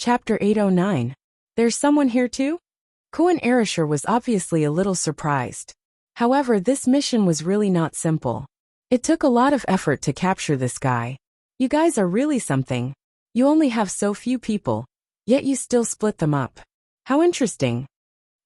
Chapter 809. There's someone here too? Kuan Erasure was obviously a little surprised. However, this mission was really not simple. It took a lot of effort to capture this guy. You guys are really something. You only have so few people, yet you still split them up. How interesting.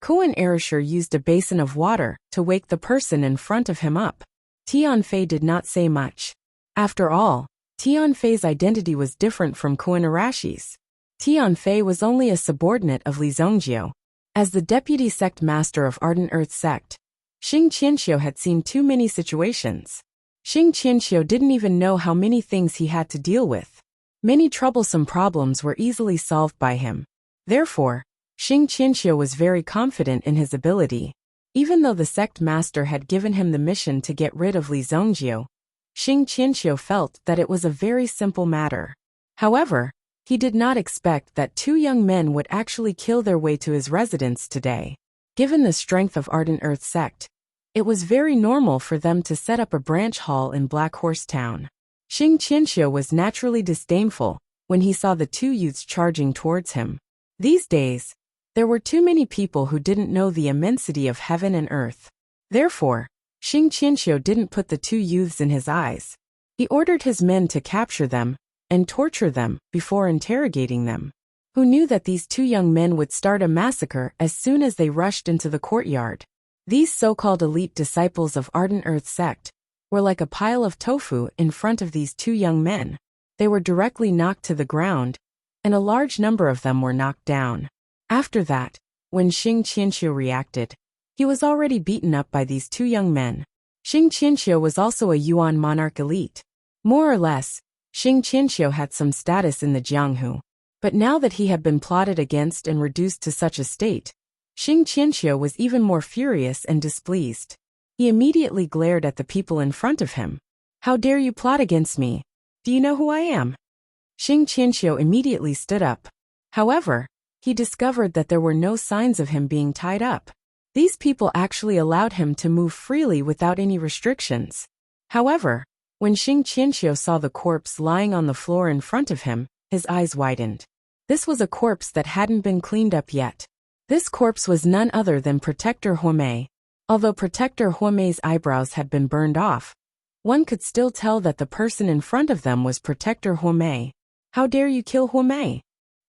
Kuan Erasure used a basin of water to wake the person in front of him up. Tianfei did not say much. After all, Tianfei's identity was different from Kuan Erashi's. Tianfei was only a subordinate of Li Zhongjio. As the deputy sect master of Ardent Earth sect, Xing Qianxiu had seen too many situations. Xing Qianxiu didn't even know how many things he had to deal with. Many troublesome problems were easily solved by him. Therefore, Xing Qianxiu was very confident in his ability. Even though the sect master had given him the mission to get rid of Li Zhongjio, Xing Qianxiu felt that it was a very simple matter. However, he did not expect that two young men would actually kill their way to his residence today. Given the strength of Ardent Earth sect, it was very normal for them to set up a branch hall in Black Horse Town. Xing Qianxiu was naturally disdainful when he saw the two youths charging towards him. These days, there were too many people who didn't know the immensity of heaven and earth. Therefore, Xing Qianxiu didn't put the two youths in his eyes. He ordered his men to capture them and torture them before interrogating them. Who knew that these two young men would start a massacre as soon as they rushed into the courtyard? These so-called elite disciples of Ardent Earth sect were like a pile of tofu in front of these two young men. They were directly knocked to the ground, and a large number of them were knocked down. After that, when Xing Qianxiu reacted, he was already beaten up by these two young men. Xing Qianxiu was also a Yuan monarch elite. More or less, Xing Qianxiu had some status in the Jianghu. But now that he had been plotted against and reduced to such a state, Xing Qianxiu was even more furious and displeased. He immediately glared at the people in front of him. How dare you plot against me? Do you know who I am? Xing Qianxiu immediately stood up. However, he discovered that there were no signs of him being tied up. These people actually allowed him to move freely without any restrictions. However, when Xing Qianxiu saw the corpse lying on the floor in front of him, his eyes widened. This was a corpse that hadn't been cleaned up yet. This corpse was none other than Protector Huomei. Although Protector Huomei's eyebrows had been burned off, one could still tell that the person in front of them was Protector Huomei. How dare you kill Huomei?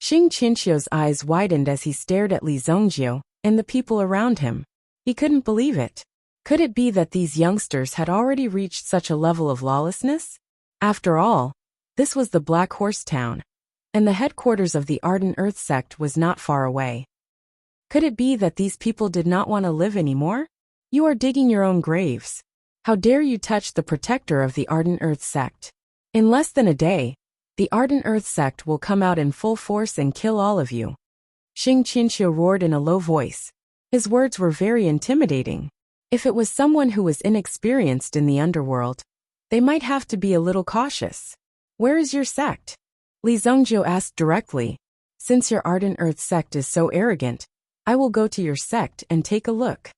Xing Qianxiu's eyes widened as he stared at Li Zhongjio and the people around him. He couldn't believe it. Could it be that these youngsters had already reached such a level of lawlessness? After all, this was the Black Horse Town, and the headquarters of the Ardent Earth sect was not far away. Could it be that these people did not want to live anymore? You are digging your own graves. How dare you touch the protector of the Ardent Earth sect? In less than a day, the Ardent Earth sect will come out in full force and kill all of you. Xing Qianxiu roared in a low voice. His words were very intimidating. If it was someone who was inexperienced in the underworld, they might have to be a little cautious. Where is your sect? Li Zhongjio asked directly. Since your Ardent Earth sect is so arrogant, I will go to your sect and take a look.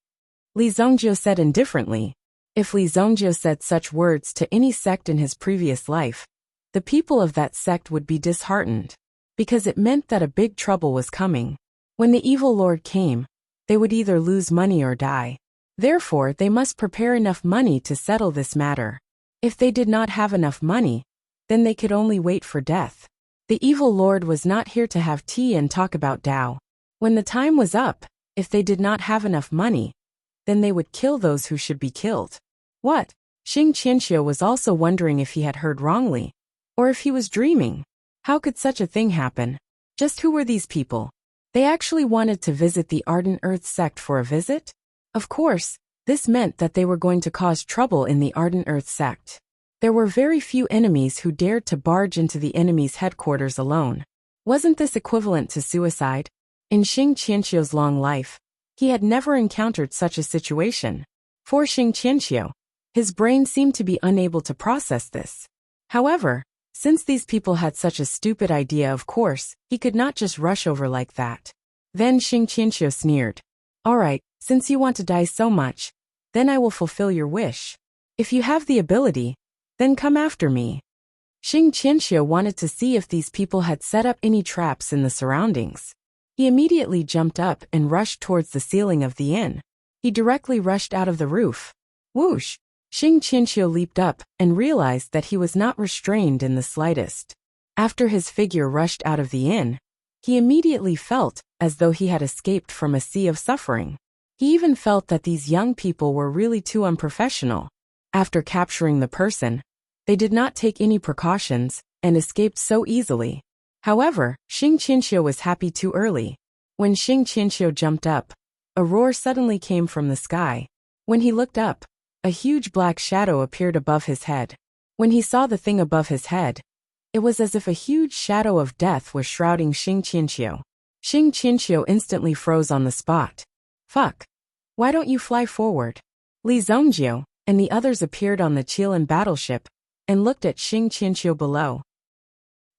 Li Zhongjio said indifferently. If Li Zhongjio said such words to any sect in his previous life, the people of that sect would be disheartened, because it meant that a big trouble was coming. When the evil lord came, they would either lose money or die. Therefore, they must prepare enough money to settle this matter. If they did not have enough money, then they could only wait for death. The evil lord was not here to have tea and talk about Tao. When the time was up, if they did not have enough money, then they would kill those who should be killed. What? Xing Qianxiu was also wondering if he had heard wrongly, or if he was dreaming. How could such a thing happen? Just who were these people? They actually wanted to visit the Ardent Earth sect for a visit? Of course, this meant that they were going to cause trouble in the Ardent Earth sect. There were very few enemies who dared to barge into the enemy's headquarters alone. Wasn't this equivalent to suicide? In Xing Qianxiu's long life, he had never encountered such a situation. For Xing Qianxiu, his brain seemed to be unable to process this. However, since these people had such a stupid idea, of course, he could not just rush over like that. Then Xing Qianxiu sneered. All right, since you want to die so much, then I will fulfill your wish. If you have the ability, then come after me. Xing Qianxiu wanted to see if these people had set up any traps in the surroundings. He immediately jumped up and rushed towards the ceiling of the inn. He directly rushed out of the roof. Whoosh! Xing Qianxiu leaped up and realized that he was not restrained in the slightest. After his figure rushed out of the inn, he immediately felt as though he had escaped from a sea of suffering. He even felt that these young people were really too unprofessional. After capturing the person, they did not take any precautions and escaped so easily. However, Xing Qianxiu was happy too early. When Xing Qianxiu jumped up, a roar suddenly came from the sky. When he looked up, a huge black shadow appeared above his head. When he saw the thing above his head, it was as if a huge shadow of death was shrouding Xing Qianxiu. Xing Qianxiu instantly froze on the spot. Fuck! Why don't you fly forward? Li Zongjiu and the others appeared on the Qilin battleship and looked at Xing Qianxiu below.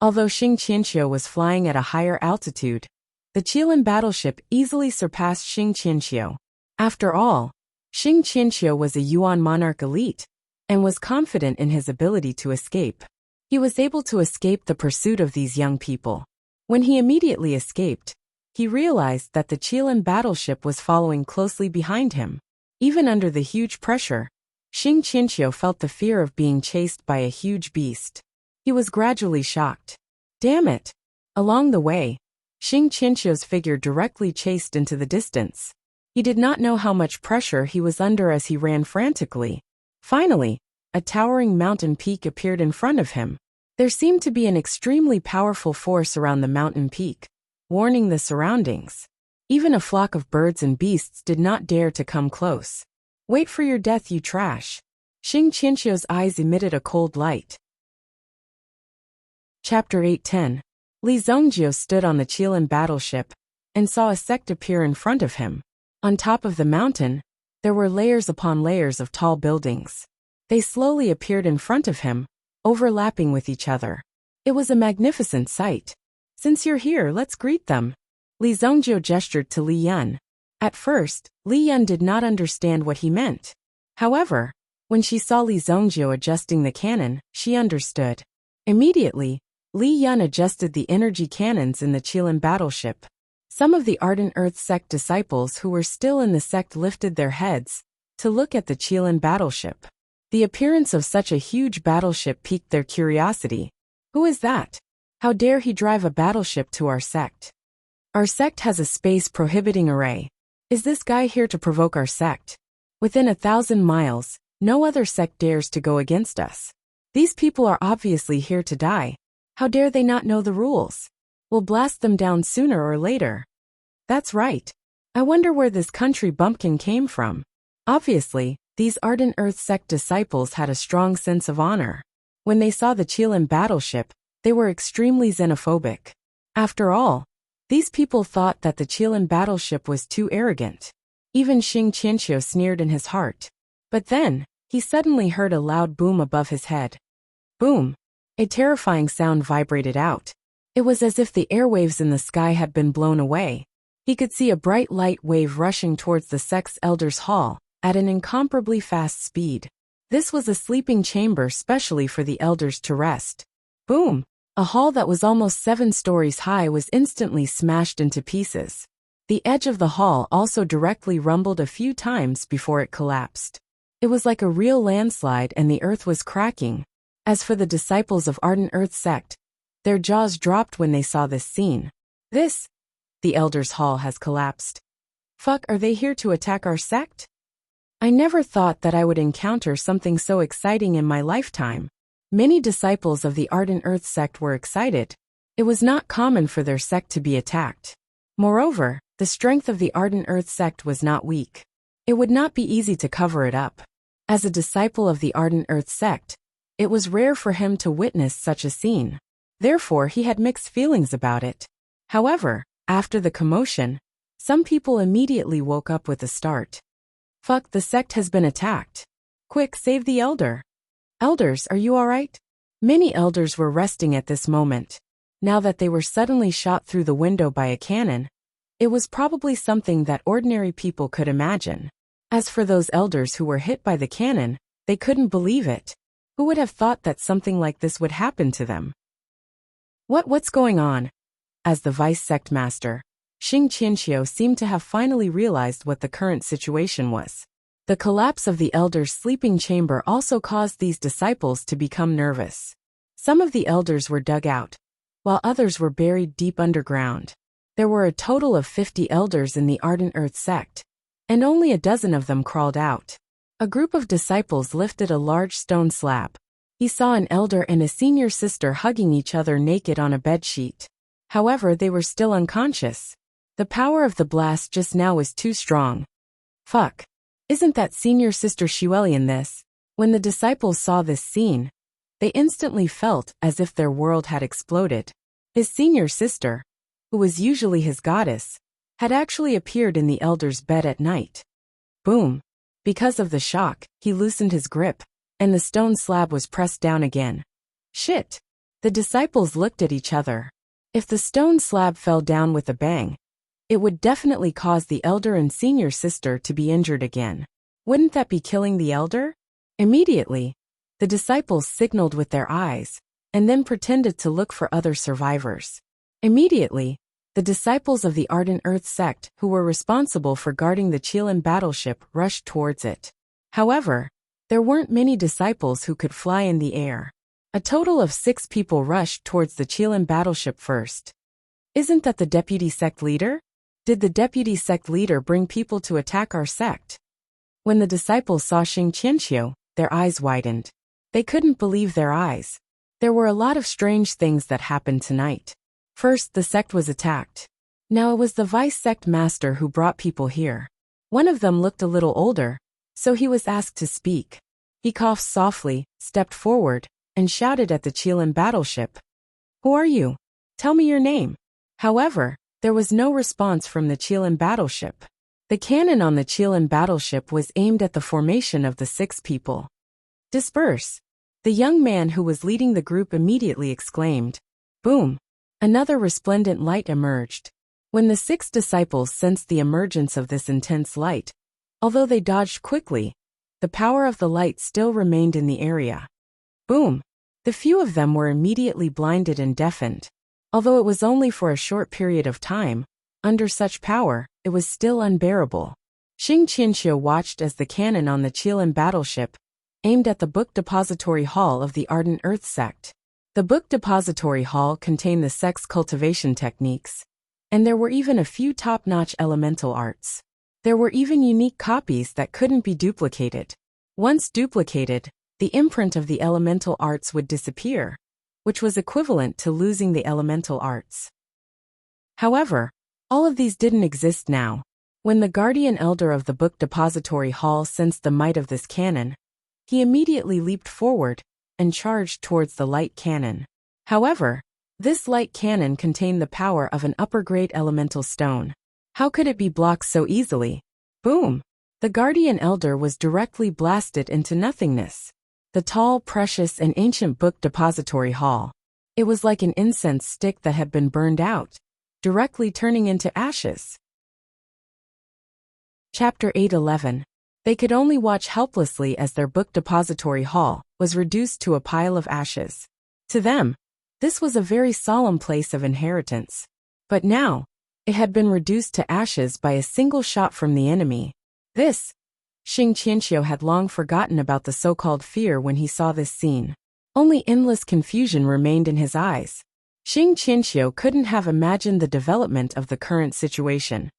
Although Xing Qianxiu was flying at a higher altitude, the Qilin battleship easily surpassed Xing Qianxiu. After all, Xing Qianxiu was a Yuan monarch elite and was confident in his ability to escape. He was able to escape the pursuit of these young people. When he immediately escaped, he realized that the Qilin battleship was following closely behind him. Even under the huge pressure, Xing Qianxiu felt the fear of being chased by a huge beast. He was gradually shocked. Damn it! Along the way, Xing Qianxiu's figure directly chased into the distance. He did not know how much pressure he was under as he ran frantically. Finally, a towering mountain peak appeared in front of him. There seemed to be an extremely powerful force around the mountain peak, warning the surroundings. Even a flock of birds and beasts did not dare to come close. Wait for your death, you trash. Xing Qianxiu's eyes emitted a cold light. Chapter 810. Li Zongjiu stood on the Qilin battleship and saw a sect appear in front of him. On top of the mountain, there were layers upon layers of tall buildings. They slowly appeared in front of him, overlapping with each other. It was a magnificent sight. Since you're here, let's greet them. Li Zongjiu gestured to Li Yun. At first, Li Yun did not understand what he meant. However, when she saw Li Zongjiu adjusting the cannon, she understood. Immediately, Li Yun adjusted the energy cannons in the Qilin battleship. Some of the Ardent Earth sect disciples who were still in the sect lifted their heads to look at the Qilin battleship. The appearance of such a huge battleship piqued their curiosity. Who is that? How dare he drive a battleship to our sect? Our sect has a space prohibiting array. Is this guy here to provoke our sect? Within 1,000 miles, no other sect dares to go against us. These people are obviously here to die. How dare they not know the rules? We'll blast them down sooner or later. That's right. I wonder where this country bumpkin came from. Obviously, these Ardent Earth sect disciples had a strong sense of honor. When they saw the Qilin battleship, they were extremely xenophobic. After all, these people thought that the Qilin battleship was too arrogant. Even Xing Qianxiu sneered in his heart. But then, he suddenly heard a loud boom above his head. Boom! A terrifying sound vibrated out. It was as if the airwaves in the sky had been blown away. He could see a bright light wave rushing towards the sect's elders' hall at an incomparably fast speed. This was a sleeping chamber specially for the elders to rest. Boom! A hall that was almost 7 stories high was instantly smashed into pieces. The edge of the hall also directly rumbled a few times before it collapsed. It was like a real landslide and the earth was cracking. As for the disciples of Ardent Earth sect, their jaws dropped when they saw this scene. The elders' hall has collapsed. Fuck, are they here to attack our sect? I never thought that I would encounter something so exciting in my lifetime. Many disciples of the Ardent Earth sect were excited. It was not common for their sect to be attacked. Moreover, the strength of the Ardent Earth sect was not weak. It would not be easy to cover it up. As a disciple of the Ardent Earth sect, it was rare for him to witness such a scene. Therefore, he had mixed feelings about it. However, after the commotion, some people immediately woke up with a start. Fuck, the sect has been attacked. Quick, save the elder. Elders, are you alright? Many elders were resting at this moment. Now that they were suddenly shot through the window by a cannon, it was probably something that ordinary people could imagine. As for those elders who were hit by the cannon, they couldn't believe it. Who would have thought that something like this would happen to them? What's going on? As the vice sect master, Xing Qianqiu seemed to have finally realized what the current situation was. The collapse of the elders' sleeping chamber also caused these disciples to become nervous. Some of the elders were dug out, while others were buried deep underground. There were a total of 50 elders in the Ardent Earth sect, and only a dozen of them crawled out. A group of disciples lifted a large stone slab. He saw an elder and a senior sister hugging each other naked on a bedsheet. However, they were still unconscious. The power of the blast just now was too strong. Fuck. Isn't that senior sister Xueli in this? When the disciples saw this scene, they instantly felt as if their world had exploded. His senior sister, who was usually his goddess, had actually appeared in the elder's bed at night. Boom. Because of the shock, he loosened his grip, and the stone slab was pressed down again. Shit. The disciples looked at each other. If the stone slab fell down with a bang, it would definitely cause the elder and senior sister to be injured again. Wouldn't that be killing the elder? Immediately, the disciples signaled with their eyes, and then pretended to look for other survivors. Immediately, the disciples of the Ardent Earth sect who were responsible for guarding the Qilin battleship rushed towards it. However, there weren't many disciples who could fly in the air. A total of 6 people rushed towards the Qilin battleship first. Isn't that the deputy sect leader? Did the deputy sect leader bring people to attack our sect? When the disciples saw Xing Qianqiu, their eyes widened. They couldn't believe their eyes. There were a lot of strange things that happened tonight. First, the sect was attacked. Now it was the vice sect master who brought people here. One of them looked a little older, so he was asked to speak. He coughed softly, stepped forward, and shouted at the Qilin battleship. Who are you? Tell me your name. However, there was no response from the Qilin battleship. The cannon on the Qilin battleship was aimed at the formation of the 6 people. Disperse. The young man who was leading the group immediately exclaimed. Boom. Another resplendent light emerged. When the 6 disciples sensed the emergence of this intense light, although they dodged quickly, the power of the light still remained in the area. Boom. The few of them were immediately blinded and deafened. Although it was only for a short period of time, under such power, it was still unbearable. Xing Qianqiu watched as the cannon on the Qilin battleship aimed at the book depository hall of the Ardent Earth sect. The book depository hall contained the sect's cultivation techniques, and there were even a few top-notch elemental arts. There were even unique copies that couldn't be duplicated. Once duplicated, the imprint of the elemental arts would disappear, which was equivalent to losing the elemental arts. However, all of these didn't exist now. When the guardian elder of the book depository hall sensed the might of this cannon, he immediately leaped forward and charged towards the light cannon. However, this light cannon contained the power of an upper-grade elemental stone. How could it be blocked so easily? Boom! The guardian elder was directly blasted into nothingness. The tall, precious, and ancient book depository hall. It was like an incense stick that had been burned out, directly turning into ashes. Chapter 8:11. They could only watch helplessly as their book depository hall was reduced to a pile of ashes. To them, this was a very solemn place of inheritance. But now, it had been reduced to ashes by a single shot from the enemy. Xing Qianqiu had long forgotten about the so-called fear when he saw this scene. Only endless confusion remained in his eyes. Xing Qianqiu couldn't have imagined the development of the current situation.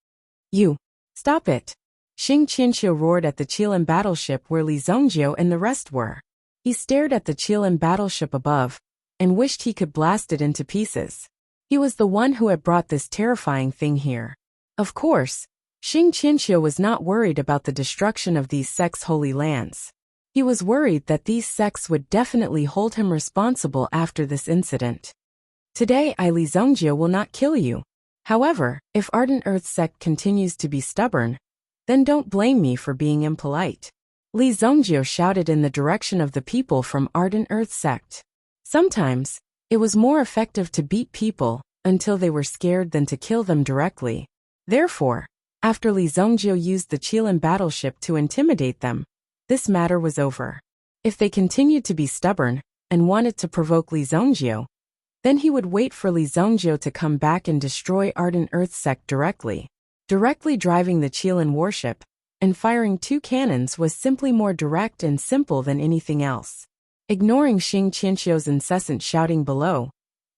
You! Stop it! Xing Qianqiu roared at the Qilin battleship where Li Zongjiu and the rest were. He stared at the Qilin battleship above, and wished he could blast it into pieces. He was the one who had brought this terrifying thing here. Of course, Xing Qianqiu was not worried about the destruction of these sects' holy lands. He was worried that these sects would definitely hold him responsible after this incident. Today Li Zongjiu will not kill you. However, if Ardent Earth sect continues to be stubborn, then don't blame me for being impolite. Li Zongjiu shouted in the direction of the people from Ardent Earth sect. Sometimes, it was more effective to beat people until they were scared than to kill them directly. Therefore, after Li Zongjiu used the Qilin battleship to intimidate them, this matter was over. If they continued to be stubborn and wanted to provoke Li Zhongjiu, then he would wait for Li Zhongjiu to come back and destroy Ardent Earth Sect directly. Directly driving the Qilin warship and firing 2 cannons was simply more direct and simple than anything else. Ignoring Xing Qianqiu's incessant shouting below,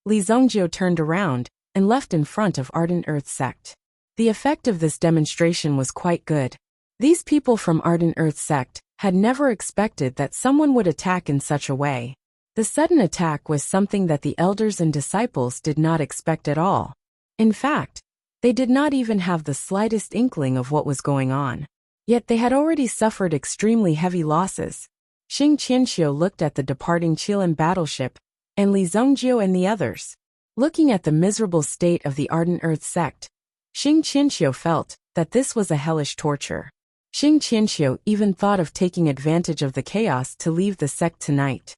Li Zhongjiu turned around and left in front of Ardent Earth Sect. The effect of this demonstration was quite good. These people from Ardent Earth Sect had never expected that someone would attack in such a way. The sudden attack was something that the elders and disciples did not expect at all. In fact, they did not even have the slightest inkling of what was going on. Yet they had already suffered extremely heavy losses. Xing Qianqiu looked at the departing Qilin battleship, and Li Zhongjiu and the others. Looking at the miserable state of the Ardent Earth Sect, Xing Qianqiu felt that this was a hellish torture. Xing Qianqiu even thought of taking advantage of the chaos to leave the sect tonight.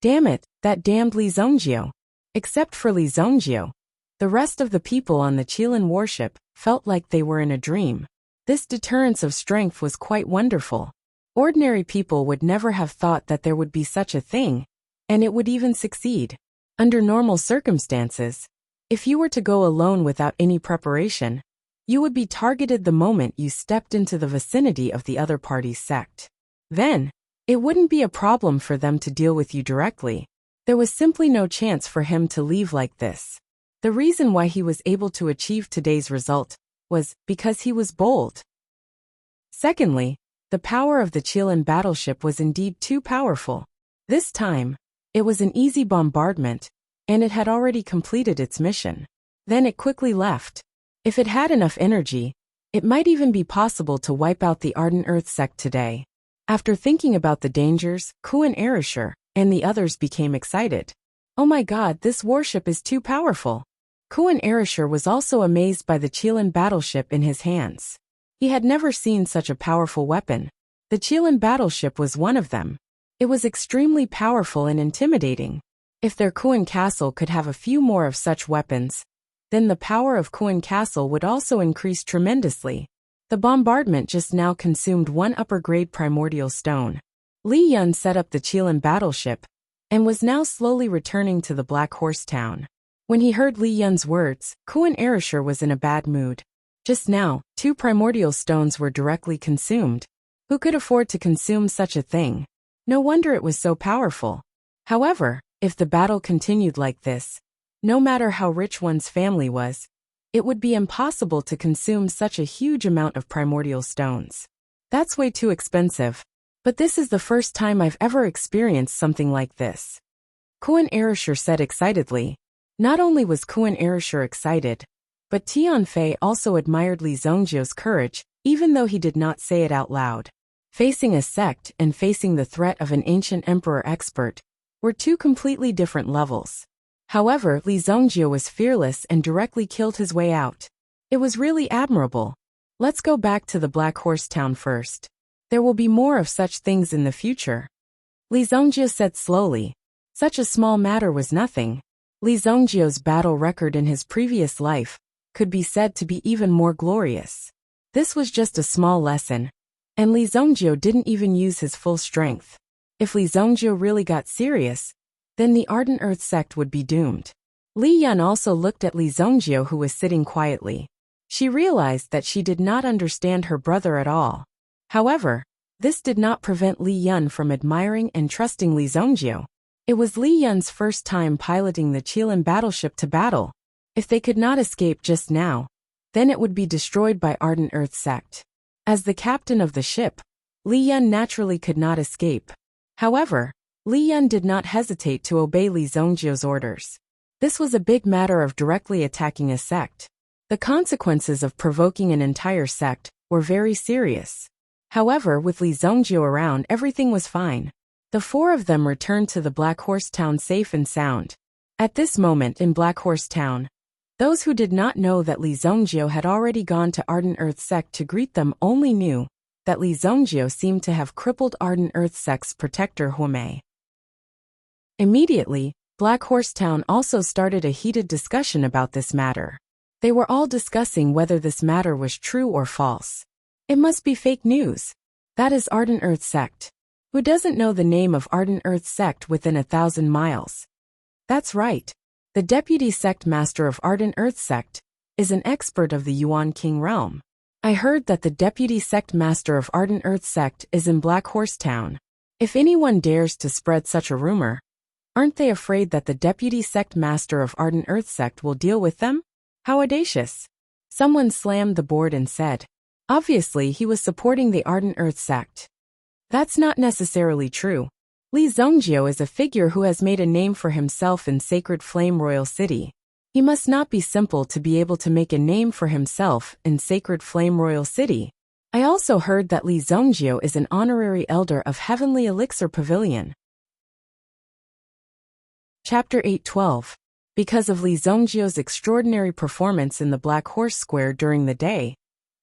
Damn it, that damned Li Zhongjiu. Except for Li Zhongjiu, the rest of the people on the Qilin warship felt like they were in a dream. This deterrence of strength was quite wonderful. Ordinary people would never have thought that there would be such a thing, and it would even succeed. Under normal circumstances, if you were to go alone without any preparation, you would be targeted the moment you stepped into the vicinity of the other party's sect. Then, it wouldn't be a problem for them to deal with you directly. There was simply no chance for him to leave like this. The reason why he was able to achieve today's result was because he was bold. Secondly, the power of the Qilin battleship was indeed too powerful. This time, it was an easy bombardment, and it had already completed its mission. Then it quickly left. If it had enough energy, it might even be possible to wipe out the Ardent Earth Sect today. After thinking about the dangers, Kuan Erasure and the others became excited. Oh my god, this warship is too powerful. Kuan Erasure was also amazed by the Qilin battleship in his hands. He had never seen such a powerful weapon. The Qilin battleship was one of them. It was extremely powerful and intimidating. If their Kuan castle could have a few more of such weapons, then the power of Kuan castle would also increase tremendously. The bombardment just now consumed 1 upper-grade primordial stone. Li Yun set up the Qilin battleship and was now slowly returning to the Black Horse Town. When he heard Li Yun's words, Kuan Erasure was in a bad mood. Just now, 2 primordial stones were directly consumed. Who could afford to consume such a thing? No wonder it was so powerful. However, if the battle continued like this, no matter how rich one's family was, it would be impossible to consume such a huge amount of primordial stones. That's way too expensive. But this is the first time I've ever experienced something like this. Kuan Erasure said excitedly. Not only was Kuan Erasure excited, but Tianfei also admired Li Zhongjiu's courage, even though he did not say it out loud. Facing a sect and facing the threat of an ancient emperor expert were 2 completely different levels. However, Li Zhongjiu was fearless and directly killed his way out. It was really admirable. Let's go back to the Black Horse Town first. There will be more of such things in the future. Li Zhongjiu said slowly. Such a small matter was nothing. Li Zhongjiu's battle record in his previous life could be said to be even more glorious. This was just a small lesson, and Li Zhongjiu didn't even use his full strength. If Li Zhongjiu really got serious, then the Ardent Earth Sect would be doomed. Li Yun also looked at Li Zhongjiu, who was sitting quietly. She realized that she did not understand her brother at all. However, this did not prevent Li Yun from admiring and trusting Li Zhongjiu. It was Li Yun's first time piloting the Qilin battleship to battle. If they could not escape just now, then it would be destroyed by Ardent Earth Sect. As the captain of the ship, Li Yun naturally could not escape. However, Li Yun did not hesitate to obey Li Zhongjiu's orders. This was a big matter of directly attacking a sect. The consequences of provoking an entire sect were very serious. However, with Li Zhongjiu around, everything was fine. The 4 of them returned to the Black Horse Town safe and sound. At this moment in Black Horse Town, those who did not know that Li Zhongjiu had already gone to Ardent Earth Sect to greet them only knew that Li Zhongjiu seemed to have crippled Ardent Earth Sect's protector Huomei. Immediately, Black Horse Town also started a heated discussion about this matter. They were all discussing whether this matter was true or false. It must be fake news. That is Ardent Earth Sect. Who doesn't know the name of Ardent Earth sect within 1,000 miles? That's right. The deputy sect master of Ardent Earth sect is an expert of the Yuan King realm. I heard that the deputy sect master of Ardent Earth sect is in Black Horse Town. If anyone dares to spread such a rumor, aren't they afraid that the deputy sect master of Ardent Earth sect will deal with them? How audacious. Someone slammed the board and said. Obviously he was supporting the Ardent Earth sect. That's not necessarily true. Li Zongjio is a figure who has made a name for himself in Sacred Flame Royal City. He must not be simple to be able to make a name for himself in Sacred Flame Royal City. I also heard that Li Zongjio is an honorary elder of Heavenly Elixir Pavilion. Chapter 8:12. Because of Li Zongjio's extraordinary performance in the Black Horse Square during the day,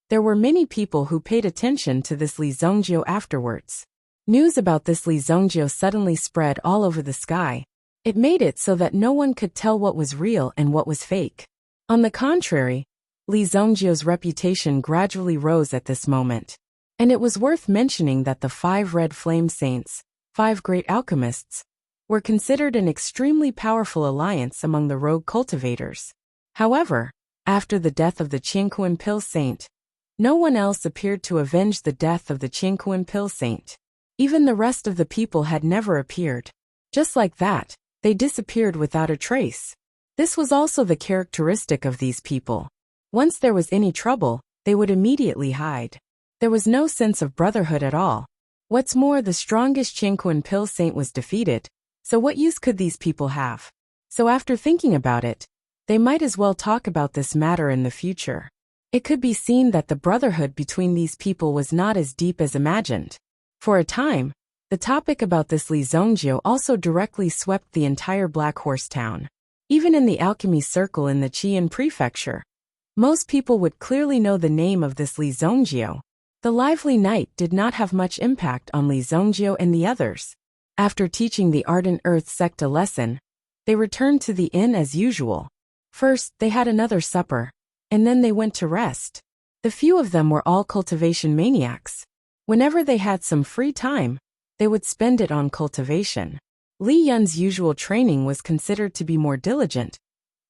there were many people who paid attention to this Li Zongjio afterwards. News about this Li Zongjio suddenly spread all over the sky. It made it so that no one could tell what was real and what was fake. On the contrary, Li Zongjio's reputation gradually rose at this moment. And it was worth mentioning that the 5 Red Flame Saints, 5 great alchemists, were considered an extremely powerful alliance among the rogue cultivators. However, after the death of the Qianquan Pill Saint, no one else appeared to avenge the death of the Qianquan Pill Saint. Even the rest of the people had never appeared. Just like that, they disappeared without a trace. This was also the characteristic of these people. Once there was any trouble, they would immediately hide. There was no sense of brotherhood at all. What's more, the strongest Qianquan Pill Saint was defeated, so what use could these people have? So after thinking about it, they might as well talk about this matter in the future. It could be seen that the brotherhood between these people was not as deep as imagined. For a time, the topic about this Li Zongjio also directly swept the entire Black Horse Town. Even in the alchemy circle in the Qian prefecture, most people would clearly know the name of this Li Zongjio. The lively night did not have much impact on Li Zongjio and the others. After teaching the Ardent Earth sect a lesson, they returned to the inn as usual. First, they had another supper, and then they went to rest. The few of them were all cultivation maniacs. Whenever they had some free time, they would spend it on cultivation. Li Yun's usual training was considered to be more diligent,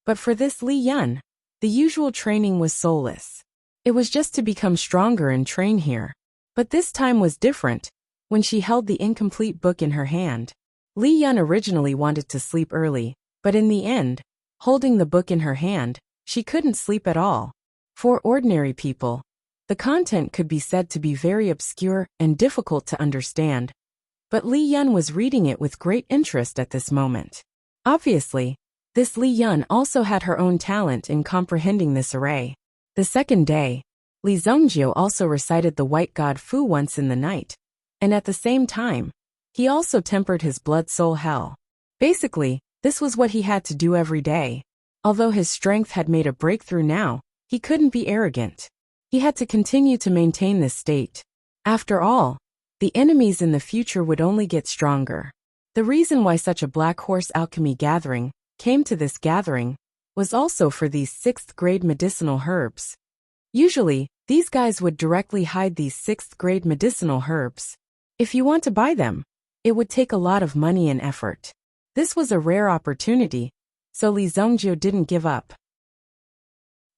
but for this Li Yun, the usual training was soulless. It was just to become stronger and train here. But this time was different, when she held the incomplete book in her hand. Li Yun originally wanted to sleep early, but in the end, holding the book in her hand, she couldn't sleep at all. For ordinary people, the content could be said to be very obscure and difficult to understand. But Li Yun was reading it with great interest at this moment. Obviously, this Li Yun also had her own talent in comprehending this array. The second day, Li Zongjio also recited the white god Fu once in the night, and at the same time, he also tempered his blood-soul hell. Basically, this was what he had to do every day. Although his strength had made a breakthrough now, he couldn't be arrogant. He had to continue to maintain this state. After all, the enemies in the future would only get stronger. The reason why such a Black Horse alchemy gathering came to this gathering was also for these 6th-grade medicinal herbs. Usually, these guys would directly hide these 6th-grade medicinal herbs. If you want to buy them, it would take a lot of money and effort. This was a rare opportunity, so Li Zongjio didn't give up.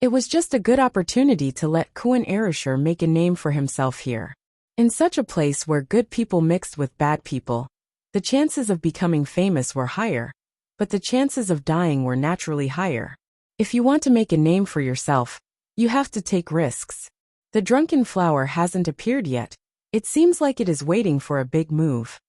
It was just a good opportunity to let Kuan Erasure make a name for himself here. In such a place where good people mixed with bad people, the chances of becoming famous were higher, but the chances of dying were naturally higher. If you want to make a name for yourself, you have to take risks. The drunken flower hasn't appeared yet. It seems like it is waiting for a big move.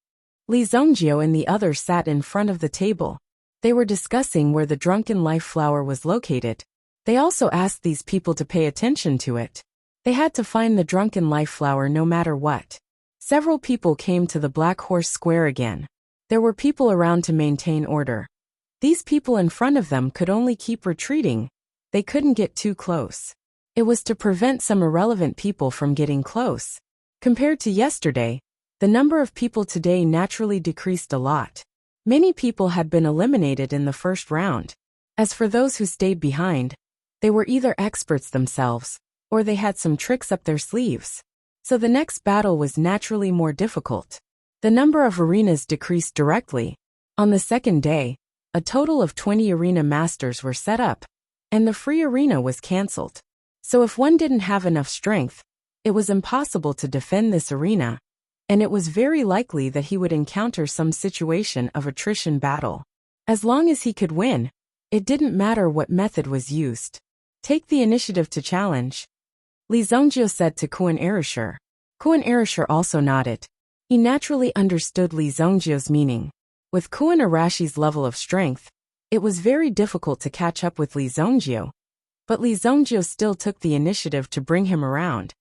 Li Zongjio and the others sat in front of the table. They were discussing where the drunken life flower was located. They also asked these people to pay attention to it. They had to find the drunken life flower no matter what. Several people came to the Black Horse Square again. There were people around to maintain order. These people in front of them could only keep retreating. They couldn't get too close. It was to prevent some irrelevant people from getting close. Compared to yesterday, the number of people today naturally decreased a lot. Many people had been eliminated in the first round. As for those who stayed behind, they were either experts themselves, or they had some tricks up their sleeves. So the next battle was naturally more difficult. The number of arenas decreased directly. On the second day, a total of 20 arena masters were set up, and the free arena was cancelled. So if one didn't have enough strength, it was impossible to defend this arena, and it was very likely that he would encounter some situation of attrition battle. As long as he could win, it didn't matter what method was used. Take the initiative to challenge, Li Zongjio said to Kun Erishur. Kun Erishur also nodded. He naturally understood Li Zongjio's meaning. With Kun Arashi's level of strength, it was very difficult to catch up with Li Zongjio, but Li Zongjio still took the initiative to bring him around.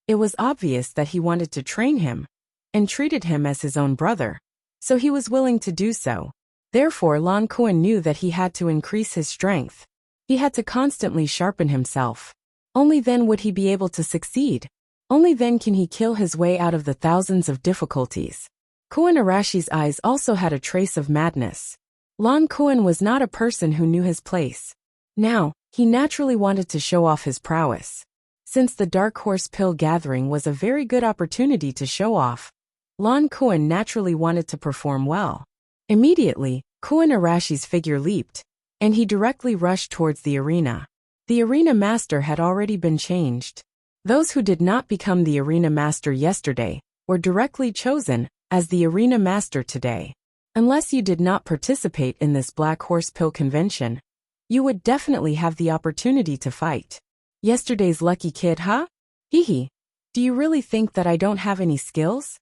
It was obvious that he wanted to train him, and treated him as his own brother, so he was willing to do so. Therefore Lan Kun knew that he had to increase his strength. He had to constantly sharpen himself. Only then would he be able to succeed. Only then can he kill his way out of the thousands of difficulties. Kun Arashi's eyes also had a trace of madness. Lan Kun was not a person who knew his place. Now, he naturally wanted to show off his prowess. Since the Dark Horse Pill gathering was a very good opportunity to show off, Lan Kun naturally wanted to perform well. Immediately, Kun Arashi's figure leaped, and he directly rushed towards the arena. The arena master had already been changed. Those who did not become the arena master yesterday were directly chosen as the arena master today. Unless you did not participate in this Black Horse Pill convention, you would definitely have the opportunity to fight. Yesterday's lucky kid, huh? Hehe. Do you really think that I don't have any skills?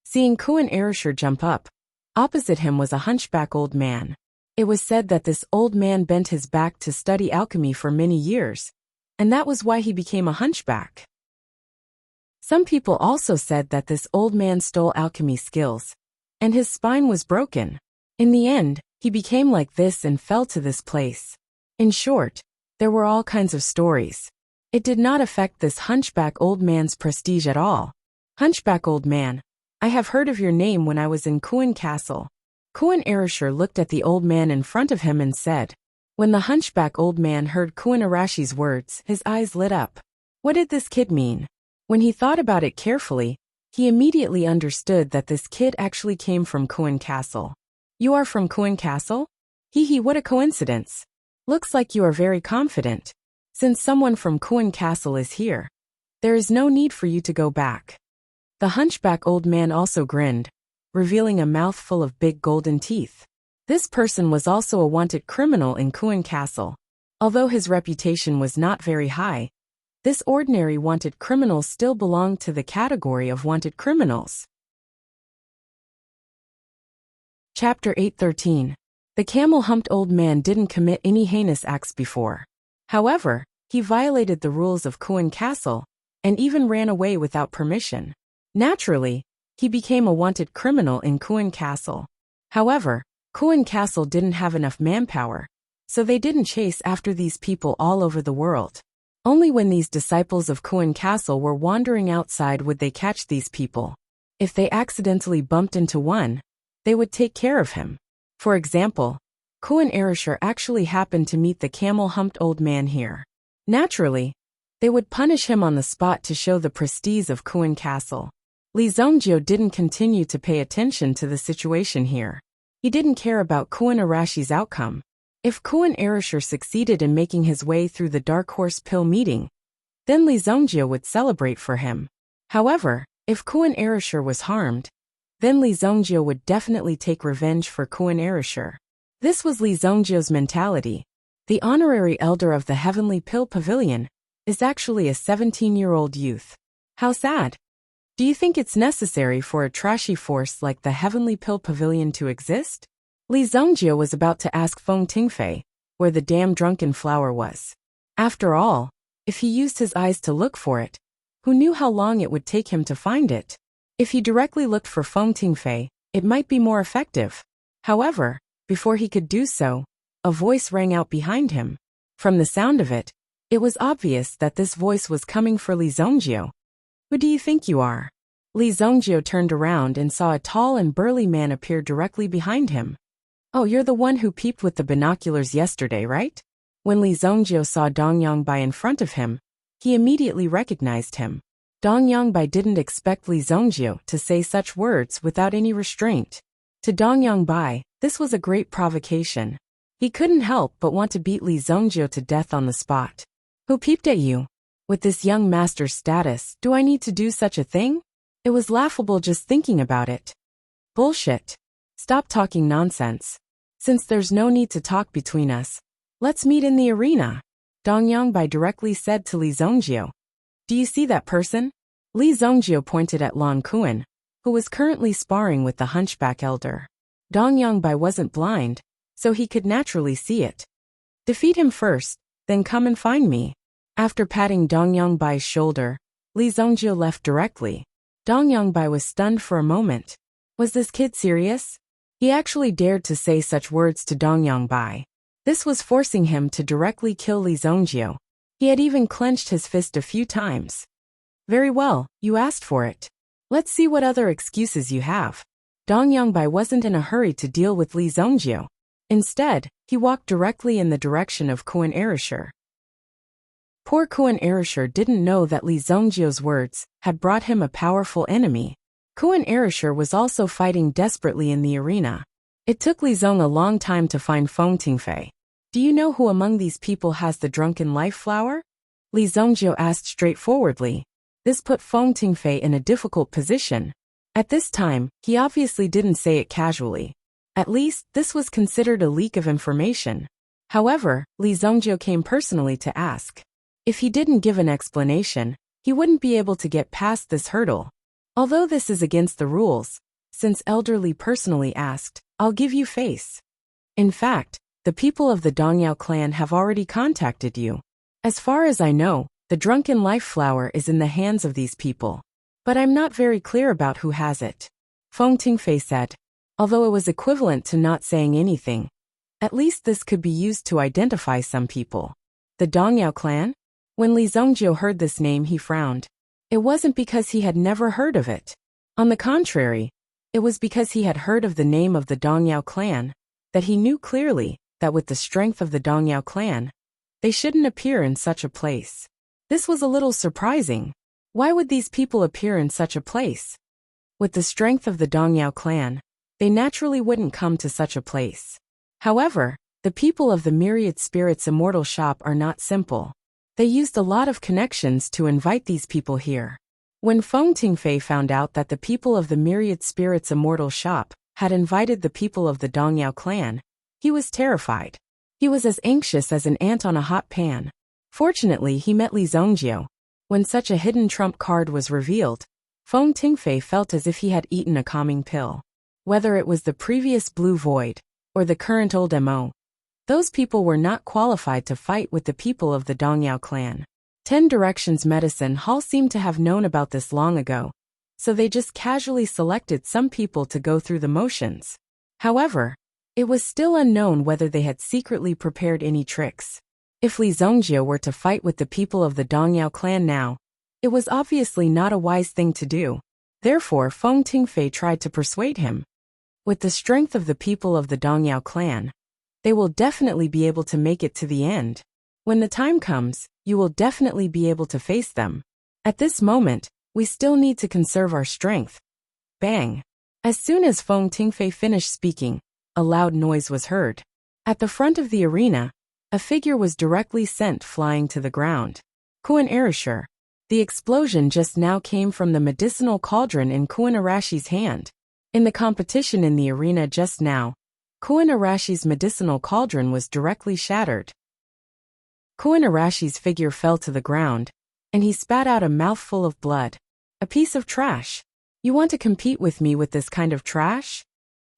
Seeing Kun Erishur jump up, opposite him was a hunchback old man. It was said that this old man bent his back to study alchemy for many years, and that was why he became a hunchback. Some people also said that this old man stole alchemy skills, and his spine was broken. In the end, he became like this and fell to this place. In short, there were all kinds of stories. It did not affect this hunchback old man's prestige at all. Hunchback old man, I have heard of your name when I was in Kun Castle. Kun Erishur looked at the old man in front of him and said. When the hunchback old man heard Kun Arashi's words, his eyes lit up. What did this kid mean? When he thought about it carefully, he immediately understood that this kid actually came from Kun Castle. You are from Kun Castle? Hehe, what a coincidence. Looks like you are very confident. Since someone from Kun Castle is here, there is no need for you to go back. The hunchback old man also grinned, revealing a mouth full of big golden teeth. This person was also a wanted criminal in Kun Castle. Although his reputation was not very high, this ordinary wanted criminal still belonged to the category of wanted criminals. Chapter 8:13. The camel-humped old man didn't commit any heinous acts before. However, he violated the rules of Kun Castle, and even ran away without permission. Naturally, he became a wanted criminal in Kun Castle. However, Kun Castle didn't have enough manpower, so they didn't chase after these people all over the world. Only when these disciples of Kun Castle were wandering outside would they catch these people. If they accidentally bumped into one, they would take care of him. For example, Kun Erishur actually happened to meet the camel-humped old man here. Naturally, they would punish him on the spot to show the prestige of Kun Castle. Li Zongjio didn't continue to pay attention to the situation here. He didn't care about Kun Arashi's outcome. If Kun Erishur succeeded in making his way through the Dark Horse Pill meeting, then Li Zongjio would celebrate for him. However, if Kun Erishur was harmed, then Li Zongjio would definitely take revenge for Kun Erishur. This was Li Zongjio's mentality. The honorary elder of the Heavenly Pill Pavilion is actually a 17-year-old youth. How sad. Do you think it's necessary for a trashy force like the Heavenly Pill Pavilion to exist? Li Zongjio was about to ask Feng Tingfei where the damn drunken flower was. After all, if he used his eyes to look for it, who knew how long it would take him to find it? If he directly looked for Feng Tingfei, it might be more effective. However, before he could do so, a voice rang out behind him. From the sound of it, it was obvious that this voice was coming for Li Zongjio. Who do you think you are? Li Zongjio turned around and saw a tall and burly man appear directly behind him. Oh, you're the one who peeped with the binoculars yesterday, right? When Li Zongjio saw Dongyang Bai in front of him, he immediately recognized him. Dong Yongbai didn't expect Li Zongjiu to say such words without any restraint. To Dong Yongbai, this was a great provocation. He couldn't help but want to beat Li Zongjiu to death on the spot. Who peeped at you? With this young master's status, do I need to do such a thing? It was laughable just thinking about it. Bullshit. Stop talking nonsense. Since there's no need to talk between us, let's meet in the arena, Dong Yongbai directly said to Li Zongjiu. Do you see that person? Li Zongjiu pointed at Lan Kuan, who was currently sparring with the hunchback elder. Dong Yongbai wasn't blind, so he could naturally see it. Defeat him first, then come and find me. After patting Dong Yongbai's shoulder, Li Zongjiu left directly. Dong Yongbai was stunned for a moment. Was this kid serious? He actually dared to say such words to Dong Yongbai. This was forcing him to directly kill Li Zongjiu. He had even clenched his fist a few times. Very well, you asked for it. Let's see what other excuses you have. Dong Yongbai wasn't in a hurry to deal with Li Zongjiu. Instead, he walked directly in the direction of Kuan Erasure. Poor Kuan Erasure didn't know that Li Zongjiu's words had brought him a powerful enemy. Kuan Erasure was also fighting desperately in the arena. It took Li Zong a long time to find Feng Tingfei. Do you know who among these people has the drunken life flower? Li Zongjiu asked straightforwardly. This put Feng Tingfei in a difficult position. At this time, he obviously didn't say it casually. At least, this was considered a leak of information. However, Li Zongjiu came personally to ask. If he didn't give an explanation, he wouldn't be able to get past this hurdle. Although this is against the rules, since Elder Li personally asked, I'll give you face. In fact, the people of the Dongyao clan have already contacted you. As far as I know, the drunken life flower is in the hands of these people. But I'm not very clear about who has it. Feng Tingfei said. Although it was equivalent to not saying anything. At least this could be used to identify some people. The Dongyao clan? When Li Zongjiu heard this name he frowned. It wasn't because he had never heard of it. On the contrary, it was because he had heard of the name of the Dongyao clan, that he knew clearly that with the strength of the Dongyao clan, they shouldn't appear in such a place. This was a little surprising. Why would these people appear in such a place? With the strength of the Dongyao clan, they naturally wouldn't come to such a place. However, the people of the Myriad Spirits Immortal Shop are not simple. They used a lot of connections to invite these people here. When Feng Tingfei found out that the people of the Myriad Spirits Immortal Shop had invited the people of the Dongyao clan, he was terrified. He was as anxious as an ant on a hot pan. Fortunately, he met Li Zongjiu. When such a hidden trump card was revealed, Feng Tingfei felt as if he had eaten a calming pill. Whether it was the previous Blue Void, or the current Old MO, those people were not qualified to fight with the people of the Dongyao clan. 10 Directions Medicine Hall seemed to have known about this long ago, so they just casually selected some people to go through the motions. However, it was still unknown whether they had secretly prepared any tricks. If Li Zongjiu were to fight with the people of the Dongyao clan now, it was obviously not a wise thing to do. Therefore, Feng Tingfei tried to persuade him. With the strength of the people of the Dongyao clan, they will definitely be able to make it to the end. When the time comes, you will definitely be able to face them. At this moment, we still need to conserve our strength. Bang! As soon as Feng Tingfei finished speaking, a loud noise was heard. At the front of the arena, a figure was directly sent flying to the ground. Kuan Erasure. The explosion just now came from the medicinal cauldron in Kuan Arashi's hand. In the competition in the arena just now, Kuan Arashi's medicinal cauldron was directly shattered. Kuan Arashi's figure fell to the ground, and he spat out a mouthful of blood. A piece of trash. You want to compete with me with this kind of trash?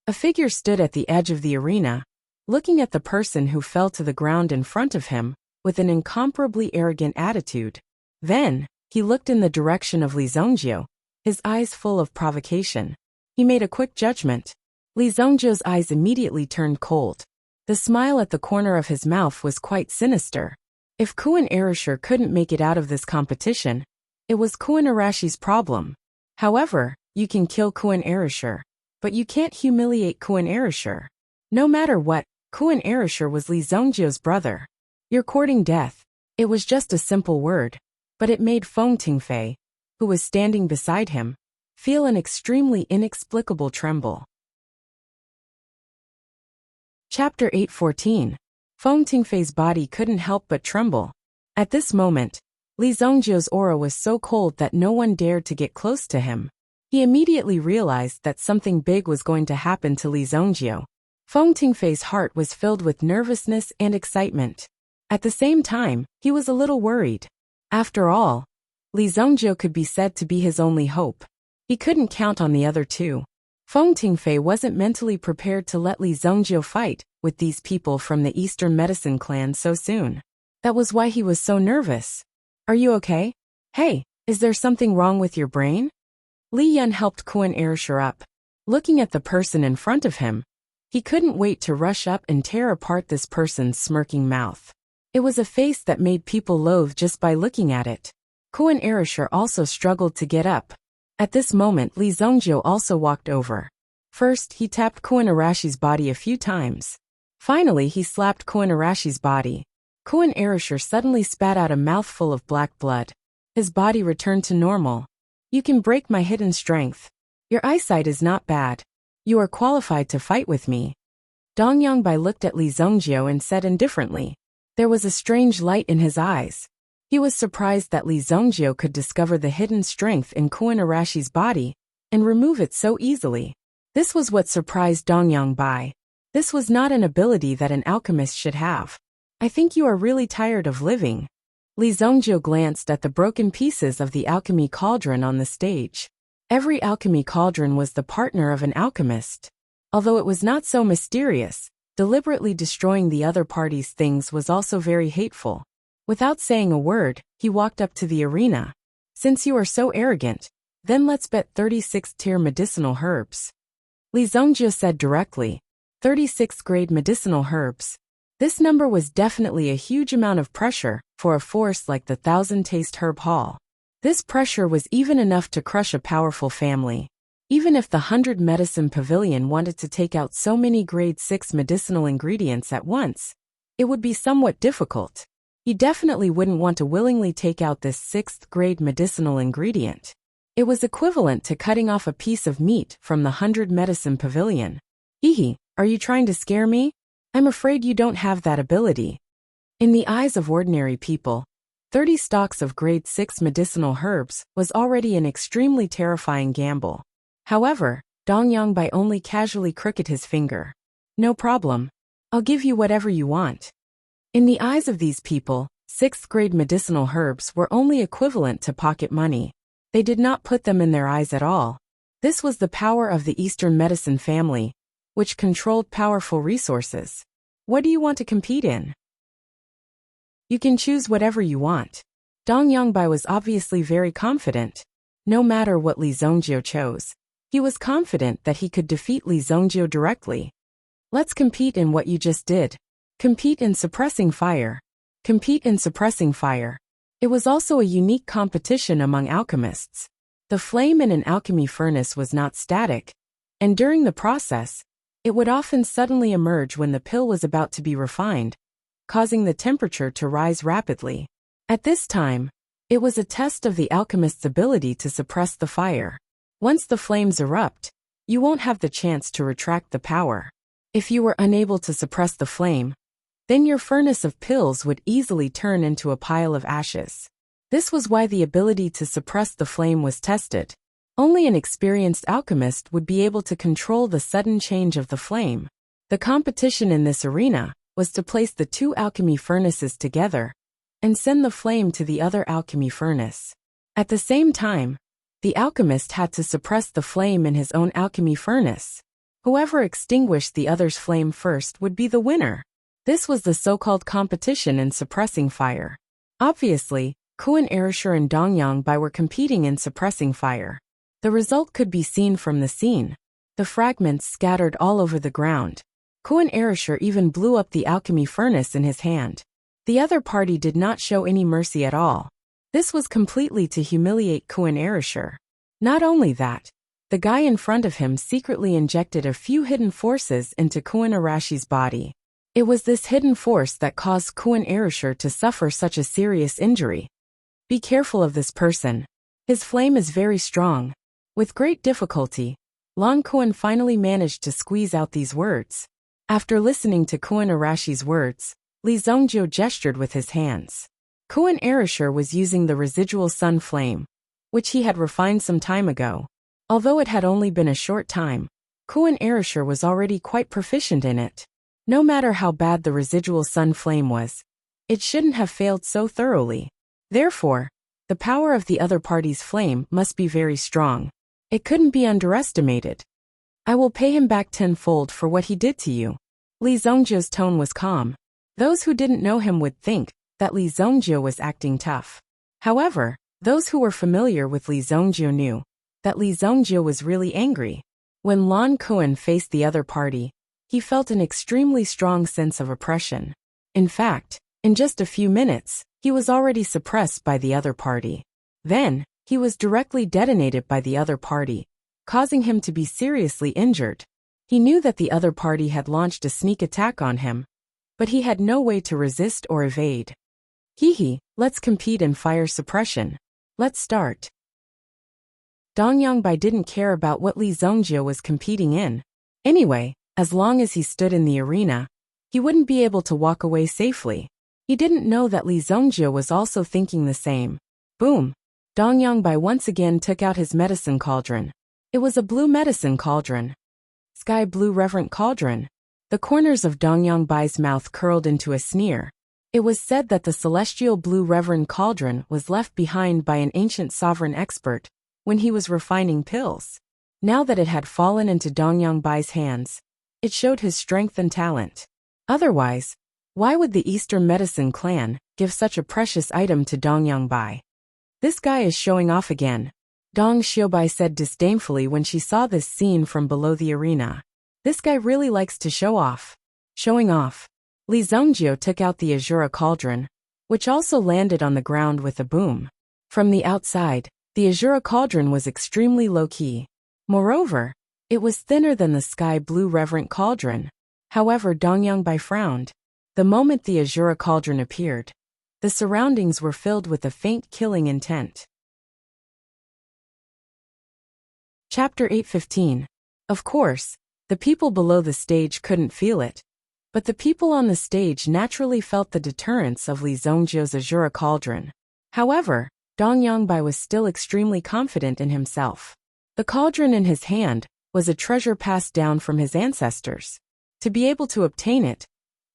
A figure stood at the edge of the arena, looking at the person who fell to the ground in front of him, with an incomparably arrogant attitude. Then, he looked in the direction of Li Zongjiu, his eyes full of provocation. He made a quick judgment. Li Zongjiu's eyes immediately turned cold. The smile at the corner of his mouth was quite sinister. If Kuan Erasure couldn't make it out of this competition, it was Kuan Arashi's problem. However, you can kill Kuan Erasure, but you can't humiliate Kuan Erasure. No matter what, Kuan Erasure was Li Zongjiu's brother. You're courting death. It was just a simple word, but it made Feng Tingfei, who was standing beside him, feel an extremely inexplicable tremble. Chapter 8:14. Feng Tingfei's body couldn't help but tremble. At this moment, Li Zhongjio's aura was so cold that no one dared to get close to him. He immediately realized that something big was going to happen to Li Zhongjio. Feng Tingfei's heart was filled with nervousness and excitement. At the same time, he was a little worried. After all, Li Zhongjio could be said to be his only hope. He couldn't count on the other two. Feng Tingfei wasn't mentally prepared to let Li Zhongjio fight with these people from the Eastern Medicine clan so soon. That was why he was so nervous. Are you okay? Hey, is there something wrong with your brain? Li Yun helped Kun Erishur up. Looking at the person in front of him, he couldn't wait to rush up and tear apart this person's smirking mouth. It was a face that made people loathe just by looking at it. Kun Erishur also struggled to get up. At this moment, Li Zhongjio also walked over. First, he tapped Kun Arashi's body a few times. Finally, he slapped Kun Arashi's body. Kun Erishur suddenly spat out a mouthful of black blood. His body returned to normal. You can break my hidden strength. Your eyesight is not bad. You are qualified to fight with me. Dong Yongbai looked at Li Zhongjio and said indifferently. There was a strange light in his eyes. He was surprised that Li Zhongjio could discover the hidden strength in Kun Arashi's body and remove it so easily. This was what surprised Dong Yongbai. This was not an ability that an alchemist should have. I think you are really tired of living. Li Zhongjio glanced at the broken pieces of the alchemy cauldron on the stage. Every alchemy cauldron was the partner of an alchemist. Although it was not so mysterious, deliberately destroying the other party's things was also very hateful. Without saying a word, he walked up to the arena. Since you are so arrogant, then let's bet 36th-tier medicinal herbs. Li Zhongjio said directly. 36th-grade medicinal herbs. This number was definitely a huge amount of pressure for a force like the Thousand-Taste Herb Hall. This pressure was even enough to crush a powerful family. Even if the 100 Medicine Pavilion wanted to take out so many grade 6 medicinal ingredients at once, it would be somewhat difficult. He definitely wouldn't want to willingly take out this 6th grade medicinal ingredient. It was equivalent to cutting off a piece of meat from the 100 Medicine Pavilion. Hehe, are you trying to scare me? I'm afraid you don't have that ability. In the eyes of ordinary people, 30 stalks of grade 6 medicinal herbs was already an extremely terrifying gamble. However, Dong Yongbai only casually crooked his finger. No problem. I'll give you whatever you want. In the eyes of these people, 6th grade medicinal herbs were only equivalent to pocket money. They did not put them in their eyes at all. This was the power of the Eastern Medicine family, which controlled powerful resources. What do you want to compete in? You can choose whatever you want. Dong Yongbai was obviously very confident. No matter what Li Zhongjio chose, he was confident that he could defeat Li Zhongjio directly. Let's compete in what you just did. Compete in suppressing fire. Compete in suppressing fire. It was also a unique competition among alchemists. The flame in an alchemy furnace was not static, and during the process, it would often suddenly emerge when the pill was about to be refined, causing the temperature to rise rapidly. At this time, it was a test of the alchemist's ability to suppress the fire. Once the flames erupt, you won't have the chance to retract the power. If you were unable to suppress the flame, then your furnace of pills would easily turn into a pile of ashes. This was why the ability to suppress the flame was tested. Only an experienced alchemist would be able to control the sudden change of the flame. The competition in this arena was to place the two alchemy furnaces together and send the flame to the other alchemy furnace. At the same time, the alchemist had to suppress the flame in his own alchemy furnace. Whoever extinguished the other's flame first would be the winner. This was the so-called competition in suppressing fire. Obviously, Kun Erishur and Dong Yongbai were competing in suppressing fire. The result could be seen from the scene. The fragments scattered all over the ground. Kun Erishur even blew up the alchemy furnace in his hand. The other party did not show any mercy at all. This was completely to humiliate Kun Erishur. Not only that, the guy in front of him secretly injected a few hidden forces into Kun Arashi's body. It was this hidden force that caused Kun Erishur to suffer such a serious injury. Be careful of this person. His flame is very strong. With great difficulty, Lan Kuan finally managed to squeeze out these words. After listening to Kuan Arashi's words, Li Zhongjie gestured with his hands. Kuan Arashir was using the residual sun flame, which he had refined some time ago. Although it had only been a short time, Kuan Arashir was already quite proficient in it. No matter how bad the residual sun flame was, it shouldn't have failed so thoroughly. Therefore, the power of the other party's flame must be very strong. It couldn't be underestimated. I will pay him back tenfold for what he did to you. Li Zhongjie's tone was calm. Those who didn't know him would think that Li Zhongjie was acting tough. However, those who were familiar with Li Zhongjie knew that Li Zhongjie was really angry. When Lan Kuan faced the other party, he felt an extremely strong sense of oppression. In fact, in just a few minutes, he was already suppressed by the other party. Then, he was directly detonated by the other party, causing him to be seriously injured. He knew that the other party had launched a sneak attack on him, but he had no way to resist or evade. Let's compete in fire suppression. Let's start. Dong Yangbai didn't care about what Li Zhongjie was competing in. Anyway, as long as he stood in the arena, he wouldn't be able to walk away safely. He didn't know that Li Zhongjie was also thinking the same. Boom! Dong Yangbai once again took out his medicine cauldron. It was a blue medicine cauldron. Sky blue reverent cauldron. The corners of Dong Yangbai's mouth curled into a sneer. It was said that the celestial blue reverend cauldron was left behind by an ancient sovereign expert when he was refining pills. Now that it had fallen into Dong Yangbai's hands, it showed his strength and talent. Otherwise, why would the Eastern Medicine clan give such a precious item to Dong Yangbai? This guy is showing off again, Dong Xiaobai said disdainfully when she saw this scene from below the arena. This guy really likes to show off. Showing off. Li Zhongjie took out the Azura cauldron, which also landed on the ground with a boom. From the outside, the Azura cauldron was extremely low-key. Moreover, it was thinner than the sky blue reverent cauldron. However, Dong Yangbai frowned. The moment the Azura cauldron appeared, the surroundings were filled with a faint killing intent. Chapter 8:15. Of course, the people below the stage couldn't feel it, but the people on the stage naturally felt the deterrence of Li Zhongjie's Azura cauldron. However, Dong Yangbai was still extremely confident in himself. The cauldron in his hand was a treasure passed down from his ancestors. To be able to obtain it,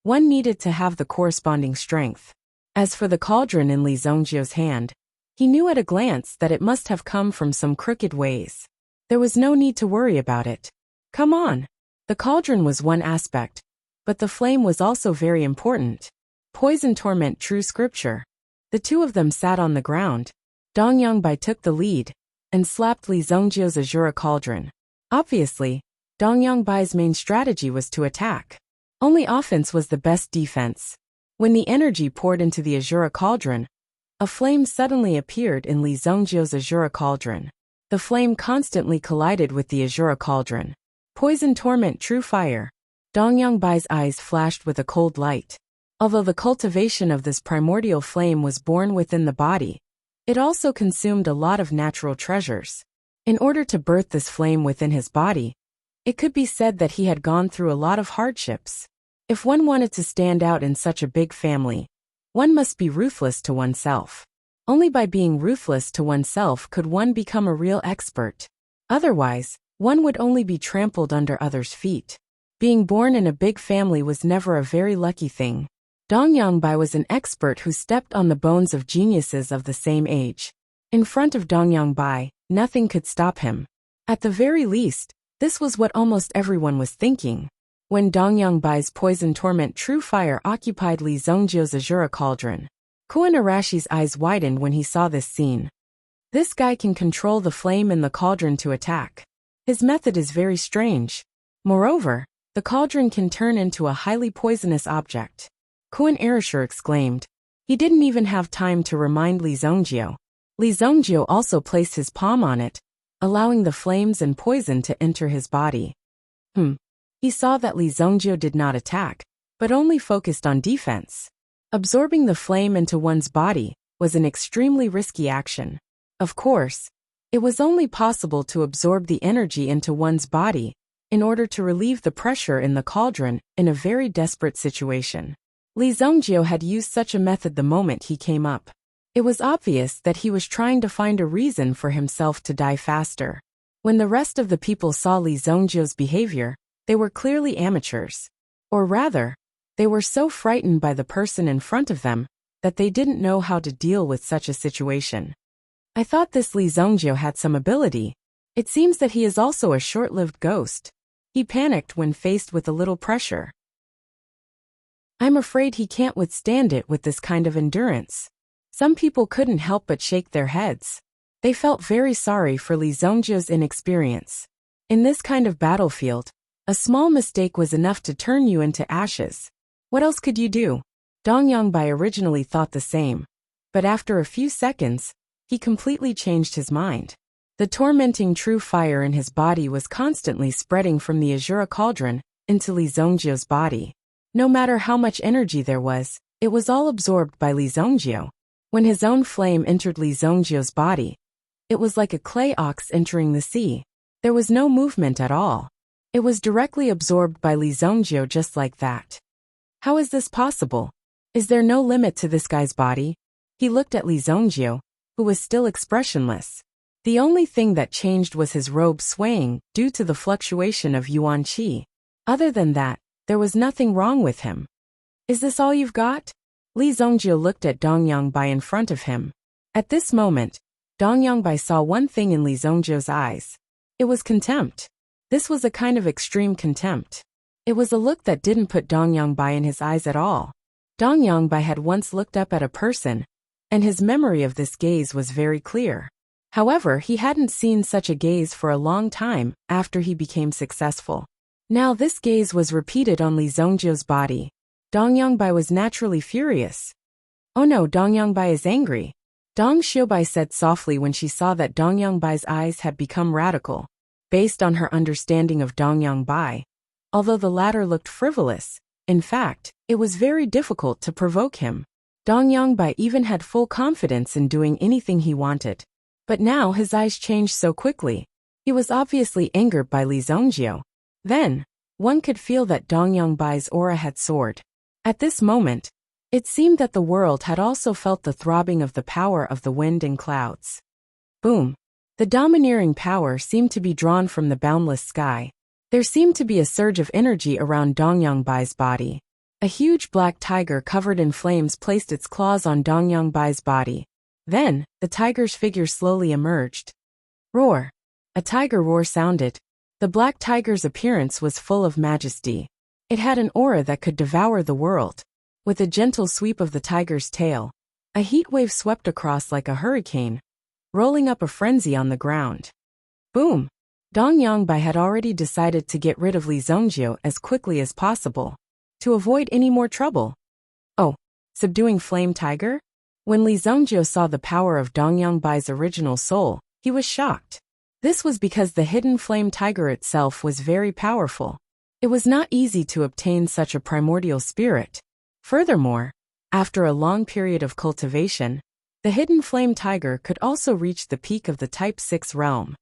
one needed to have the corresponding strength. As for the cauldron in Li Zhongjie's hand, he knew at a glance that it must have come from some crooked ways. There was no need to worry about it. Come on! The cauldron was one aspect, but the flame was also very important. Poison torment true scripture. The two of them sat on the ground. Dong Yangbai took the lead and slapped Li Zhongjie's Azura cauldron. Obviously, Dong Yangbai's main strategy was to attack. Only offense was the best defense. When the energy poured into the Azura cauldron, a flame suddenly appeared in Li Zhongjie's Azura cauldron. The flame constantly collided with the Azura cauldron. Poison torment true fire. Dong Yangbai's eyes flashed with a cold light. Although the cultivation of this primordial flame was born within the body, it also consumed a lot of natural treasures. In order to birth this flame within his body, it could be said that he had gone through a lot of hardships. If one wanted to stand out in such a big family, one must be ruthless to oneself. Only by being ruthless to oneself could one become a real expert. Otherwise, one would only be trampled under others' feet. Being born in a big family was never a very lucky thing. Dong Yangbai was an expert who stepped on the bones of geniuses of the same age. In front of Dong Yangbai, nothing could stop him. At the very least, this was what almost everyone was thinking. When Dong Yangbai's poison torment true fire occupied Li Zhongjie's Azura cauldron, Kuan Arashi's eyes widened when he saw this scene. This guy can control the flame in the cauldron to attack. His method is very strange. Moreover, the cauldron can turn into a highly poisonous object. Kuan Arashir exclaimed. He didn't even have time to remind Li Zhongjie. Li Zhongjie also placed his palm on it, allowing the flames and poison to enter his body. He saw that Li Zhongjie did not attack, but only focused on defense. Absorbing the flame into one's body was an extremely risky action. Of course, it was only possible to absorb the energy into one's body in order to relieve the pressure in the cauldron in a very desperate situation. Li Zongjio had used such a method the moment he came up. It was obvious that he was trying to find a reason for himself to die faster. When the rest of the people saw Li Zongjio's behavior, they were clearly amateurs. Or rather, they were so frightened by the person in front of them that they didn't know how to deal with such a situation. I thought this Li Zongjio had some ability. It seems that he is also a short-lived ghost. He panicked when faced with a little pressure. I'm afraid he can't withstand it with this kind of endurance. Some people couldn't help but shake their heads. They felt very sorry for Li Zongjio's inexperience. In this kind of battlefield, a small mistake was enough to turn you into ashes. What else could you do? Dong Yongbai originally thought the same, but after a few seconds, he completely changed his mind. The tormenting true fire in his body was constantly spreading from the Azura cauldron into Li Zongjio's body. No matter how much energy there was, it was all absorbed by Li Zongjio. When his own flame entered Li Zongjio's body, it was like a clay ox entering the sea. There was no movement at all. It was directly absorbed by Li Zongjio just like that. How is this possible? Is there no limit to this guy's body? He looked at Li Zongjio, who was still expressionless. The only thing that changed was his robe swaying due to the fluctuation of yuan qi. Other than that, there was nothing wrong with him. Is this all you've got? Li Zongjio looked at Dong Yongbai in front of him. At this moment, Dong Yongbai saw one thing in Li Zongjio's eyes. It was contempt. This was a kind of extreme contempt. It was a look that didn't put Dong Yongbai in his eyes at all. Dong Yongbai had once looked up at a person, and his memory of this gaze was very clear. However, he hadn't seen such a gaze for a long time after he became successful. Now this gaze was repeated on Li Zongjio's body. Dong Yongbai was naturally furious. Oh no, Dong Yongbai is angry. Dong Xiubai said softly when she saw that Dong Yongbai's eyes had become radical. Based on her understanding of Dong Yongbai, although the latter looked frivolous, in fact, it was very difficult to provoke him. Dong Yongbai even had full confidence in doing anything he wanted. But now his eyes changed so quickly. He was obviously angered by Li Zongjio. Then, one could feel that Dong Yongbai's aura had soared. At this moment, it seemed that the world had also felt the throbbing of the power of the wind and clouds. Boom! The domineering power seemed to be drawn from the boundless sky. There seemed to be a surge of energy around Dong Yongbai's body. A huge black tiger covered in flames placed its claws on Dong Yongbai's body. Then, the tiger's figure slowly emerged. Roar! A tiger roar sounded. The black tiger's appearance was full of majesty. It had an aura that could devour the world. With a gentle sweep of the tiger's tail, a heat wave swept across like a hurricane, rolling up a frenzy on the ground. Boom! Dong Yongbai had already decided to get rid of Li Zongjio as quickly as possible, to avoid any more trouble. Oh, subduing flame tiger? When Li Zongjio saw the power of Dong Yongbai's original soul, he was shocked. This was because the hidden flame tiger itself was very powerful. It was not easy to obtain such a primordial spirit. Furthermore, after a long period of cultivation, the hidden flame tiger could also reach the peak of the Type 6 realm.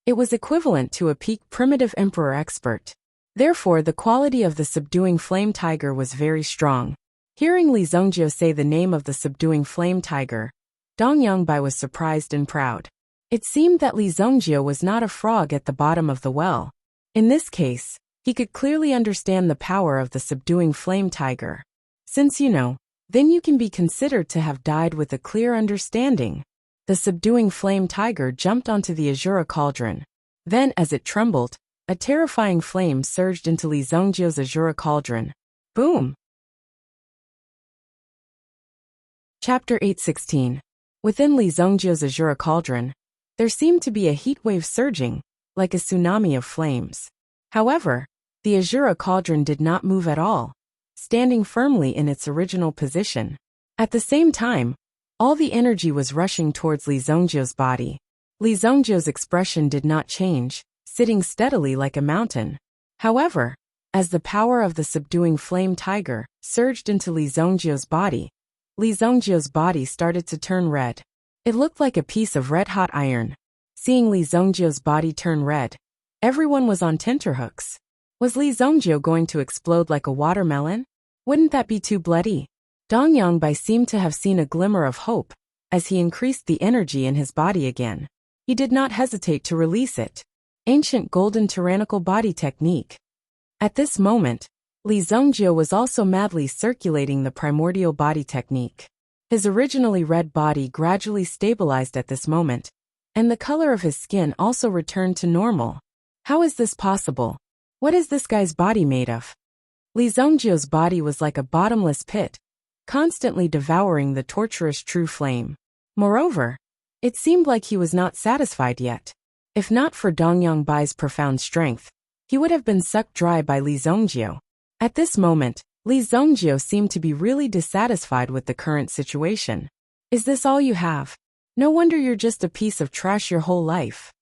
It was equivalent to a peak primitive emperor expert. Therefore, the quality of the subduing flame tiger was very strong. Hearing Li Zongjio say the name of the subduing flame tiger, Dong Yongbai was surprised and proud. It seemed that Li Zongjio was not a frog at the bottom of the well. In this case, he could clearly understand the power of the subduing flame tiger. Since you know, then you can be considered to have died with a clear understanding. The subduing flame tiger jumped onto the Azura cauldron. Then, as it trembled, a terrifying flame surged into Li Zongjio's Azura cauldron. Boom! Chapter 816. Within Li Zongjio's Azura cauldron, there seemed to be a heat wave surging, like a tsunami of flames. However, the Azura cauldron did not move at all, standing firmly in its original position. At the same time, all the energy was rushing towards Li Zongjio's body. Li Zongjio's expression did not change, sitting steadily like a mountain. However, as the power of the subduing flame tiger surged into Li Zongjio's body started to turn red. It looked like a piece of red-hot iron. Seeing Li Zhongjio's body turn red, everyone was on tenterhooks. Was Li Zhongjio going to explode like a watermelon? Wouldn't that be too bloody? Dong Yangbai seemed to have seen a glimmer of hope as he increased the energy in his body again. He did not hesitate to release it. Ancient golden tyrannical body technique. At this moment, Li Zhongjio was also madly circulating the primordial body technique. His originally red body gradually stabilized at this moment, and the color of his skin also returned to normal. How is this possible? What is this guy's body made of? Li Zhongjio's body was like a bottomless pit, constantly devouring the torturous true flame. Moreover, it seemed like he was not satisfied yet. If not for Dong Yangbai's profound strength, he would have been sucked dry by Li Zhongjio. At this moment, Li Zhongjio seemed to be really dissatisfied with the current situation. Is this all you have? No wonder you're just a piece of trash your whole life.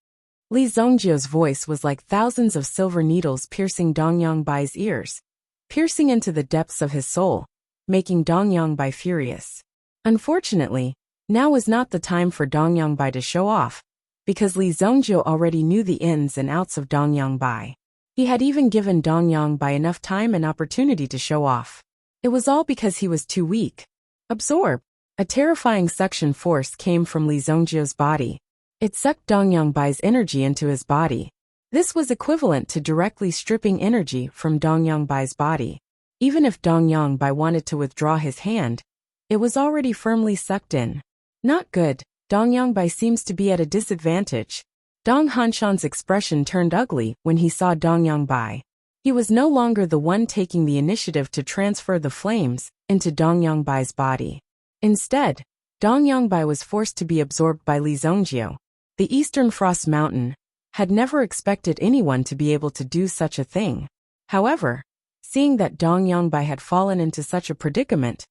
Li Zhongjio's voice was like thousands of silver needles piercing Dong Yangbai's ears, piercing into the depths of his soul, making Dong Yangbai furious. Unfortunately, now was not the time for Dong Yangbai to show off, because Li Zhongjio already knew the ins and outs of Dong Yangbai. He had even given Dong Yangbai enough time and opportunity to show off. It was all because he was too weak. Absorb. A terrifying suction force came from Li Zhongjio's body. It sucked Dong Yangbai's energy into his body. This was equivalent to directly stripping energy from Dong Yangbai's body. Even if Dong Yangbai wanted to withdraw his hand, it was already firmly sucked in. Not good. Dong Yangbai seems to be at a disadvantage. Dong Hanshan's expression turned ugly when he saw Dong Yangbai. He was no longer the one taking the initiative to transfer the flames into Dong Yangbai's body. Instead, Dong Yangbai was forced to be absorbed by Li Zhongjio. The Eastern Frost Mountain had never expected anyone to be able to do such a thing. However, seeing that Dong Yangbai had fallen into such a predicament,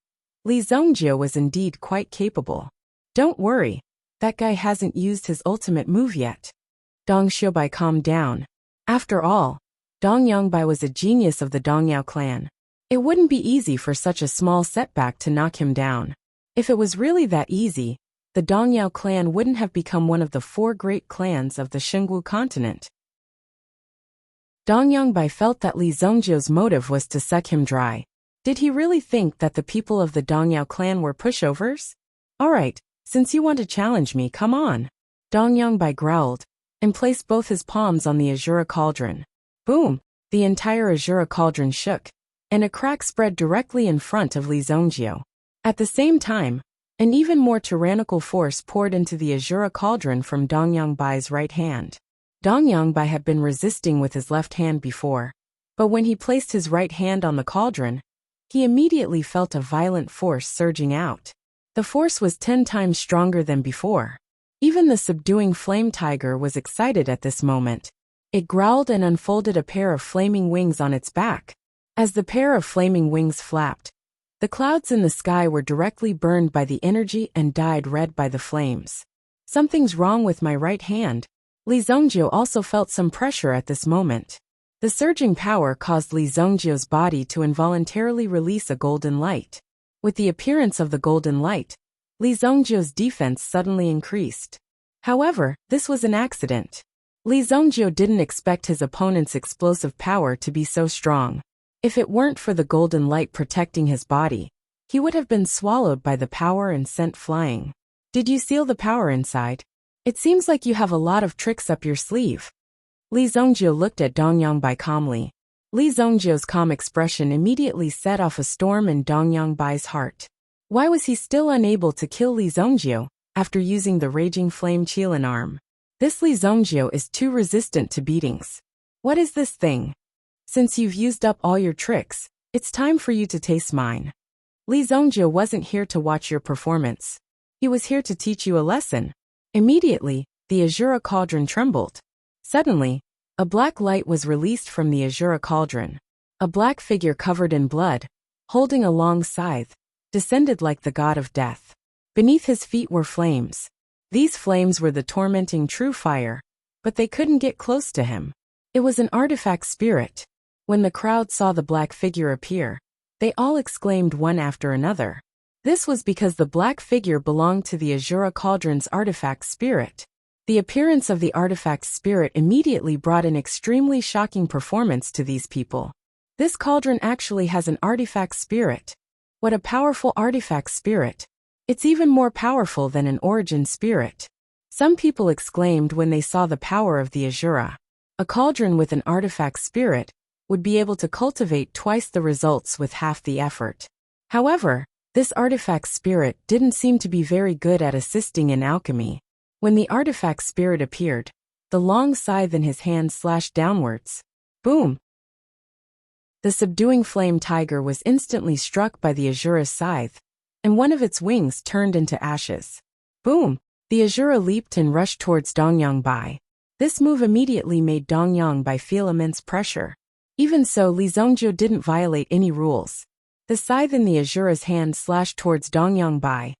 Li Zhongjio was indeed quite capable. Don't worry, that guy hasn't used his ultimate move yet. Dong Xiubai calmed down. After all, Dong Yangbai was a genius of the Dongyao clan. It wouldn't be easy for such a small setback to knock him down. If it was really that easy, the Dongyao clan wouldn't have become one of the 4 great clans of the Xingwu continent. Dong Yangbai felt that Li Zhongjio's motive was to suck him dry. Did he really think that the people of the Dongyao clan were pushovers? Alright, since you want to challenge me, come on. Dong Yangbai growled, and placed both his palms on the Azura cauldron. Boom! The entire Azura cauldron shook, and a crack spread directly in front of Li Zhongjio. At the same time, an even more tyrannical force poured into the Azura cauldron from Dong Yangbai's right hand. Dong Yangbai had been resisting with his left hand before, but when he placed his right hand on the cauldron, he immediately felt a violent force surging out. The force was 10 times stronger than before. Even the subduing flame tiger was excited at this moment. It growled and unfolded a pair of flaming wings on its back. As the pair of flaming wings flapped, the clouds in the sky were directly burned by the energy and dyed red by the flames. Something's wrong with my right hand. Li Zhongjio also felt some pressure at this moment. The surging power caused Li Zhongjio's body to involuntarily release a golden light. With the appearance of the golden light, Li Zhongjio's defense suddenly increased. However, this was an accident. Li Zhongjio didn't expect his opponent's explosive power to be so strong. If it weren't for the golden light protecting his body, he would have been swallowed by the power and sent flying. Did you seal the power inside? It seems like you have a lot of tricks up your sleeve. Li Zhongjio looked at Dong Yangbai calmly. Li Zhongjio's calm expression immediately set off a storm in Dong Yangbai's heart. Why was he still unable to kill Li Zhongjio after using the Raging Flame Qilin arm? This Li Zhongjio is too resistant to beatings. What is this thing? Since you've used up all your tricks, it's time for you to taste mine. Li Zhongjio wasn't here to watch your performance. He was here to teach you a lesson. Immediately, the Azura cauldron trembled. Suddenly, a black light was released from the Azura cauldron. A black figure covered in blood, holding a long scythe, descended like the god of death. Beneath his feet were flames. These flames were the tormenting true fire, but they couldn't get close to him. It was an artifact spirit. When the crowd saw the black figure appear, they all exclaimed one after another. This was because the black figure belonged to the Azura Cauldron's artifact spirit. The appearance of the artifact spirit immediately brought an extremely shocking performance to these people. This cauldron actually has an artifact spirit. What a powerful artifact spirit! It's even more powerful than an origin spirit. Some people exclaimed when they saw the power of the Azura. A cauldron with an artifact spirit would be able to cultivate twice the results with half the effort. However, this artifact spirit didn't seem to be very good at assisting in alchemy. When the artifact spirit appeared, the long scythe in his hand slashed downwards. Boom! The subduing flame tiger was instantly struck by the Azura's scythe, and one of its wings turned into ashes. Boom! The Azura leaped and rushed towards Dongyangbai. This move immediately made Dongyangbai feel immense pressure. Even so, Li Zhongjiu didn't violate any rules. The scythe in the Azura's hand slashed towards Dongyangbai.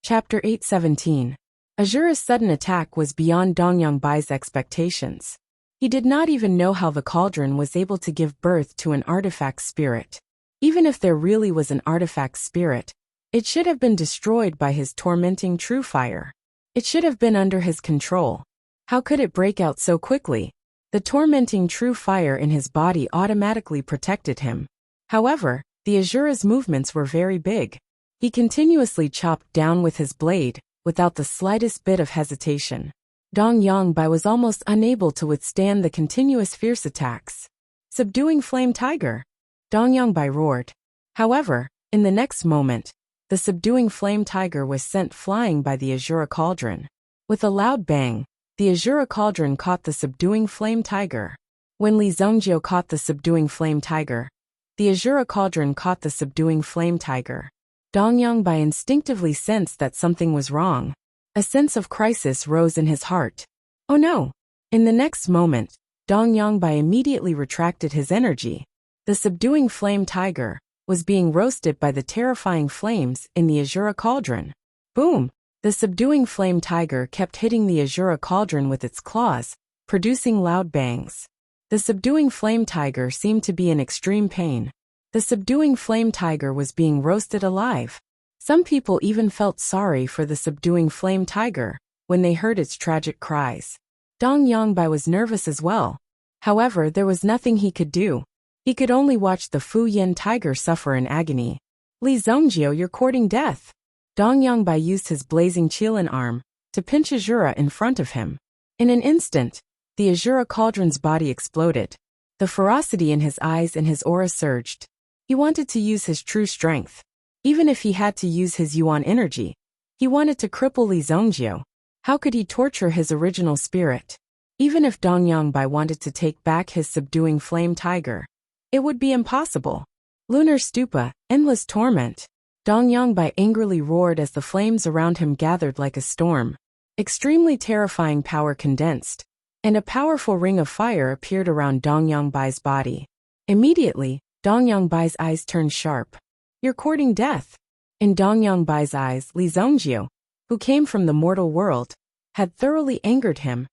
Chapter 8:17. Azura's sudden attack was beyond Dongyongbai's expectations. He did not even know how the cauldron was able to give birth to an artifact spirit. Even if there really was an artifact spirit, it should have been destroyed by his tormenting true fire. It should have been under his control. How could it break out so quickly? The tormenting true fire in his body automatically protected him. However, the Azura's movements were very big. He continuously chopped down with his blade, without the slightest bit of hesitation. Dongyangbai was almost unable to withstand the continuous fierce attacks. Subduing flame tiger! Dongyangbai roared. However, in the next moment, the subduing flame tiger was sent flying by the Azura cauldron. With a loud bang, the Azura cauldron caught the subduing flame tiger. When Li Zhongjiu caught the subduing flame tiger, the Azura cauldron caught the subduing flame tiger. Dongyangbai instinctively sensed that something was wrong. A sense of crisis rose in his heart. Oh no! In the next moment, Dongyangbai immediately retracted his energy. The subduing flame tiger was being roasted by the terrifying flames in the Azura cauldron. Boom! The subduing flame tiger kept hitting the Azura cauldron with its claws, producing loud bangs. The subduing flame tiger seemed to be in extreme pain. The subduing flame tiger was being roasted alive. Some people even felt sorry for the subduing flame tiger when they heard its tragic cries. Dongyangbai was nervous as well. However, there was nothing he could do. He could only watch the Fu Yin tiger suffer in agony. Li Zhongjiu, you're courting death. Dongyangbai used his blazing Qilin arm to pinch Azura in front of him. In an instant, the Azura cauldron's body exploded. The ferocity in his eyes and his aura surged. He wanted to use his true strength. Even if he had to use his Yuan energy, he wanted to cripple Li Zhongjiu. How could he torture his original spirit? Even if Dongyangbai wanted to take back his subduing flame tiger, it would be impossible. Lunar Stupa, endless torment. Dongyangbai angrily roared as the flames around him gathered like a storm. Extremely terrifying power condensed, and a powerful ring of fire appeared around Dongyongbai's body. Immediately, Dongyongbai's eyes turned sharp. You're courting death. In Dongyongbai's eyes, Li Zhongjiu, who came from the mortal world, had thoroughly angered him.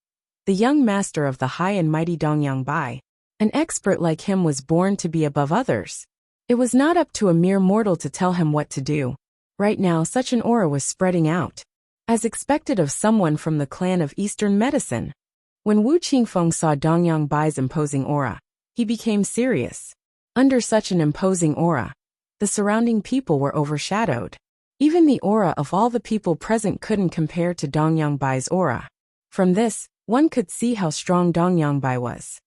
The young master of the high and mighty Dongyangbai, an expert like him, was born to be above others. It was not up to a mere mortal to tell him what to do. Right now, such an aura was spreading out, as expected of someone from the clan of Eastern Medicine. When Wu Qingfeng saw Dongyongbai's imposing aura, he became serious. Under such an imposing aura, the surrounding people were overshadowed. Even the aura of all the people present couldn't compare to Dongyongbai's aura. From this, one could see how strong Dongyangbai was.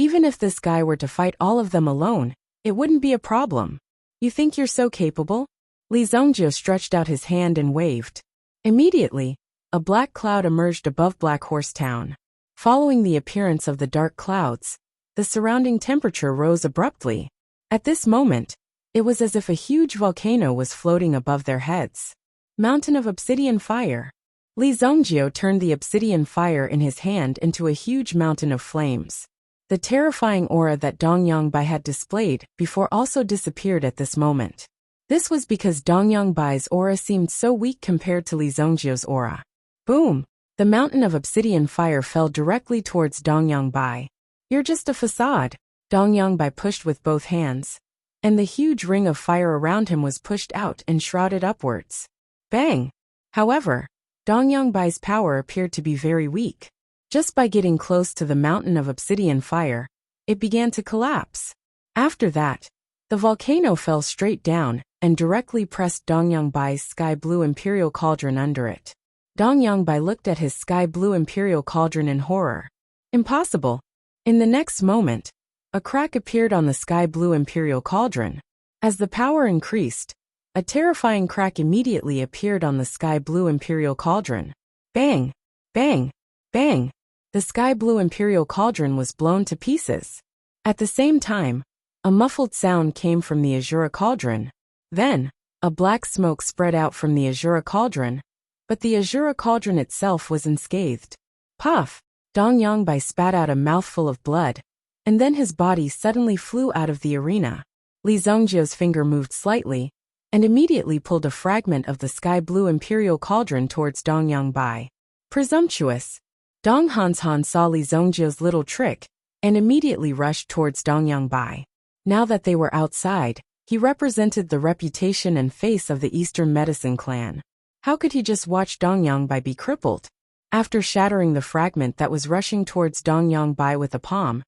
Even if this guy were to fight all of them alone, it wouldn't be a problem. You think you're so capable? Li Zhongjiu stretched out his hand and waved. Immediately, a black cloud emerged above Black Horse Town. Following the appearance of the dark clouds, the surrounding temperature rose abruptly. At this moment, it was as if a huge volcano was floating above their heads. Mountain of obsidian fire. Li Zhongjiu turned the obsidian fire in his hand into a huge mountain of flames. The terrifying aura that Dongyangbai had displayed before also disappeared at this moment. This was because Dongyongbai's aura seemed so weak compared to Li Zhongjiu's aura. Boom! The mountain of obsidian fire fell directly towards Dongyangbai. You're just a facade. Dong Yongbai pushed with both hands, and the huge ring of fire around him was pushed out and shrouded upwards. Bang! However, Dong Yongbai's power appeared to be very weak. Just by getting close to the mountain of obsidian fire, it began to collapse. After that, the volcano fell straight down and directly pressed Dong Yongbai's sky-blue imperial cauldron under it. Dong Yongbai looked at his sky-blue imperial cauldron in horror. Impossible! In the next moment, a crack appeared on the sky-blue imperial cauldron. As the power increased, a terrifying crack immediately appeared on the sky-blue imperial cauldron. Bang! Bang! Bang! The sky-blue imperial cauldron was blown to pieces. At the same time, a muffled sound came from the azure cauldron. Then, a black smoke spread out from the azure cauldron, but the azure cauldron itself was unscathed. Puff! Dong Yongbai spat out a mouthful of blood, and then his body suddenly flew out of the arena. Li Zongjio's finger moved slightly, and immediately pulled a fragment of the sky-blue imperial cauldron towards Dong Yongbai. Presumptuous! Dong Hanshan saw Li Zongjio's little trick, and immediately rushed towards Dong Yongbai. Now that they were outside, he represented the reputation and face of the Eastern Medicine clan. How could he just watch Dong Yongbai be crippled? After shattering the fragment that was rushing towards Dong Yongbai with a palm,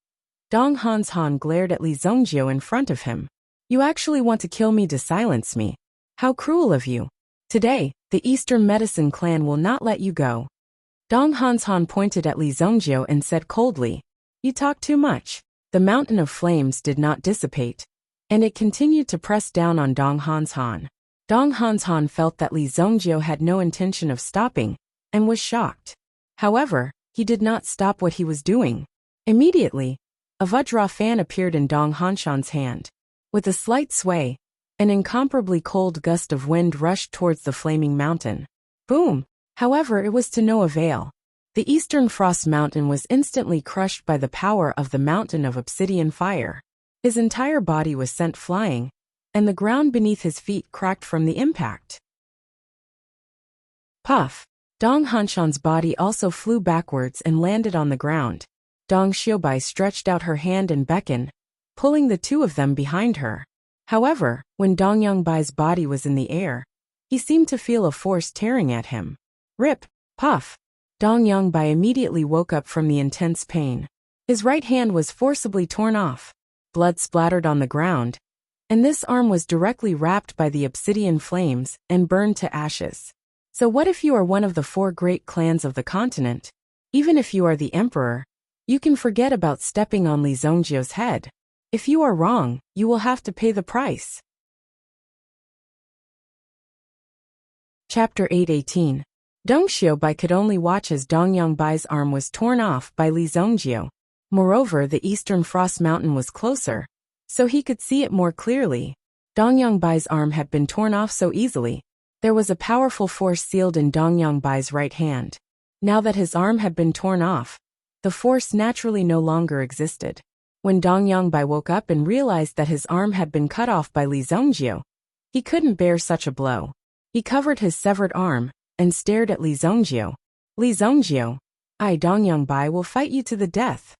Dong Hanshan glared at Li Zongjio in front of him. You actually want to kill me to silence me? How cruel of you! Today, the Eastern Medicine clan will not let you go. Dong Hanshan pointed at Li Zongjio and said coldly, You talk too much. The mountain of flames did not dissipate, and it continued to press down on Dong Hanshan. Dong Hanshan felt that Li Zongjio had no intention of stopping, and was shocked. However, he did not stop what he was doing. Immediately, a Vajra fan appeared in Dong Hanshan's hand. With a slight sway, an incomparably cold gust of wind rushed towards the flaming mountain. Boom! However, it was to no avail. The Eastern Frost Mountain was instantly crushed by the power of the mountain of obsidian fire. His entire body was sent flying, and the ground beneath his feet cracked from the impact. Puff! Dong Hanshan's body also flew backwards and landed on the ground. Dong Xiaobai stretched out her hand and beckoned, pulling the two of them behind her. However, when Dong Yongbai's body was in the air, he seemed to feel a force tearing at him. Rip! Puff! Dong Yongbai immediately woke up from the intense pain. His right hand was forcibly torn off. Blood splattered on the ground, and this arm was directly wrapped by the obsidian flames and burned to ashes. So what if you are one of the 4 great clans of the continent? Even if you are the emperor, you can forget about stepping on Li Zongjio's head. If you are wrong, you will have to pay the price. Chapter 8:18. Dong Xiaobai could only watch as Dong Yongbai's arm was torn off by Li Zongjio. Moreover, the Eastern Frost Mountain was closer, so he could see it more clearly. Dong Yongbai's arm had been torn off so easily. There was a powerful force sealed in Dong Yongbai's right hand. Now that his arm had been torn off, the force naturally no longer existed. When Dong Yongbai woke up and realized that his arm had been cut off by Li Zongjio, he couldn't bear such a blow. He covered his severed arm and stared at Li Zongjio. Li Zongjio, I, Dong Yongbai, will fight you to the death.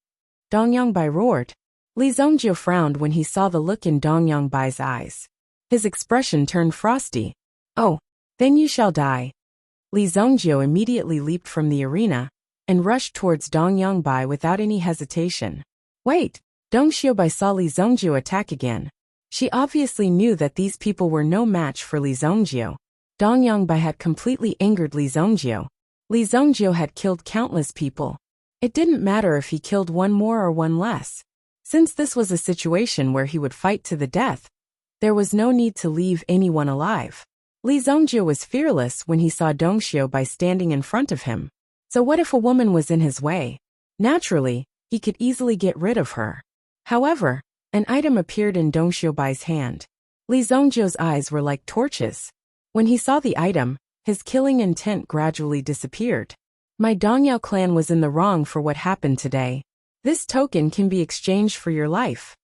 Dong Yongbai roared. Li Zongjio frowned when he saw the look in Dong Yongbai's eyes. His expression turned frosty. Oh, then you shall die. Li Zongjio immediately leaped from the arena and rushed towards Dong Yongbai without any hesitation. Wait! Dong Xiaobai saw Li Zongjio attack again. She obviously knew that these people were no match for Li Zongjio. Dong Yongbai had completely angered Li Zongjio. Li Zongjio had killed countless people. It didn't matter if he killed one more or one less. Since this was a situation where he would fight to the death, there was no need to leave anyone alive. Li Zongjio was fearless when he saw Dong Xiaobai standing in front of him. So what if a woman was in his way? Naturally, he could easily get rid of her. However, an item appeared in Dong Xiaobai's hand. Li Zongjio's eyes were like torches. When he saw the item, his killing intent gradually disappeared. My Dongyao clan was in the wrong for what happened today. This token can be exchanged for your life.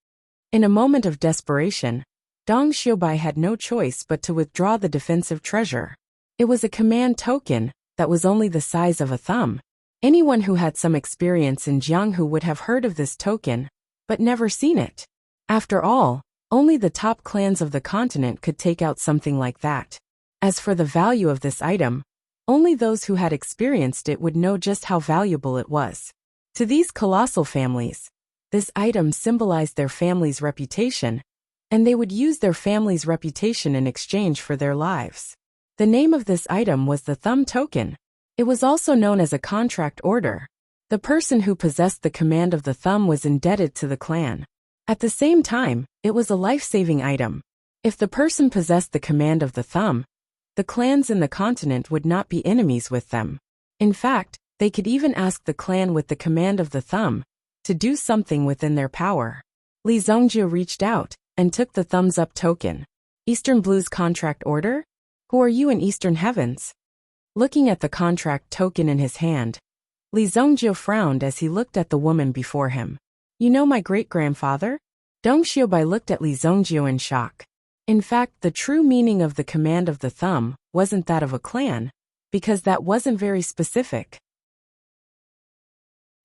In a moment of desperation, Dong Xiaobai had no choice but to withdraw the defensive treasure. It was a command token that was only the size of a thumb. Anyone who had some experience in Jianghu would have heard of this token, but never seen it. After all, only the top clans of the continent could take out something like that. As for the value of this item, only those who had experienced it would know just how valuable it was. To these colossal families, this item symbolized their family's reputation, and they would use their family's reputation in exchange for their lives. The name of this item was the thumb token. It was also known as a contract order. The person who possessed the command of the thumb was indebted to the clan. At the same time, it was a life-saving item. If the person possessed the command of the thumb, the clans in the continent would not be enemies with them. In fact, they could even ask the clan with the command of the thumb to do something within their power. Li Zhongjie reached out and took the thumbs-up token. Eastern Blue's contract order? Who are you in Eastern Heavens? Looking at the contract token in his hand, Li Zhongjie frowned as he looked at the woman before him. You know my great-grandfather? Dong Xiaobai looked at Li Zhongjie in shock. In fact, the true meaning of the command of the thumb wasn't that of a clan, because that wasn't very specific.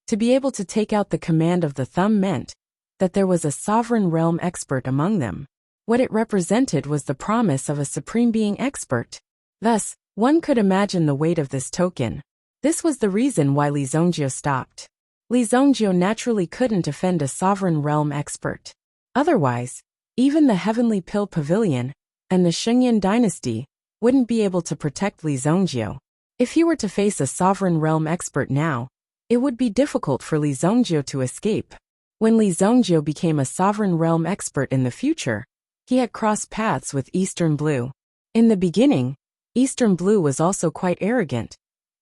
To be able to take out the command of the thumb meant that there was a sovereign realm expert among them. What it represented was the promise of a supreme being expert. Thus, one could imagine the weight of this token. This was the reason why Li Zhongjie stopped. Li Zhongjie naturally couldn't offend a sovereign realm expert. Otherwise, even the Heavenly Pill Pavilion and the Shengyan dynasty wouldn't be able to protect Li Zhongjie. If he were to face a sovereign realm expert now, it would be difficult for Li Zhongjie to escape. When Li Zhongjie became a sovereign realm expert in the future, he had crossed paths with Eastern Blue. In the beginning, Eastern Blue was also quite arrogant,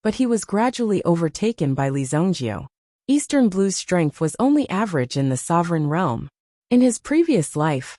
but he was gradually overtaken by Li Zhongjie. Eastern Blue's strength was only average in the sovereign realm. In his previous life,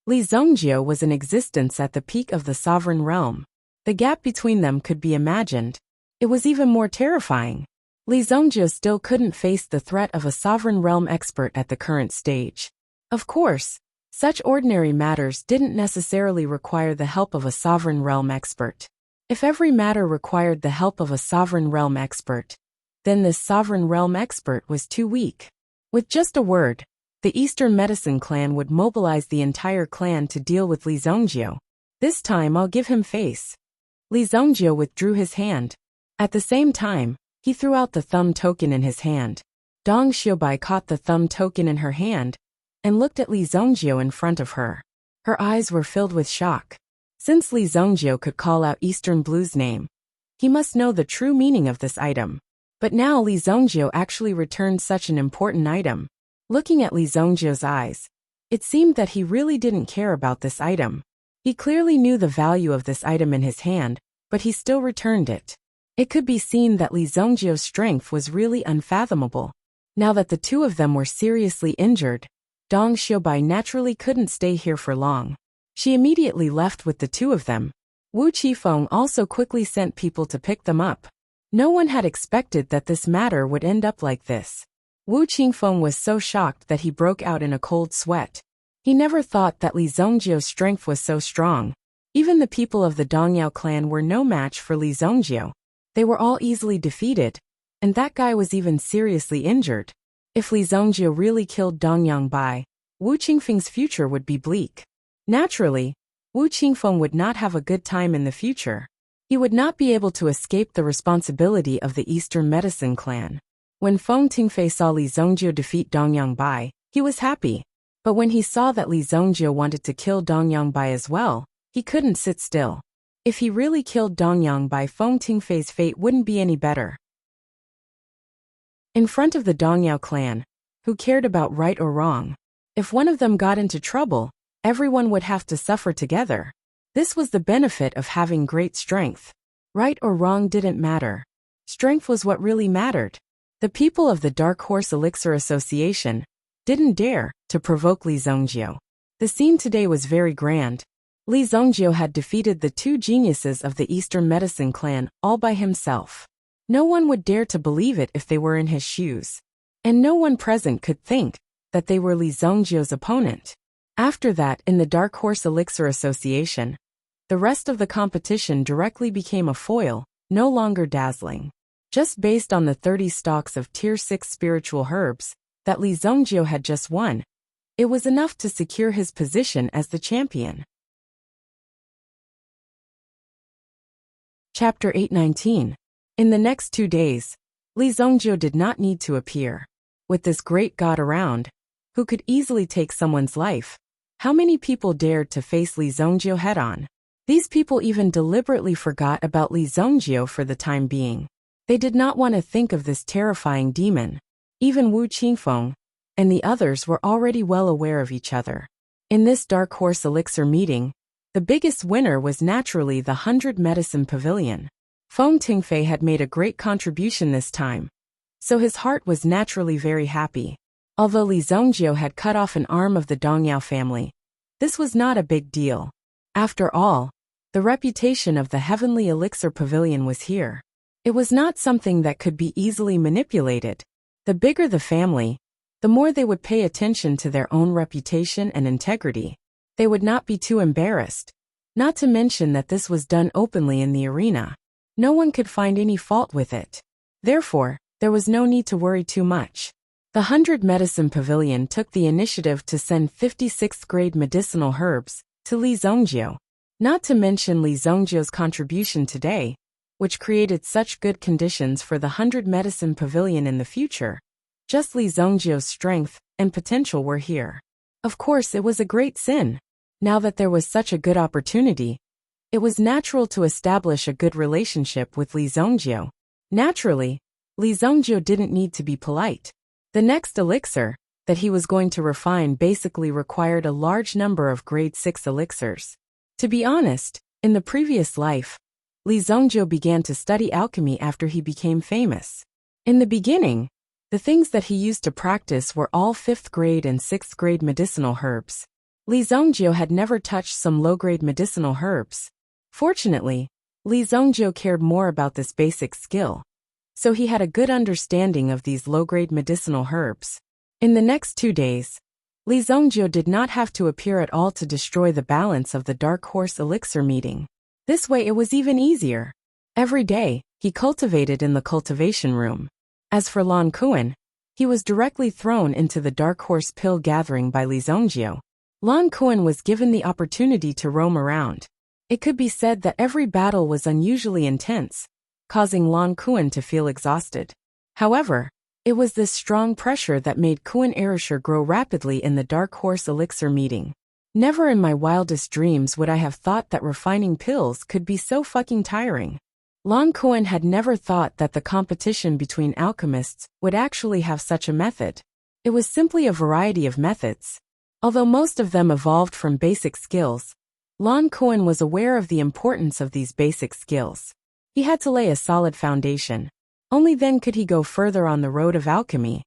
Li Zhongjie was in existence at the peak of the sovereign realm. The gap between them could be imagined. It was even more terrifying. Li Zhongjie still couldn't face the threat of a sovereign realm expert at the current stage. Of course, such ordinary matters didn't necessarily require the help of a sovereign realm expert. If every matter required the help of a sovereign realm expert, then this sovereign realm expert was too weak. With just a word, the Eastern Medicine clan would mobilize the entire clan to deal with Li Zhongjie. This time I'll give him face. Li Zhongjie withdrew his hand. At the same time, he threw out the thumb token in his hand. Dong Xiaobai caught the thumb token in her hand and looked at Li Zhongjie in front of her. Her eyes were filled with shock. Since Li Zhongjie could call out Eastern Blue's name, he must know the true meaning of this item. But now Li Zhongjie actually returned such an important item. Looking at Li Zhongjie's eyes, it seemed that he really didn't care about this item. He clearly knew the value of this item in his hand, but he still returned it. It could be seen that Li Zhongjie's strength was really unfathomable. Now that the two of them were seriously injured, Dong Xiaobai naturally couldn't stay here for long. She immediately left with the two of them. Wu Qifeng also quickly sent people to pick them up. No one had expected that this matter would end up like this. Wu Qifeng was so shocked that he broke out in a cold sweat. He never thought that Li Zhongjie's strength was so strong. Even the people of the Dongyao clan were no match for Li Zhongjie. They were all easily defeated, and that guy was even seriously injured. If Li Zhongjie really killed Dongyang Bai, Wu Qingfeng's future would be bleak. Naturally, Wu Qingfeng would not have a good time in the future. He would not be able to escape the responsibility of the Eastern Medicine clan. When Feng Tingfei saw Li Zhongjie defeat Dongyang Bai, he was happy. But when he saw that Li Zhongjie wanted to kill Dongyang Bai as well, he couldn't sit still. If he really killed Dongyang Bai, Feng Tingfei's fate wouldn't be any better. In front of the Dongyao clan, who cared about right or wrong, if one of them got into trouble, everyone would have to suffer together. This was the benefit of having great strength. Right or wrong didn't matter. Strength was what really mattered. The people of the Dark Horse Elixir Association didn't dare to provoke Li Zhongjie. The scene today was very grand. Li Zhongjie had defeated the two geniuses of the Eastern Medicine clan all by himself. No one would dare to believe it if they were in his shoes. And no one present could think that they were Li Zhongjie's opponent. After that, in the Dark Horse Elixir Association, the rest of the competition directly became a foil, no longer dazzling. Just based on the 30 stalks of Tier 6 spiritual herbs that Li Zongjio had just won, it was enough to secure his position as the champion. Chapter 819. In the next 2 days, Li Zongjio did not need to appear. With this great god around, who could easily take someone's life, how many people dared to face Li Zongjio head-on? These people even deliberately forgot about Li Zongjio for the time being. They did not want to think of this terrifying demon. Even Wu Qingfeng and the others were already well aware of each other. In this Dark Horse Elixir meeting, the biggest winner was naturally the 100 Medicine Pavilion. Feng Tingfei had made a great contribution this time, so his heart was naturally very happy. Although Li Zongjio had cut off an arm of the Dongyao family, this was not a big deal. After all, the reputation of the Heavenly Elixir Pavilion was here. It was not something that could be easily manipulated. The bigger the family, the more they would pay attention to their own reputation and integrity. They would not be too embarrassed. Not to mention that this was done openly in the arena. No one could find any fault with it. Therefore, there was no need to worry too much. The 100 Medicine Pavilion took the initiative to send 56th grade medicinal herbs to Li Zongjio. Not to mention Li Zongjio's contribution today, which created such good conditions for the 100 Medicine Pavilion in the future. Just Li Zongjio's strength and potential were here. Of course, it was a great sin. Now that there was such a good opportunity, it was natural to establish a good relationship with Li Zongjio. Naturally, Li Zongjio didn't need to be polite. The next elixir that he was going to refine basically required a large number of grade 6 elixirs. To be honest, in the previous life, Li Zongjio began to study alchemy after he became famous. In the beginning, the things that he used to practice were all 5th grade and 6th grade medicinal herbs. Li Zongjio had never touched some low-grade medicinal herbs. Fortunately, Li Zongjio cared more about this basic skill, so he had a good understanding of these low-grade medicinal herbs. In the next 2 days, Li Zongjio did not have to appear at all to destroy the balance of the Dark Horse Elixir meeting. This way it was even easier. Every day, he cultivated in the cultivation room. As for Lan Kuan, he was directly thrown into the Dark Horse Pill gathering by Li Zongjio. Lan Kuan was given the opportunity to roam around. It could be said that every battle was unusually intense, causing Lan Kuan to feel exhausted. However, it was this strong pressure that made Kuan Erasure grow rapidly in the Dark Horse Elixir meeting. Never in my wildest dreams would I have thought that refining pills could be so fucking tiring. Lan Kuan had never thought that the competition between alchemists would actually have such a method. It was simply a variety of methods. Although most of them evolved from basic skills, Lan Kuan was aware of the importance of these basic skills. He had to lay a solid foundation. Only then could he go further on the road of alchemy.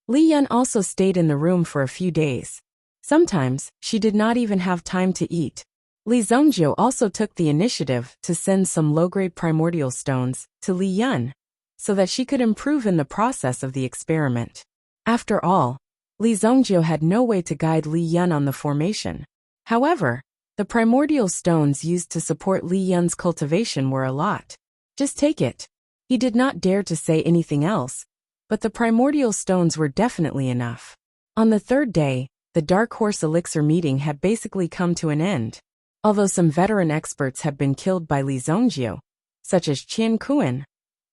Li Yun also stayed in the room for a few days. Sometimes, she did not even have time to eat. Li Zongjio also took the initiative to send some low-grade primordial stones to Li Yun, so that she could improve in the process of the experiment. After all, Li Zongjio had no way to guide Li Yun on the formation. However, the primordial stones used to support Li Yun's cultivation were a lot. Just take it. He did not dare to say anything else, but the primordial stones were definitely enough. On the 3rd day, the Dark Horse Elixir meeting had basically come to an end. Although some veteran experts had been killed by Li Zongjio, such as Qian Kuan,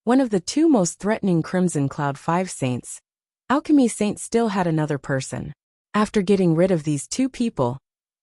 one of the 2 most threatening Crimson Cloud 5 saints, Alchemy Saint still had another person. After getting rid of these 2 people,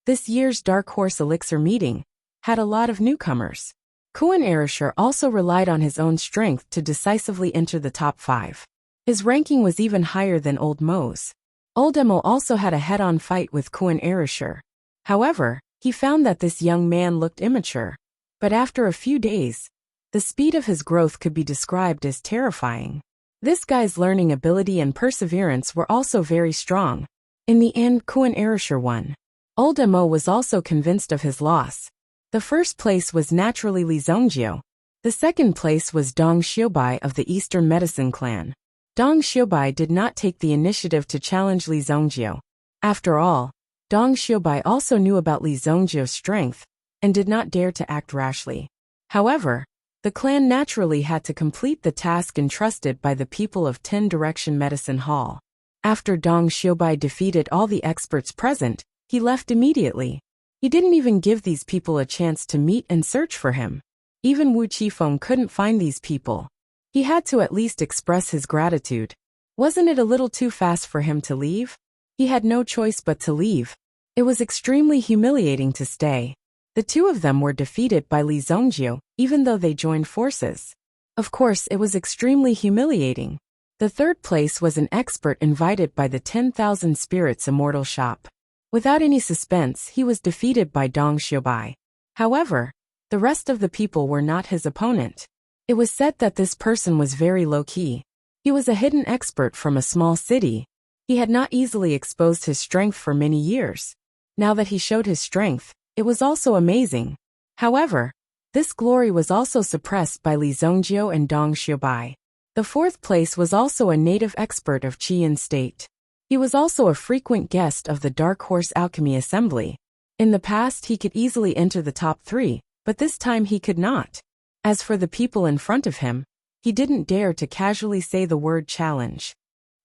this year's Dark Horse Elixir meeting had a lot of newcomers. Kuan Erasure also relied on his own strength to decisively enter the top 5. His ranking was even higher than Old Mo's. Old Mo also had a head-on fight with Kuan Erasure. However, he found that this young man looked immature. But after a few days, the speed of his growth could be described as terrifying. This guy's learning ability and perseverance were also very strong. In the end, Kuan Erasure won. Old Mo was also convinced of his loss. The first place was naturally Li Zongjio. The second place was Dong Xiubai of the Eastern Medicine Clan. Dong Xiubai did not take the initiative to challenge Li Zongjio. After all, Dong Xiubai also knew about Li Zongjio's strength and did not dare to act rashly. However, The clan naturally had to complete the task entrusted by the people of 10 Direction Medicine Hall. After Dong Xiaobai defeated all the experts present, he left immediately. He didn't even give these people a chance to meet and search for him. Even Wu Qifeng couldn't find these people. He had to at least express his gratitude. Wasn't it a little too fast for him to leave? He had no choice but to leave. It was extremely humiliating to stay. The two of them were defeated by Li Zongjiu, even though they joined forces. Of course, it was extremely humiliating. The third place was an expert invited by the 10,000 Spirits Immortal Shop. Without any suspense, he was defeated by Dong Xiaobai. However, the rest of the people were not his opponent. It was said that this person was very low-key. He was a hidden expert from a small city. He had not easily exposed his strength for many years. Now that he showed his strength, it was also amazing. However, this glory was also suppressed by Li Zongjiu and Dong Xiaobai. The fourth place was also a native expert of Qian State. He was also a frequent guest of the Dark Horse Alchemy Assembly. In the past he could easily enter the top 3, but this time he could not. As for the people in front of him, he didn't dare to casually say the word challenge.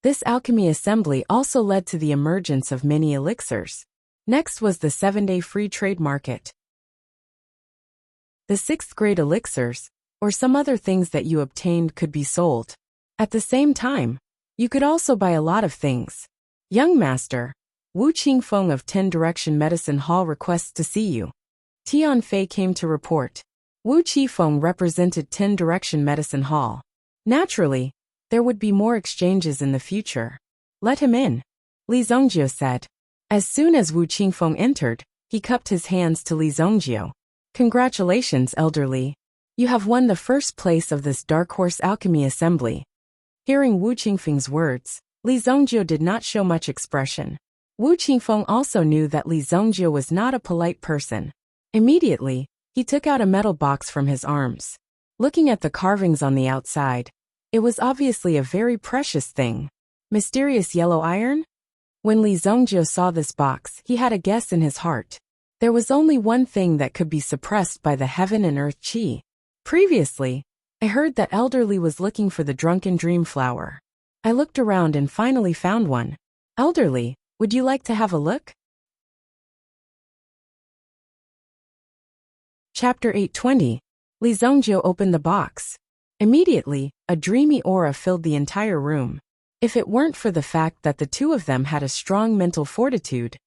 This alchemy assembly also led to the emergence of many elixirs. Next was the 7-day free trade market. The 6th grade elixirs, or some other things that you obtained, could be sold. At the same time, you could also buy a lot of things. Young Master, Wu Qingfeng of 10 Direction Medicine Hall requests to see you. Tian Fei came to report. Wu Qifeng represented 10 Direction Medicine Hall. Naturally, there would be more exchanges in the future. Let him in, Li Zongjiu said. As soon as Wu Qingfeng entered, he cupped his hands to Li Zongjiu. Congratulations, Elder Li. You have won the first place of this Dark Horse Alchemy Assembly. Hearing Wu Qingfeng's words, Li Zongjiu did not show much expression. Wu Qingfeng also knew that Li Zongjiu was not a polite person. Immediately, he took out a metal box from his arms. Looking at the carvings on the outside, it was obviously a very precious thing. Mysterious yellow iron? When Li Zongjiu saw this box, he had a guess in his heart. There was only one thing that could be suppressed by the heaven and earth qi. Previously, I heard that Elder Li was looking for the drunken dream flower. I looked around and finally found one. Elder Li, would you like to have a look? Chapter 820. Li Zongjiu opened the box. Immediately, a dreamy aura filled the entire room. If it weren't for the fact that the two of them had a strong mental fortitude,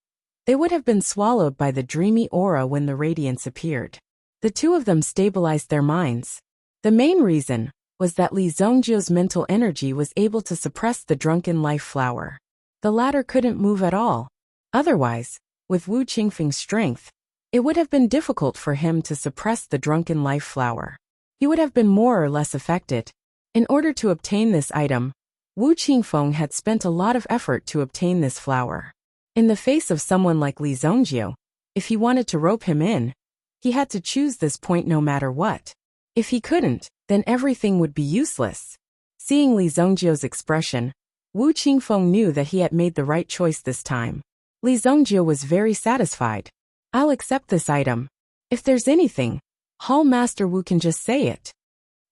they would have been swallowed by the dreamy aura when the radiance appeared. The two of them stabilized their minds. The main reason was that Li Zongjiu's mental energy was able to suppress the drunken life flower. The latter couldn't move at all. Otherwise, with Wu Qingfeng's strength, it would have been difficult for him to suppress the drunken life flower. He would have been more or less affected. In order to obtain this item, Wu Qingfeng had spent a lot of effort to obtain this flower. In the face of someone like Li Zongjiu, if he wanted to rope him in, he had to choose this point no matter what. If he couldn't, then everything would be useless. Seeing Li Zongjiu's expression, Wu Qingfeng knew that he had made the right choice this time. Li Zongjiu was very satisfied. I'll accept this item. If there's anything, Hall Master Wu can just say it.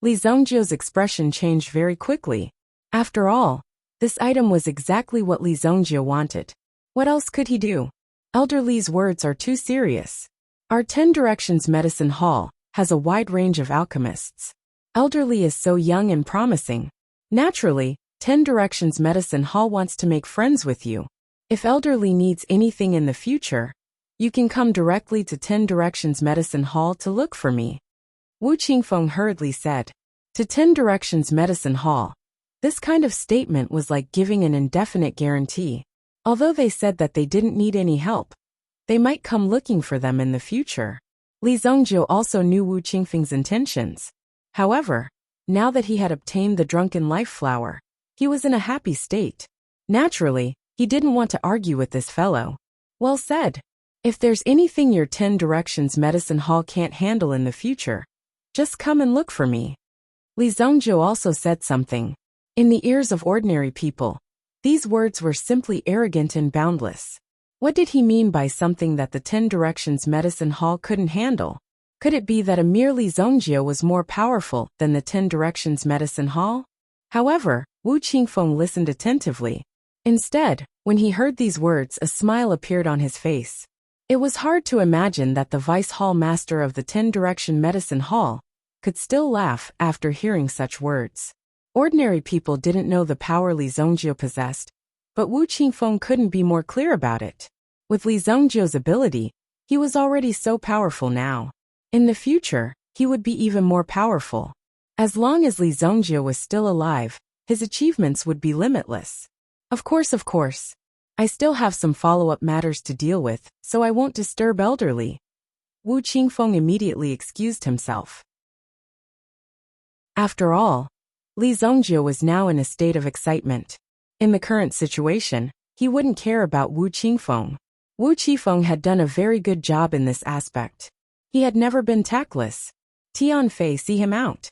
Li Zongjiu's expression changed very quickly. After all, this item was exactly what Li Zongjiu wanted. What else could he do? Elder Li's words are too serious. Our 10 Directions Medicine Hall has a wide range of alchemists. Elder Li is so young and promising. Naturally, 10 Directions Medicine Hall wants to make friends with you. If Elder Li needs anything in the future, you can come directly to 10 Directions Medicine Hall to look for me. Wu Qingfeng hurriedly said. To 10 Directions Medicine Hall. This kind of statement was like giving an indefinite guarantee. Although they said that they didn't need any help, they might come looking for them in the future. Li Zongjiu also knew Wu Qingfeng's intentions. However, now that he had obtained the drunken life flower, he was in a happy state. Naturally, he didn't want to argue with this fellow. Well said. If there's anything your 10 Directions Medicine Hall can't handle in the future, just come and look for me. Li Zongjiu also said something. In the ears of ordinary people, these words were simply arrogant and boundless. What did he mean by something that the 10 Directions Medicine Hall couldn't handle? Could it be that a mere Li Zongjie was more powerful than the 10 Directions Medicine Hall? However, Wu Qingfeng listened attentively. Instead, when he heard these words, a smile appeared on his face. It was hard to imagine that the Vice Hall Master of the 10 Direction Medicine Hall could still laugh after hearing such words. Ordinary people didn't know the power Li Zongjie possessed, but Wu Qingfeng couldn't be more clear about it. With Li Zongjie's ability, he was already so powerful now. In the future, he would be even more powerful. As long as Li Zongjie was still alive, his achievements would be limitless. Of course. I still have some follow-up matters to deal with, so I won't disturb elderly. Wu Qingfeng immediately excused himself. After all, Li Zongjie was now in a state of excitement. In the current situation, he wouldn't care about Wu Qingfeng. Wu Qingfeng had done a very good job in this aspect. He had never been tactless. Tianfei, see him out.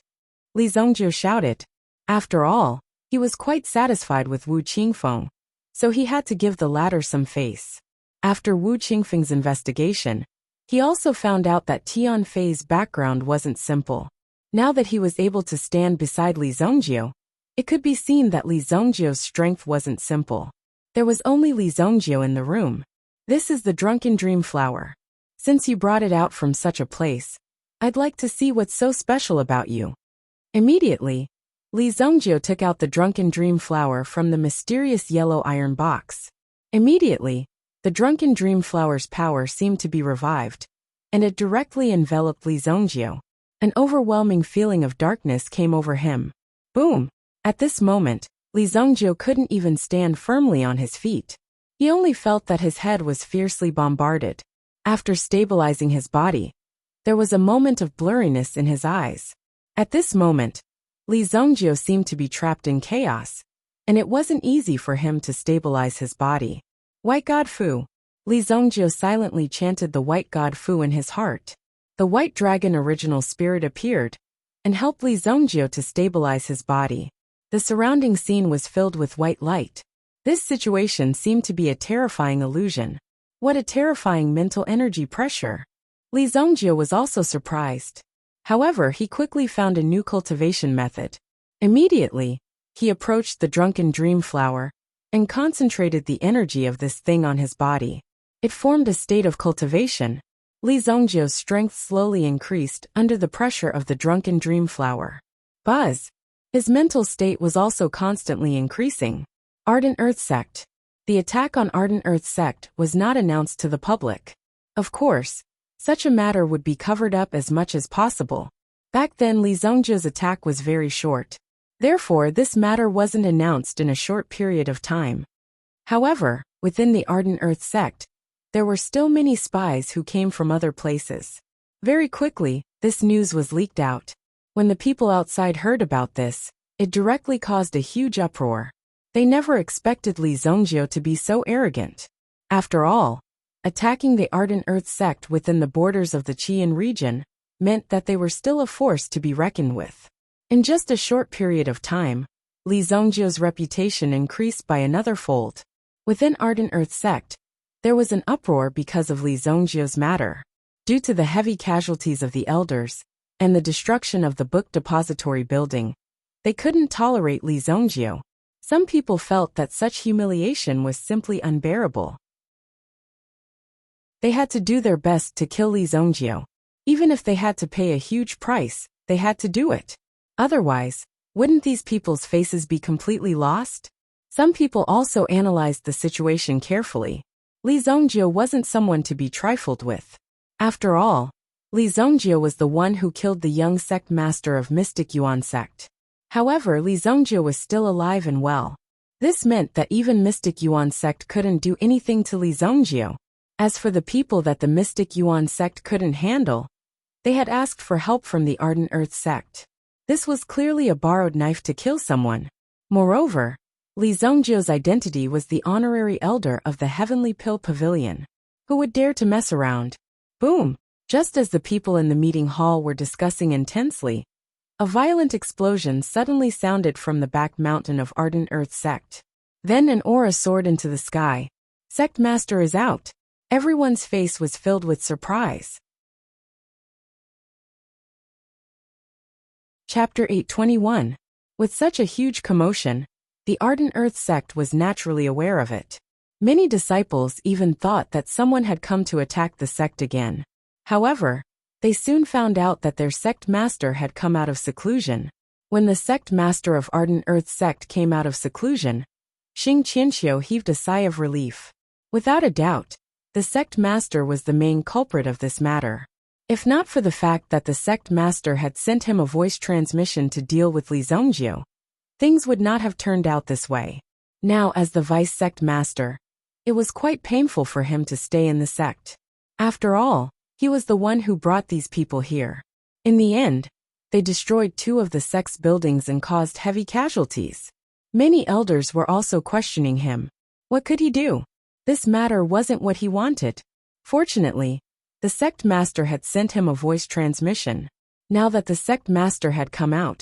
Li Zongjie shouted. After all, he was quite satisfied with Wu Qingfeng, so he had to give the latter some face. After Wu Qingfeng's investigation, he also found out that Tianfei's background wasn't simple. Now that he was able to stand beside Li Zongjie, it could be seen that Li Zongjie's strength wasn't simple. There was only Li Zongjie in the room. This is the Drunken Dream Flower. Since you brought it out from such a place, I'd like to see what's so special about you. Immediately, Li Zongjie took out the Drunken Dream Flower from the mysterious yellow iron box. Immediately, the Drunken Dream Flower's power seemed to be revived, and it directly enveloped Li Zongjie. An overwhelming feeling of darkness came over him. Boom! At this moment, Li Zongjie couldn't even stand firmly on his feet. He only felt that his head was fiercely bombarded. After stabilizing his body, there was a moment of blurriness in his eyes. At this moment, Li Zongjie seemed to be trapped in chaos, and it wasn't easy for him to stabilize his body. White God Fu. Li Zongjie silently chanted the White God Fu in his heart. The White Dragon original spirit appeared and helped Li Zongjie to stabilize his body. The surrounding scene was filled with white light. This situation seemed to be a terrifying illusion. What a terrifying mental energy pressure. Li Zongjie was also surprised. However, he quickly found a new cultivation method. Immediately, he approached the Drunken Dream Flower and concentrated the energy of this thing on his body. It formed a state of cultivation. Li Zongjie's strength slowly increased under the pressure of the Drunken Dream Flower. Buzz! His mental state was also constantly increasing. Ardent Earth Sect. The attack on Ardent Earth Sect was not announced to the public. Of course, such a matter would be covered up as much as possible. Back then Li Zongjie's attack was very short. Therefore, this matter wasn't announced in a short period of time. However, within the Ardent Earth Sect, there were still many spies who came from other places. Very quickly, this news was leaked out. When the people outside heard about this, it directly caused a huge uproar. They never expected Li Zongjie to be so arrogant. After all, attacking the Ardent Earth Sect within the borders of the Qian region meant that they were still a force to be reckoned with. In just a short period of time, Li Zongjie's reputation increased by another fold. Within Ardent Earth Sect, there was an uproar because of Li Zongjie's matter. Due to the heavy casualties of the elders and the destruction of the book depository building, they couldn't tolerate Li Zongjie. Some people felt that such humiliation was simply unbearable. They had to do their best to kill Li Zongjie. Even if they had to pay a huge price, they had to do it. Otherwise, wouldn't these people's faces be completely lost? Some people also analyzed the situation carefully. Li Zongjie wasn't someone to be trifled with. After all, Li Zongjie was the one who killed the young sect master of Mystic Yuan sect. However, Li Zongjie was still alive and well. This meant that even Mystic Yuan sect couldn't do anything to Li Zongjie. As for the people that the Mystic Yuan sect couldn't handle, they had asked for help from the Ardent Earth sect. This was clearly a borrowed knife to kill someone. Moreover, Li Zongjie's identity was the honorary elder of the Heavenly Pill Pavilion. Who would dare to mess around? Boom! Just as the people in the meeting hall were discussing intensely, a violent explosion suddenly sounded from the back mountain of Ardent Earth sect. Then an aura soared into the sky. Sect Master is out. Everyone's face was filled with surprise. Chapter 821. With such a huge commotion, the Ardent Earth sect was naturally aware of it. Many disciples even thought that someone had come to attack the sect again. However, they soon found out that their sect master had come out of seclusion. When the sect master of Ardent Earth sect came out of seclusion, Xing Qianxiu heaved a sigh of relief. Without a doubt, the sect master was the main culprit of this matter. If not for the fact that the sect master had sent him a voice transmission to deal with Li Zongjiu, things would not have turned out this way. Now, as the vice sect master, it was quite painful for him to stay in the sect. After all, he was the one who brought these people here. In the end, they destroyed 2 of the sect's buildings and caused heavy casualties. Many elders were also questioning him. What could he do? This matter wasn't what he wanted. Fortunately, the sect master had sent him a voice transmission. Now that the sect master had come out,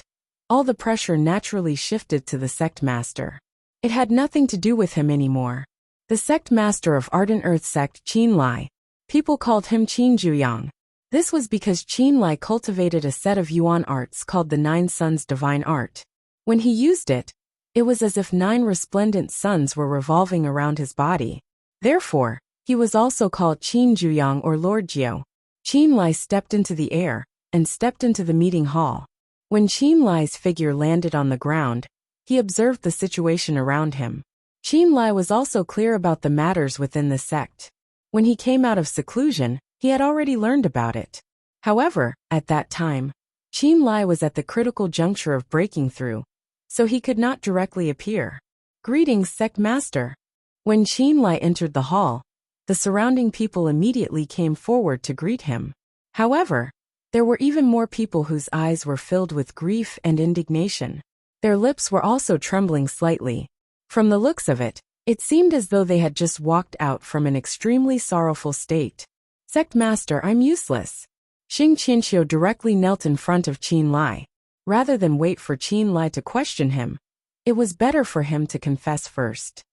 all the pressure naturally shifted to the sect master. It had nothing to do with him anymore. The sect master of Ardent Earth sect, Qin Lai. People called him Qin Zhuyang. This was because Qin Lai cultivated a set of yuan arts called the 9 Suns Divine Art. When he used it, it was as if 9 resplendent suns were revolving around his body. Therefore, he was also called Qin Zhuyang or Lord Jiu. Qin Lai stepped into the air and stepped into the meeting hall. When Qin Lai's figure landed on the ground, he observed the situation around him. Qin Lai was also clear about the matters within the sect. When he came out of seclusion, he had already learned about it. However, at that time, Qin Lai was at the critical juncture of breaking through, so he could not directly appear. Greetings, sect master. When Qin Lai entered the hall, the surrounding people immediately came forward to greet him. However, there were even more people whose eyes were filled with grief and indignation. Their lips were also trembling slightly. From the looks of it, it seemed as though they had just walked out from an extremely sorrowful state. Sect master, I'm useless. Xing Qianxiu directly knelt in front of Qin Lai. Rather than wait for Qin Lai to question him, it was better for him to confess first.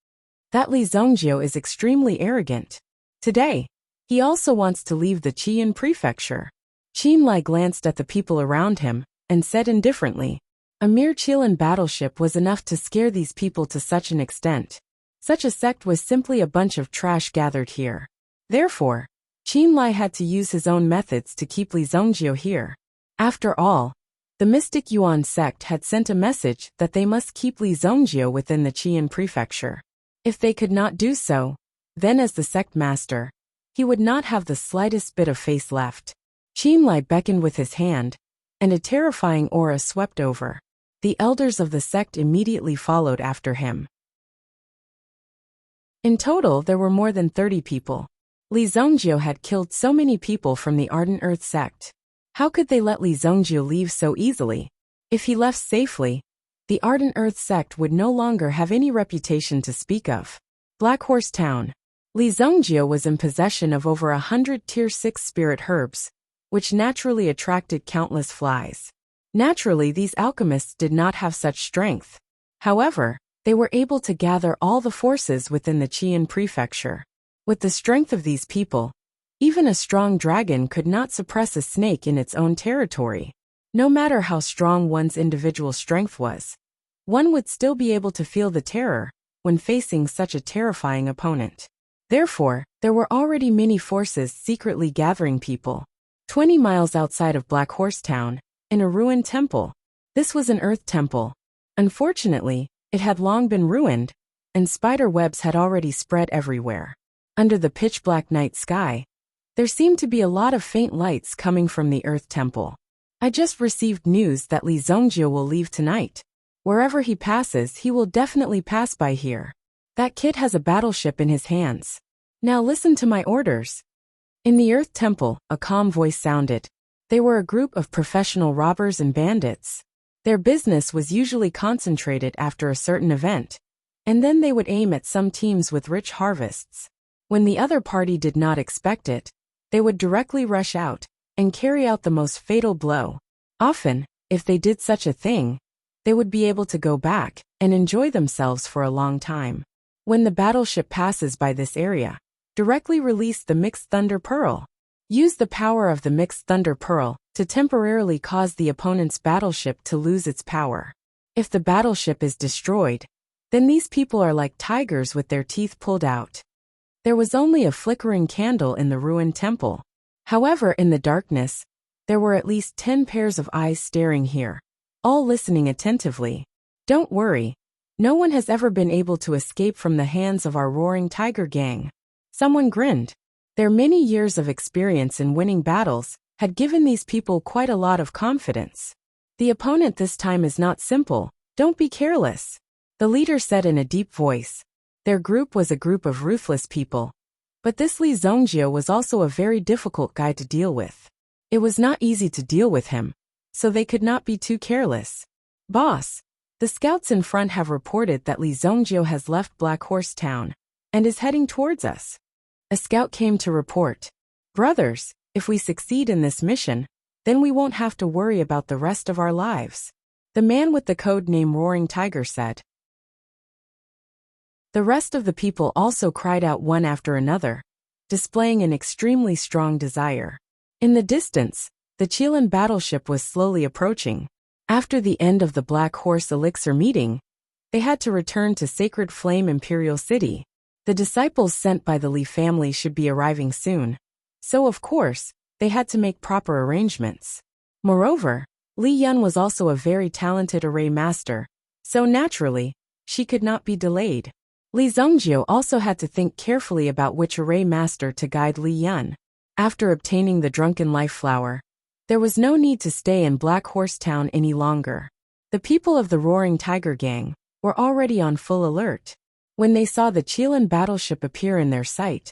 That Li Zongjiu is extremely arrogant. Today, he also wants to leave the Qian prefecture. Qin Lai glanced at the people around him and said indifferently, a mere Qilan battleship was enough to scare these people to such an extent. Such a sect was simply a bunch of trash gathered here. Therefore, Qin Lai had to use his own methods to keep Li Zongjiu here. After all, the Mystic Yuan sect had sent a message that they must keep Li Zongjiu within the Qian prefecture. If they could not do so, then as the sect master, he would not have the slightest bit of face left. Qin Lai beckoned with his hand, and a terrifying aura swept over. The elders of the sect immediately followed after him. In total, there were more than 30 people. Li Zongjiu had killed so many people from the Ardent Earth sect. How could they let Li Zongjiu leave so easily? If he left safely, the Ardent Earth sect would no longer have any reputation to speak of. Black Horse Town. Li Zongjiu was in possession of over 100 Tier 6 spirit herbs, which naturally attracted countless flies. Naturally, these alchemists did not have such strength. However, they were able to gather all the forces within the Qian prefecture. With the strength of these people, even a strong dragon could not suppress a snake in its own territory. No matter how strong one's individual strength was, one would still be able to feel the terror when facing such a terrifying opponent. Therefore, there were already many forces secretly gathering people. 20 miles outside of Black Horse Town, in a ruined temple. This was an earth temple. Unfortunately, it had long been ruined, and spider webs had already spread everywhere. Under the pitch-black night sky, there seemed to be a lot of faint lights coming from the earth temple. I just received news that Li Zongjiu will leave tonight. Wherever he passes, he will definitely pass by here. That kid has a battleship in his hands. Now listen to my orders. In the earth temple, a calm voice sounded. They were a group of professional robbers and bandits. Their business was usually concentrated after a certain event, and then they would aim at some teams with rich harvests. When the other party did not expect it, they would directly rush out and carry out the most fatal blow. Often, if they did such a thing, they would be able to go back and enjoy themselves for a long time. When the battleship passes by this area, directly release the Mixed Thunder Pearl. Use the power of the Mixed Thunder Pearl to temporarily cause the opponent's battleship to lose its power. If the battleship is destroyed, then these people are like tigers with their teeth pulled out. There was only a flickering candle in the ruined temple. However, in the darkness, there were at least 10 pairs of eyes staring here, all listening attentively. Don't worry. No one has ever been able to escape from the hands of our roaring tiger gang. Someone grinned. Their many years of experience in winning battles had given these people quite a lot of confidence. The opponent this time is not simple. Don't be careless, the leader said in a deep voice. Their group was a group of ruthless people. But this Li Zongjio was also a very difficult guy to deal with. It was not easy to deal with him, so they could not be too careless. Boss, the scouts in front have reported that Li Zongjio has left Black Horse Town and is heading towards us. A scout came to report. Brothers, if we succeed in this mission, then we won't have to worry about the rest of our lives, the man with the code name Roaring Tiger said. The rest of the people also cried out one after another, displaying an extremely strong desire. In the distance, the Qilin battleship was slowly approaching. After the end of the Black Horse Elixir meeting, they had to return to Sacred Flame Imperial City. The disciples sent by the Li family should be arriving soon, so of course, they had to make proper arrangements. Moreover, Li Yun was also a very talented array master, so naturally, she could not be delayed. Li Zongjio also had to think carefully about which array master to guide Li Yun. After obtaining the Drunken Life Flower, there was no need to stay in Black Horse Town any longer. The people of the Roaring Tiger Gang were already on full alert. When they saw the Qilin battleship appear in their sight,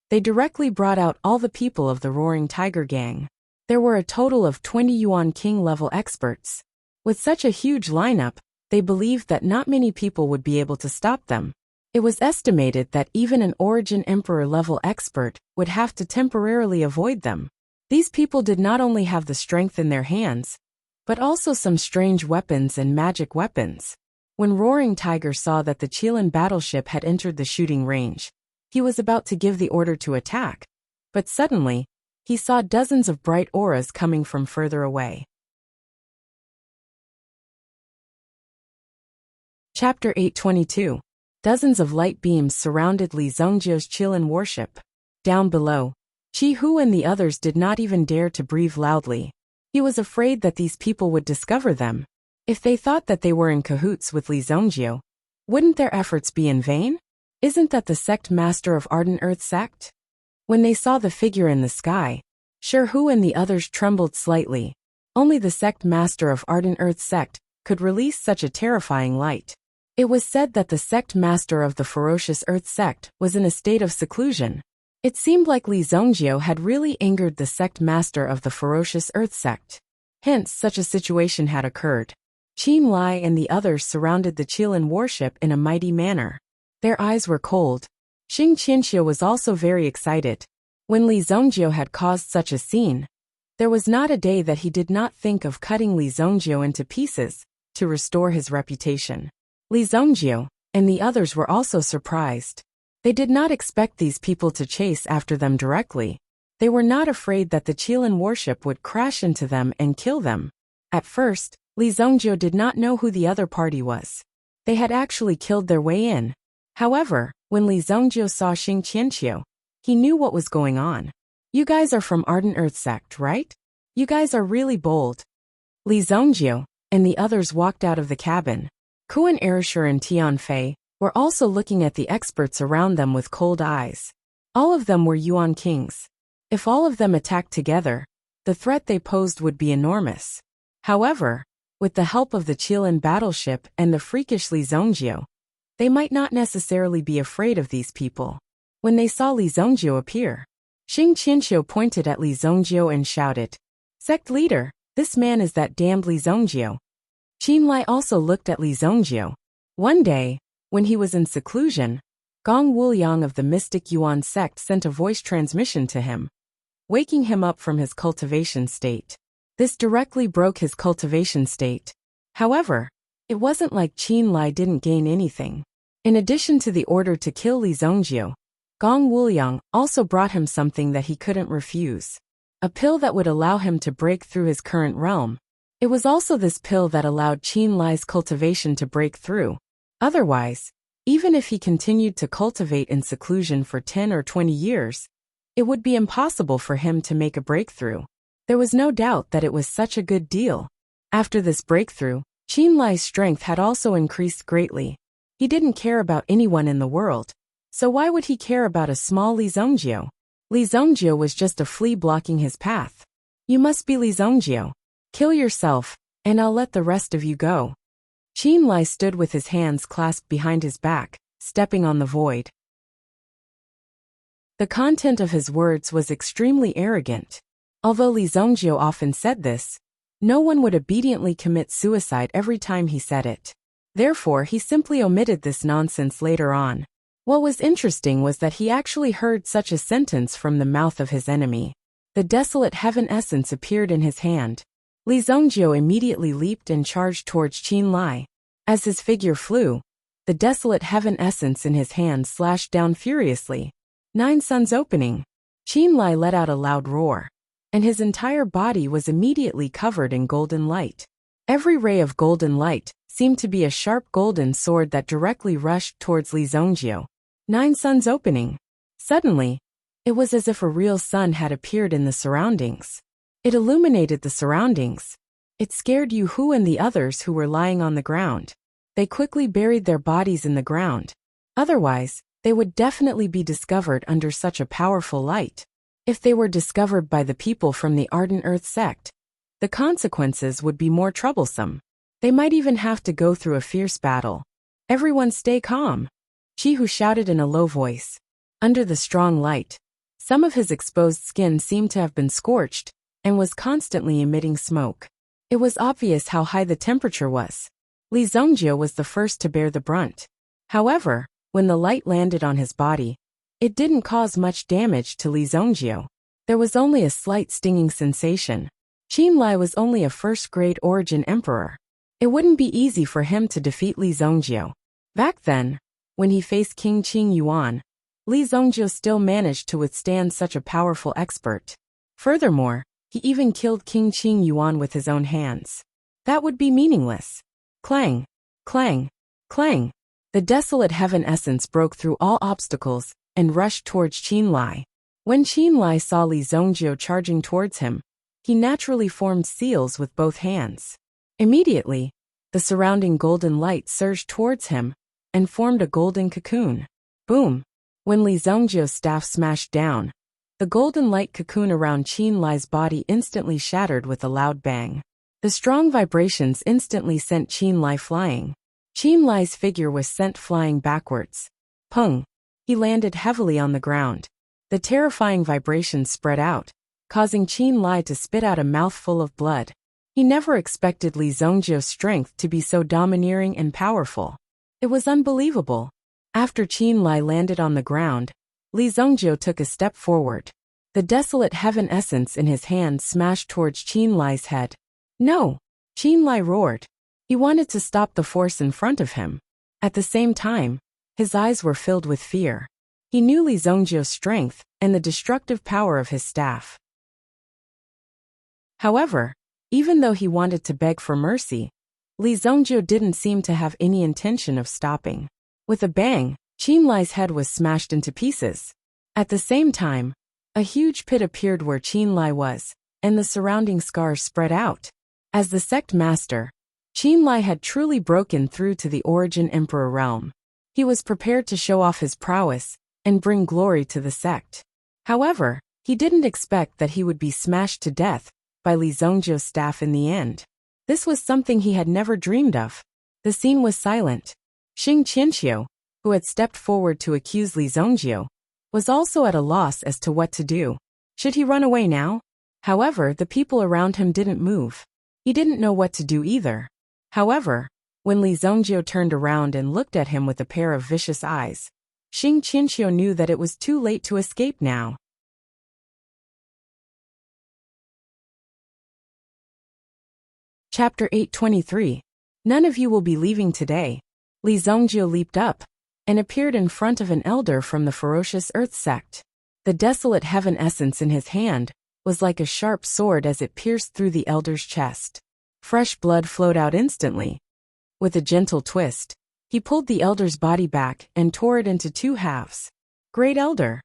they directly brought out all the people of the Roaring Tiger Gang. There were a total of 20 Yuan King level experts. With such a huge lineup, they believed that not many people would be able to stop them. It was estimated that even an Origin Emperor level expert would have to temporarily avoid them. These people did not only have the strength in their hands, but also some strange weapons and magic weapons. When Roaring Tiger saw that the Qilin battleship had entered the shooting range, he was about to give the order to attack, but suddenly, he saw dozens of bright auras coming from further away. Chapter 822. Dozens of light beams surrounded Li Zongjio's Qilin warship. Down below, Qi Hu and the others did not even dare to breathe loudly. He was afraid that these people would discover them. If they thought that they were in cahoots with Li Zongjio, wouldn't their efforts be in vain? Isn't that the sect master of Ardent Earth sect? When they saw the figure in the sky, Shi Hu and the others trembled slightly. Only the sect master of Ardent Earth sect could release such a terrifying light. It was said that the sect master of the Ferocious Earth sect was in a state of seclusion. It seemed like Li Zongjio had really angered the sect master of the Ferocious Earth sect. Hence, such a situation had occurred. Qin Lai and the others surrounded the Qilin warship in a mighty manner. Their eyes were cold. Xing Qianxia was also very excited. When Li Zongjio had caused such a scene, there was not a day that he did not think of cutting Li Zongjio into pieces to restore his reputation. Li Zongjio and the others were also surprised. They did not expect these people to chase after them directly. They were not afraid that the Qilin warship would crash into them and kill them. At first, Li Zongjio did not know who the other party was. They had actually killed their way in. However, when Li Zongjio saw Xing Qianxiu, he knew what was going on. You guys are from Ardent Earth sect, right? You guys are really bold. Li Zongjio and the others walked out of the cabin. Kuan Erishur and Tianfei were also looking at the experts around them with cold eyes. All of them were Yuan Kings. If all of them attacked together, the threat they posed would be enormous. However, with the help of the Qilin battleship and the freakish Li Zongjio, they might not necessarily be afraid of these people. When they saw Li Zongjio appear, Xing Qianxiu pointed at Li Zongjio and shouted, "Sect leader, this man is that damned Li Zongjio." Qin Lai also looked at Li Zongjio. One day, when he was in seclusion, Gong Wuliang of the Mystic Yuan sect sent a voice transmission to him, waking him up from his cultivation state. This directly broke his cultivation state. However, it wasn't like Qin Lai didn't gain anything. In addition to the order to kill Li Zongjio, Gong Wuliang also brought him something that he couldn't refuse. a pill that would allow him to break through his current realm. It was also this pill that allowed Qin Lai's cultivation to break through. Otherwise, even if he continued to cultivate in seclusion for 10 or 20 years, it would be impossible for him to make a breakthrough. There was no doubt that it was such a good deal. After this breakthrough, Qin Lai's strength had also increased greatly. He didn't care about anyone in the world, so why would he care about a small Li Zongjio? Li Zongjio was just a flea blocking his path. You must be Li Zongjio. Kill yourself, and I'll let the rest of you go. Qin Lai stood with his hands clasped behind his back, stepping on the void. The content of his words was extremely arrogant. Although Li Zongjio often said this, no one would obediently commit suicide every time he said it. Therefore, he simply omitted this nonsense later on. What was interesting was that he actually heard such a sentence from the mouth of his enemy. The desolate heaven essence appeared in his hand. Li Zongjio immediately leaped and charged towards Qin Lai. As his figure flew, the desolate heaven essence in his hand slashed down furiously. 9 suns opening. Qin Lai let out a loud roar, and his entire body was immediately covered in golden light. Every ray of golden light seemed to be a sharp golden sword that directly rushed towards Li Zongjio. 9 suns opening. Suddenly, it was as if a real sun had appeared in the surroundings. It illuminated the surroundings. It scared Yu Hu and the others who were lying on the ground. They quickly buried their bodies in the ground. Otherwise, they would definitely be discovered under such a powerful light. If they were discovered by the people from the Ardent Earth sect, the consequences would be more troublesome. They might even have to go through a fierce battle. Everyone stay calm. Chihu shouted in a low voice. Under the strong light, some of his exposed skin seemed to have been scorched and was constantly emitting smoke. It was obvious how high the temperature was. Li Zongjio was the first to bear the brunt. However, when the light landed on his body, it didn't cause much damage to Li Zongjio. There was only a slight stinging sensation. Qin Lai was only a first-grade origin emperor. It wouldn't be easy for him to defeat Li Zongjio. Back then, when he faced King Qing Yuan, Li Zongjio still managed to withstand such a powerful expert. Furthermore, he even killed King Qing Yuan with his own hands. That would be meaningless. Clang, clang, clang. The desolate heaven essence broke through all obstacles and rushed towards Qin Lai. When Qin Lai saw Li Zongjio charging towards him, he naturally formed seals with both hands. Immediately, the surrounding golden light surged towards him and formed a golden cocoon. Boom! When Li Zongjio's staff smashed down, the golden light cocoon around Qin Lai's body instantly shattered with a loud bang. The strong vibrations instantly sent Qin Lai flying. Qin Lai's figure was sent flying backwards. Pung! He landed heavily on the ground. The terrifying vibrations spread out, causing Qin Lai to spit out a mouthful of blood. He never expected Li Zongjio's strength to be so domineering and powerful. It was unbelievable. After Qin Lai landed on the ground, Li Zongjio took a step forward. The desolate heaven essence in his hand smashed towards Qin Lai's head. No! Qin Lai roared. He wanted to stop the force in front of him. At the same time, his eyes were filled with fear. He knew Li Zongjio's strength and the destructive power of his staff. However, even though he wanted to beg for mercy, Li Zongjio didn't seem to have any intention of stopping. With a bang, Qin Lai's head was smashed into pieces. At the same time, a huge pit appeared where Qin Lai was, and the surrounding scars spread out. As the sect master, Qin Lai had truly broken through to the origin emperor realm. He was prepared to show off his prowess and bring glory to the sect. However, he didn't expect that he would be smashed to death by Li Zongjio's staff in the end. This was something he had never dreamed of. The scene was silent. Xing Qianqiu, who had stepped forward to accuse Li Zongjio, was also at a loss as to what to do. Should he run away now? However, the people around him didn't move. He didn't know what to do either. However, when Li Zongjio turned around and looked at him with a pair of vicious eyes, Xing Qianqiu knew that it was too late to escape now. Chapter 823. None of you will be leaving today. Li Zongjio leaped up and appeared in front of an elder from the ferocious earth sect. The desolate heaven essence in his hand was like a sharp sword as it pierced through the elder's chest. Fresh blood flowed out instantly. With a gentle twist, he pulled the elder's body back and tore it into two halves. Great Elder.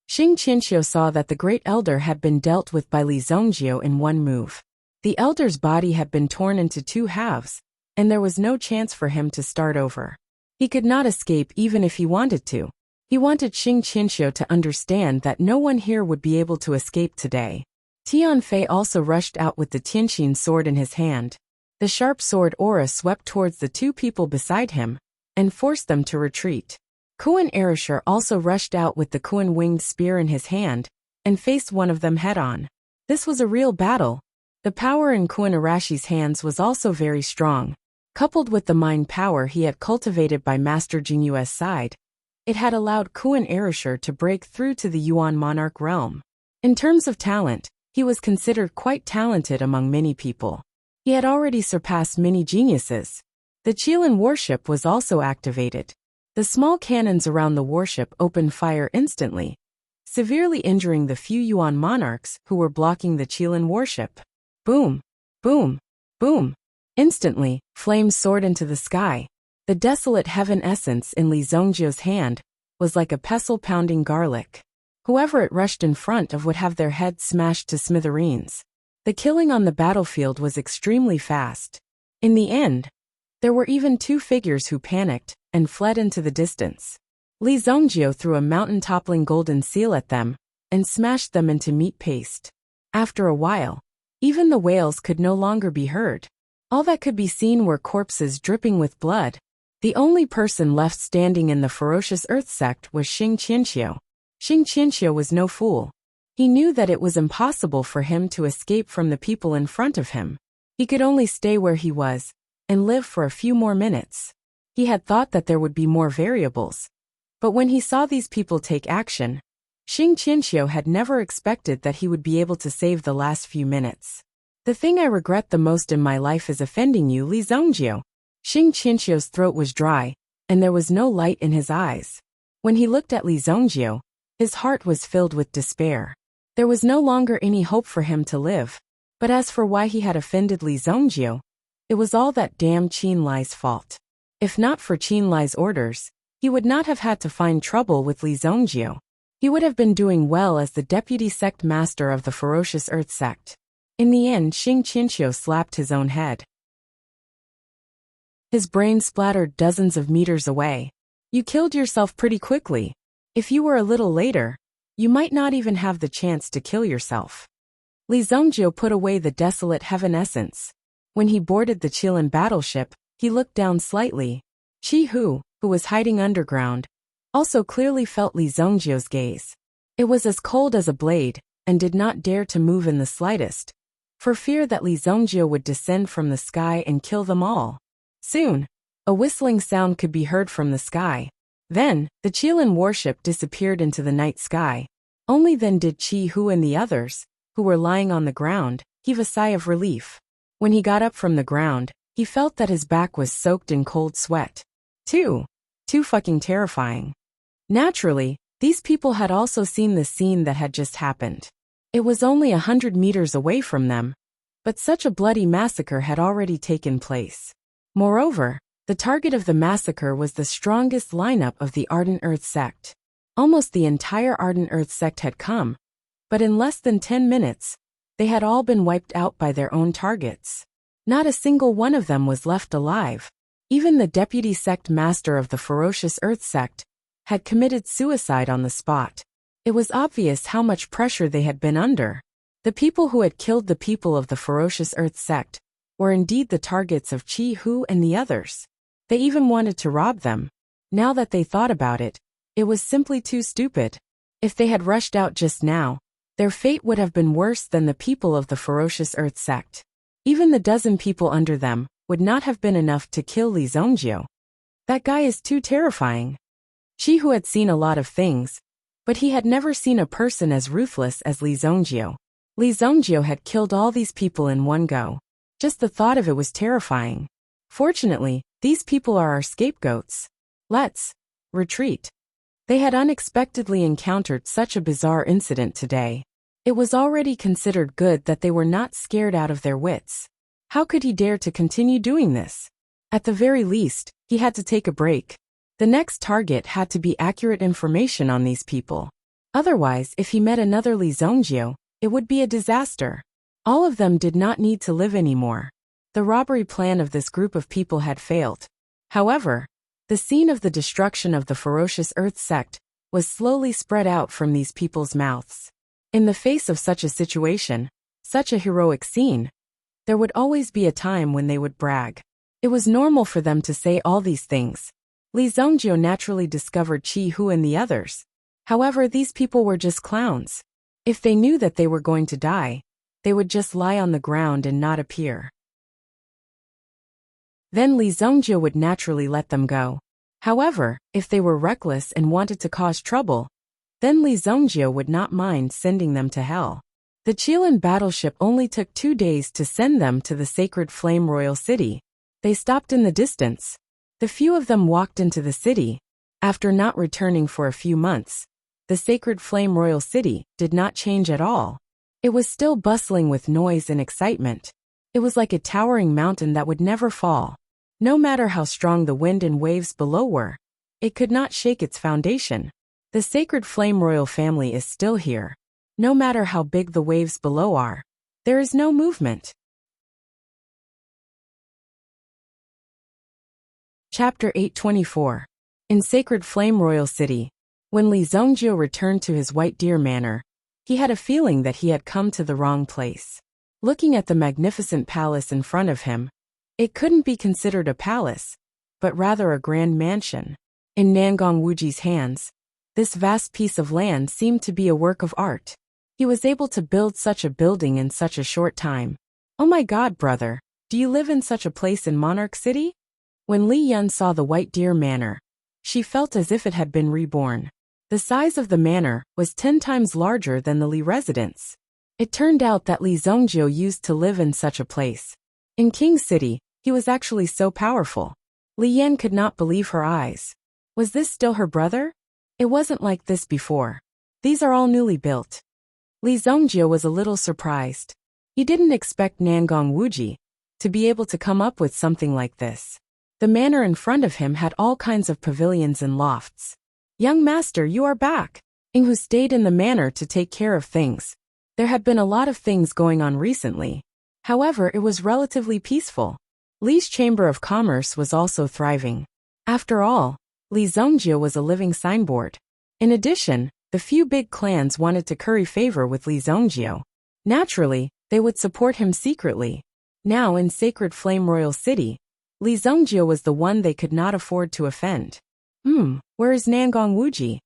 Xing Qianxiu saw that the Great Elder had been dealt with by Li Zongjiu in one move. The elder's body had been torn into two halves, and there was no chance for him to start over. He could not escape even if he wanted to. He wanted Xing Qianxiu to understand that no one here would be able to escape today. Tianfei also rushed out with the Tianqin sword in his hand. The sharp sword aura swept towards the two people beside him and forced them to retreat. Kuan Erasure also rushed out with the Kuan winged spear in his hand and faced one of them head-on. This was a real battle. The power in Kuan Arashi's hands was also very strong. Coupled with the mind power he had cultivated by Master Jingyue's side, it had allowed Kuan Erasure to break through to the Yuan monarch realm. In terms of talent, he was considered quite talented among many people. He had already surpassed many geniuses. The Qilin warship was also activated. The small cannons around the warship opened fire instantly, severely injuring the few Yuan monarchs who were blocking the Qilin warship. Boom! Boom! Boom! Instantly, flames soared into the sky. The desolate heaven essence in Li Zongjiu's hand was like a pestle-pounding garlic. Whoever it rushed in front of would have their heads smashed to smithereens. The killing on the battlefield was extremely fast. In the end, there were even two figures who panicked and fled into the distance. Li Zongjiu threw a mountain-toppling golden seal at them and smashed them into meat paste. After a while, even the wails could no longer be heard. All that could be seen were corpses dripping with blood. The only person left standing in the ferocious earth sect was Xing Qianxiu. Xing Qianxiu was no fool. He knew that it was impossible for him to escape from the people in front of him. He could only stay where he was and live for a few more minutes. He had thought that there would be more variables. But when he saw these people take action, Xing Qianxiu had never expected that he would be able to save the last few minutes. The thing I regret the most in my life is offending you, Li Zongjiu. Xing Qianxiu's throat was dry, and there was no light in his eyes. When he looked at Li Zongjiu, his heart was filled with despair. There was no longer any hope for him to live. But as for why he had offended Li Zongjiu, it was all that damn Qin Lai's fault. If not for Qin Lai's orders, he would not have had to find trouble with Li Zongjiu. He would have been doing well as the deputy sect master of the ferocious earth sect. In the end, Xing Qianxiu slapped his own head. His brain splattered dozens of meters away. You killed yourself pretty quickly. If you were a little later, you might not even have the chance to kill yourself. Li Zongjiu put away the desolate heaven essence. When he boarded the Qilin battleship, he looked down slightly. Qi Hu, who was hiding underground, also clearly felt Li Zongjiu's gaze. It was as cold as a blade, and did not dare to move in the slightest, for fear that Li Zongjiu would descend from the sky and kill them all. Soon, a whistling sound could be heard from the sky. Then, the Qilin warship disappeared into the night sky. Only then did Qi Hu and the others, who were lying on the ground, heave a sigh of relief. When he got up from the ground, he felt that his back was soaked in cold sweat. Too fucking terrifying. Naturally, these people had also seen the scene that had just happened. It was only 100 meters away from them, but such a bloody massacre had already taken place. Moreover, the target of the massacre was the strongest lineup of the Ardent Earth sect. Almost the entire Ardent Earth sect had come, but in less than 10 minutes, they had all been wiped out by their own targets. Not a single one of them was left alive. Even the deputy sect master of the ferocious Earth sect had committed suicide on the spot. It was obvious how much pressure they had been under. The people who had killed the people of the ferocious Earth sect were indeed the targets of Qi Hu and the others. They even wanted to rob them. Now that they thought about it, it was simply too stupid. If they had rushed out just now, their fate would have been worse than the people of the ferocious Earth sect. Even the dozen people under them would not have been enough to kill Li Zongjiu. That guy is too terrifying. Qi Hu had seen a lot of things, but he had never seen a person as ruthless as Li Zongjiu. Li Zongjiu had killed all these people in one go. Just the thought of it was terrifying. Fortunately, these people are our scapegoats. Let's retreat. They had unexpectedly encountered such a bizarre incident today. It was already considered good that they were not scared out of their wits. How could he dare to continue doing this? At the very least, he had to take a break. The next target had to be accurate information on these people. Otherwise, if he met another Li Zongjio, it would be a disaster. All of them did not need to live anymore. The robbery plan of this group of people had failed. However, the scene of the destruction of the ferocious Earth sect was slowly spread out from these people's mouths. In the face of such a situation, such a heroic scene, there would always be a time when they would brag. It was normal for them to say all these things. Li Zongjio naturally discovered Qi Hu and the others. However, these people were just clowns. If they knew that they were going to die, they would just lie on the ground and not appear. Then Li Zongjio would naturally let them go. However, if they were reckless and wanted to cause trouble, then Li Zongjio would not mind sending them to hell. The Qilin battleship only took 2 days to send them to the sacred Flame Royal City. They stopped in the distance. The few of them walked into the city. After not returning for a few months, the sacred Flame Royal City did not change at all. It was still bustling with noise and excitement. It was like a towering mountain that would never fall. No matter how strong the wind and waves below were, it could not shake its foundation. The sacred Flame Royal family is still here. No matter how big the waves below are, there is no movement. Chapter 824. In Sacred Flame Royal City. When Li Zongjio returned to his White Deer Manor, he had a feeling that he had come to the wrong place. Looking at the magnificent palace in front of him, it couldn't be considered a palace, but rather a grand mansion. In Nangong Wuji's hands, this vast piece of land seemed to be a work of art. He was able to build such a building in such a short time. Oh my God, brother, do you live in such a place in Monarch City? When Li Yun saw the White Deer Manor, she felt as if it had been reborn. The size of the manor was 10 times larger than the Li residence. It turned out that Li Zongjio used to live in such a place. In King City, he was actually so powerful. Li Yan could not believe her eyes. Was this still her brother? It wasn't like this before. These are all newly built. Li Zongjio was a little surprised. He didn't expect Nangong Wuji to be able to come up with something like this. The manor in front of him had all kinds of pavilions and lofts. Young master, you are back. Inghu stayed in the manor to take care of things. There had been a lot of things going on recently. However, it was relatively peaceful. Li's Chamber of Commerce was also thriving. After all, Li Zongjio was a living signboard. In addition, the few big clans wanted to curry favor with Li Zongjio. Naturally, they would support him secretly. Now in Sacred Flame Royal City, Li Zongjio was the one they could not afford to offend. Where is Nangong Wuji?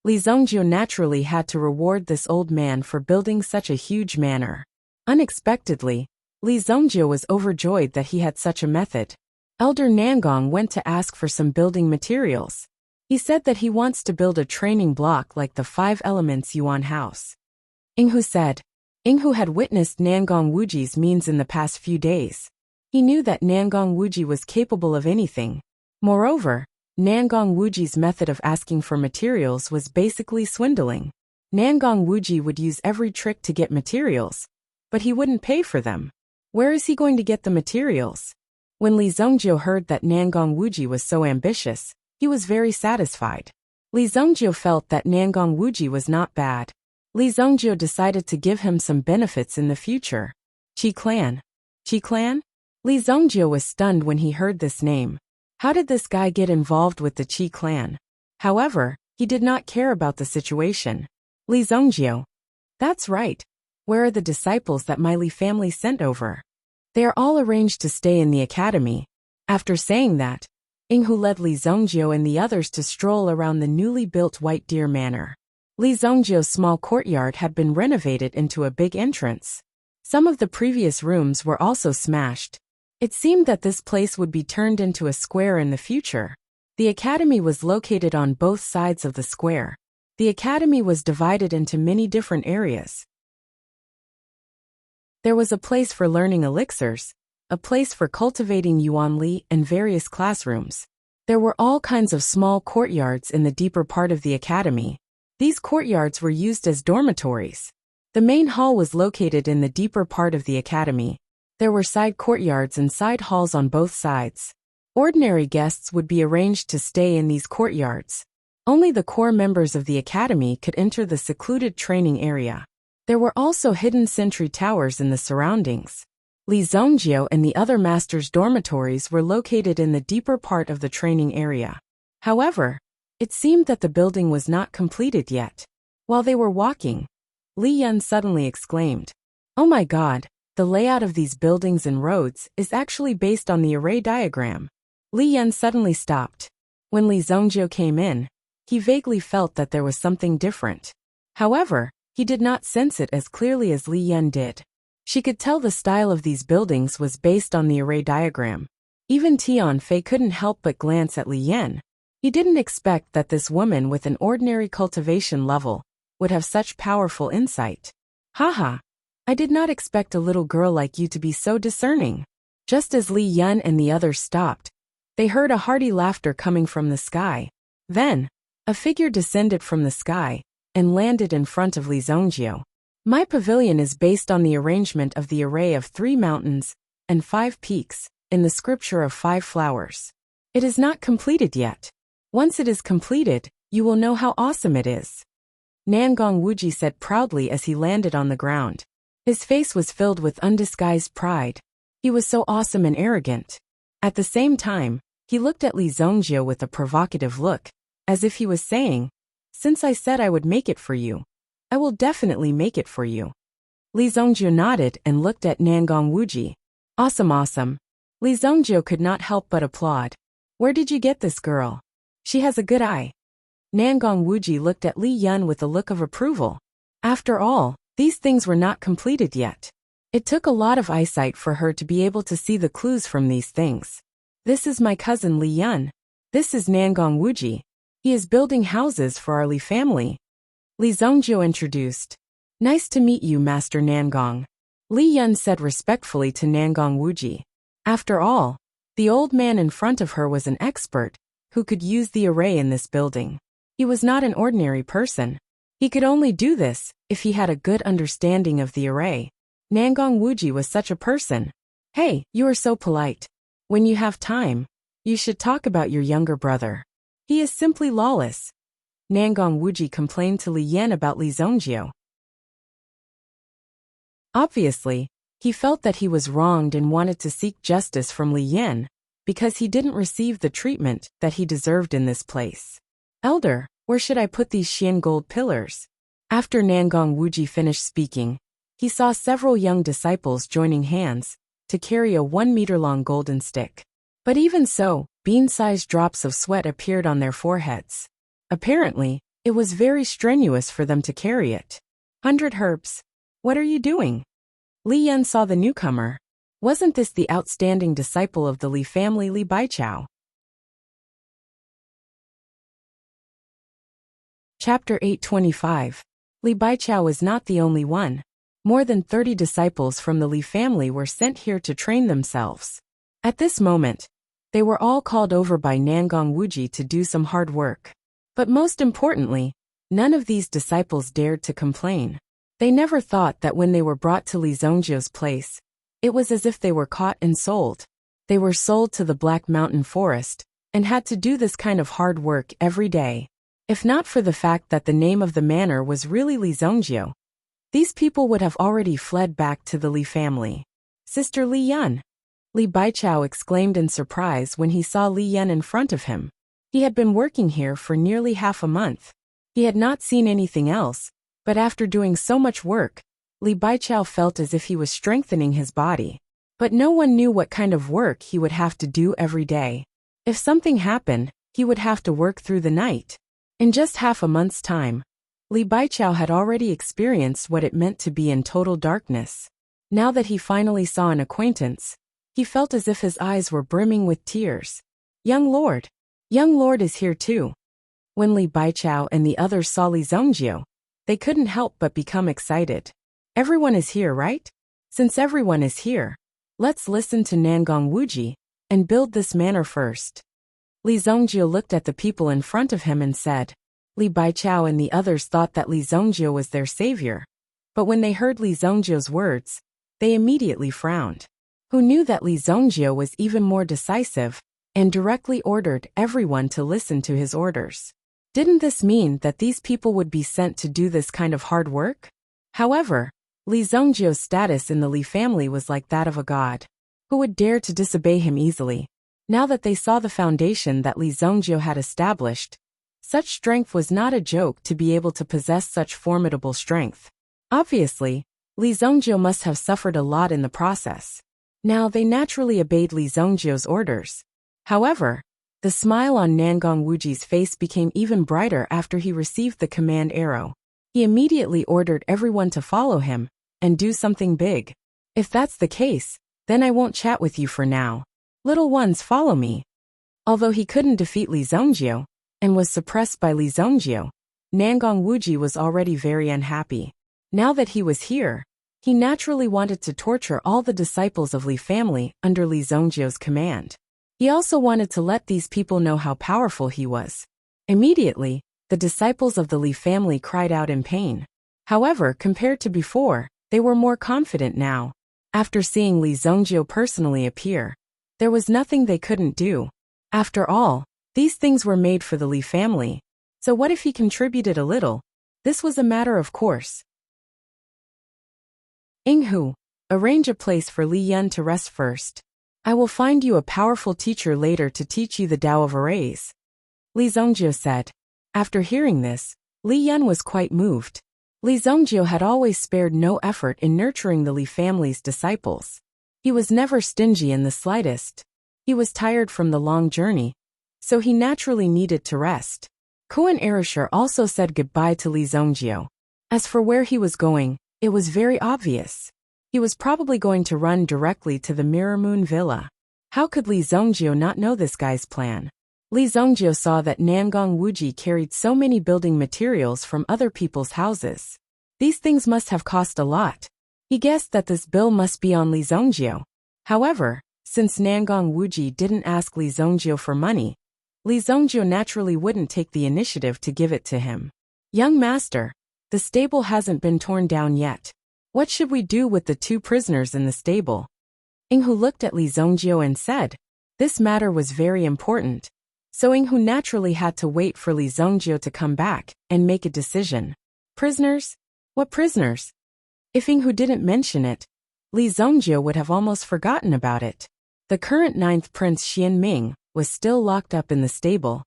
Li Zongjio naturally had to reward this old man for building such a huge manor. Unexpectedly, Li Zongjio was overjoyed that he had such a method. Elder Nangong went to ask for some building materials. He said that he wants to build a training block like the 5 Elements Yuan house. Inghu said. Inghu had witnessed Nangong Wuji's means in the past few days. He knew that Nangong Wuji was capable of anything. Moreover, Nangong Wuji's method of asking for materials was basically swindling. Nangong Wuji would use every trick to get materials, but he wouldn't pay for them. Where is he going to get the materials? When Li Zongjio heard that Nangong Wuji was so ambitious, he was very satisfied. Li Zongjio felt that Nangong Wuji was not bad. Li Zongjio decided to give him some benefits in the future. Qi Clan. Qi Clan? Li Zongjio was stunned when he heard this name. How did this guy get involved with the Qi Clan? However, he did not care about the situation. Li Zongjio. That's right. Where are the disciples that my Li family sent over? They are all arranged to stay in the academy. After saying that, Inghu led Li Zongjio and the others to stroll around the newly built White Deer Manor. Li Zongjio's small courtyard had been renovated into a big entrance. Some of the previous rooms were also smashed. It seemed that this place would be turned into a square in the future. The academy was located on both sides of the square. The academy was divided into many different areas. There was a place for learning elixirs, a place for cultivating Yuan Li, and various classrooms. There were all kinds of small courtyards in the deeper part of the academy. These courtyards were used as dormitories. The main hall was located in the deeper part of the academy. There were side courtyards and side halls on both sides. Ordinary guests would be arranged to stay in these courtyards. Only the core members of the academy could enter the secluded training area. There were also hidden sentry towers in the surroundings. Li Zongjio and the other masters' dormitories were located in the deeper part of the training area. However, it seemed that the building was not completed yet. While they were walking, Li Yun suddenly exclaimed, "Oh my god, the layout of these buildings and roads is actually based on the array diagram." Li Yun suddenly stopped. When Li Zongjio came in, he vaguely felt that there was something different. However, he did not sense it as clearly as Li Yun did. She could tell the style of these buildings was based on the array diagram. Even Tian Fei couldn't help but glance at Li Yan. He didn't expect that this woman with an ordinary cultivation level would have such powerful insight. Haha, I did not expect a little girl like you to be so discerning. Just as Li Yun and the others stopped, they heard a hearty laughter coming from the sky. Then, a figure descended from the sky and landed in front of Li Zongjio. My pavilion is based on the arrangement of the array of 3 mountains and 5 peaks in the scripture of 5 flowers. It is not completed yet. Once it is completed, you will know how awesome it is. Nangong Wuji said proudly as he landed on the ground. His face was filled with undisguised pride. He was so awesome and arrogant. At the same time, he looked at Li Zongjio with a provocative look, as if he was saying, "Since I said I would make it for you, I will definitely make it for you." Li Zongjio nodded and looked at Nangong Wuji. "Awesome, awesome." Li Zongjio could not help but applaud. "Where did you get this girl? She has a good eye." Nangong Wuji looked at Li Yun with a look of approval. After all, these things were not completed yet. It took a lot of eyesight for her to be able to see the clues from these things. "This is my cousin Li Yun. This is Nangong Wuji. He is building houses for our Li family." Li Zongjio introduced. "Nice to meet you, Master Nangong," Li Yun said respectfully to Nangong Wuji. After all, the old man in front of her was an expert who could use the array in this building. He was not an ordinary person. He could only do this if he had a good understanding of the array. Nangong Wuji was such a person. "Hey, you are so polite. When you have time, you should talk about your younger brother. He is simply lawless." Nangong Wuji complained to Li Yan about Li Zongjio. Obviously, he felt that he was wronged and wanted to seek justice from Li Yan, because he didn't receive the treatment that he deserved in this place. "Elder, where should I put these Xian gold pillars?" After Nangong Wuji finished speaking, he saw several young disciples joining hands to carry a 1-meter-long golden stick. But even so, bean-sized drops of sweat appeared on their foreheads. Apparently, it was very strenuous for them to carry it. "100 herbs. What are you doing?" Li Yan saw the newcomer. Wasn't this the outstanding disciple of the Li family, Li Baichao? Chapter 825. Li Baichao was not the only one. More than 30 disciples from the Li family were sent here to train themselves. At this moment, they were all called over by Nangong Wuji to do some hard work. But most importantly, none of these disciples dared to complain. They never thought that when they were brought to Li Zongjio's place, it was as if they were caught and sold. They were sold to the Black Mountain Forest, and had to do this kind of hard work every day. If not for the fact that the name of the manor was really Li Zongjio, these people would have already fled back to the Li family. "Sister Li Yun!" Li Baichao exclaimed in surprise when he saw Li Yun in front of him. He had been working here for nearly half a month. He had not seen anything else, but after doing so much work, Li Baichao felt as if he was strengthening his body. But no one knew what kind of work he would have to do every day. If something happened, he would have to work through the night. In just half a month's time, Li Baichao had already experienced what it meant to be in total darkness. Now that he finally saw an acquaintance, he felt as if his eyes were brimming with tears. "Young Lord! Young Lord is here too." When Li Baichao and the others saw Li Zongjio, they couldn't help but become excited. "Everyone is here, right? Since everyone is here, let's listen to Nangong Wuji and build this manor first." Li Zongjio looked at the people in front of him and said. Li Baichao and the others thought that Li Zongjio was their savior. But when they heard Li Zhongjio's words, they immediately frowned. Who knew that Li Zhongjio was even more decisive and directly ordered everyone to listen to his orders? Didn't this mean that these people would be sent to do this kind of hard work? However, Li Zhongjio's status in the Li family was like that of a god. Who would dare to disobey him easily? Now that they saw the foundation that Li Zhongjio had established, such strength was not a joke to be able to possess such formidable strength. Obviously, Li Zhongjio must have suffered a lot in the process. Now they naturally obeyed Li Zhongjio's orders. However, the smile on Nangong Wuji's face became even brighter after he received the command arrow. He immediately ordered everyone to follow him and do something big. If that's the case, then I won't chat with you for now. Little ones, follow me. Although he couldn't defeat Li Zhongjio and was suppressed by Li Zhongjio, Nangong Wuji was already very unhappy. Now that he was here, he naturally wanted to torture all the disciples of Li family under Li Zhongjio's command. He also wanted to let these people know how powerful he was. Immediately, the disciples of the Li family cried out in pain. However, compared to before, they were more confident now. After seeing Li Zhongjio personally appear, there was nothing they couldn't do. After all, these things were made for the Li family. So what if he contributed a little? This was a matter of course. Yinghu, arrange a place for Li Yun to rest first. I will find you a powerful teacher later to teach you the Tao of Arrays. Li Zhongjio said. After hearing this, Li Yun was quite moved. Li Zhongjio had always spared no effort in nurturing the Li family's disciples. He was never stingy in the slightest. He was tired from the long journey, so he naturally needed to rest. Kuan Erishur also said goodbye to Li Zhongjio. As for where he was going, it was very obvious. He was probably going to run directly to the Mirror Moon Villa. How could Li Zhongjio not know this guy's plan? Li Zhongjio saw that Nangong Wuji carried so many building materials from other people's houses. These things must have cost a lot. He guessed that this bill must be on Li Zhongjio. However, since Nangong Wuji didn't ask Li Zhongjio for money, Li Zhongjio naturally wouldn't take the initiative to give it to him. Young master, the stable hasn't been torn down yet. What should we do with the 2 prisoners in the stable? Yinghu looked at Li Zhongjio and said, this matter was very important. So Yinghu naturally had to wait for Li Zhongjio to come back and make a decision. Prisoners? What prisoners? If Yinghu didn't mention it, Li Zhongjio would have almost forgotten about it. The current 9th Prince Xian Ming was still locked up in the stable,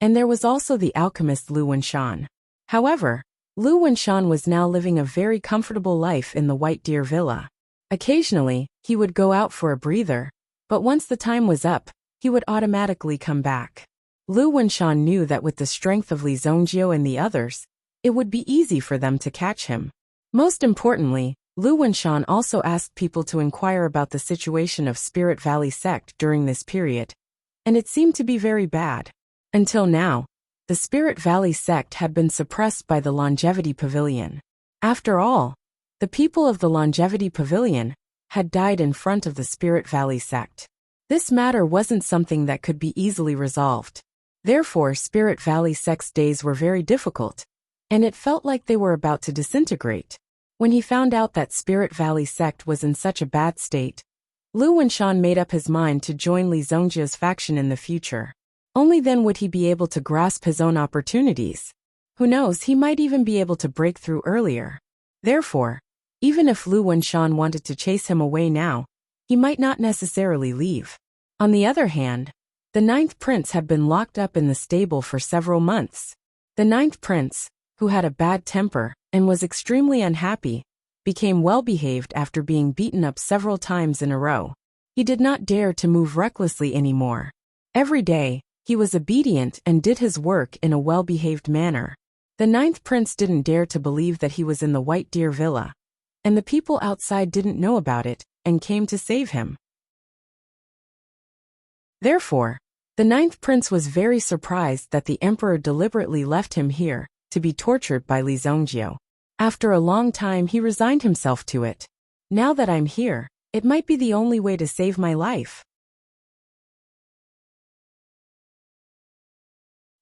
and there was also the alchemist Lu Wenshan. However, Lu Wenshan was now living a very comfortable life in the White Deer Villa. Occasionally, he would go out for a breather, but once the time was up, he would automatically come back. Lu Wenshan knew that with the strength of Li Zhongjio and the others, it would be easy for them to catch him. Most importantly, Lu Wenshan also asked people to inquire about the situation of Spirit Valley sect during this period, and it seemed to be very bad. Until now, the Spirit Valley sect had been suppressed by the Longevity Pavilion. After all, the people of the Longevity Pavilion had died in front of the Spirit Valley sect. This matter wasn't something that could be easily resolved. Therefore, Spirit Valley sect's days were very difficult, and it felt like they were about to disintegrate. When he found out that Spirit Valley sect was in such a bad state, Lu Wenshan made up his mind to join Li Zhongjio's faction in the future. Only then would he be able to grasp his own opportunities. Who knows, he might even be able to break through earlier. Therefore, even if Lu Wenshan wanted to chase him away now, he might not necessarily leave. On the other hand, the 9th Prince had been locked up in the stable for several months. The 9th Prince, who had a bad temper and was extremely unhappy, became well-behaved after being beaten up several times in a row. He did not dare to move recklessly anymore. Every day, he was obedient and did his work in a well-behaved manner. The 9th Prince didn't dare to believe that he was in the White Deer Villa, and the people outside didn't know about it and came to save him. Therefore, the 9th Prince was very surprised that the Emperor deliberately left him here to be tortured by Li Zhongjio. After a long time, he resigned himself to it. Now that I'm here, it might be the only way to save my life.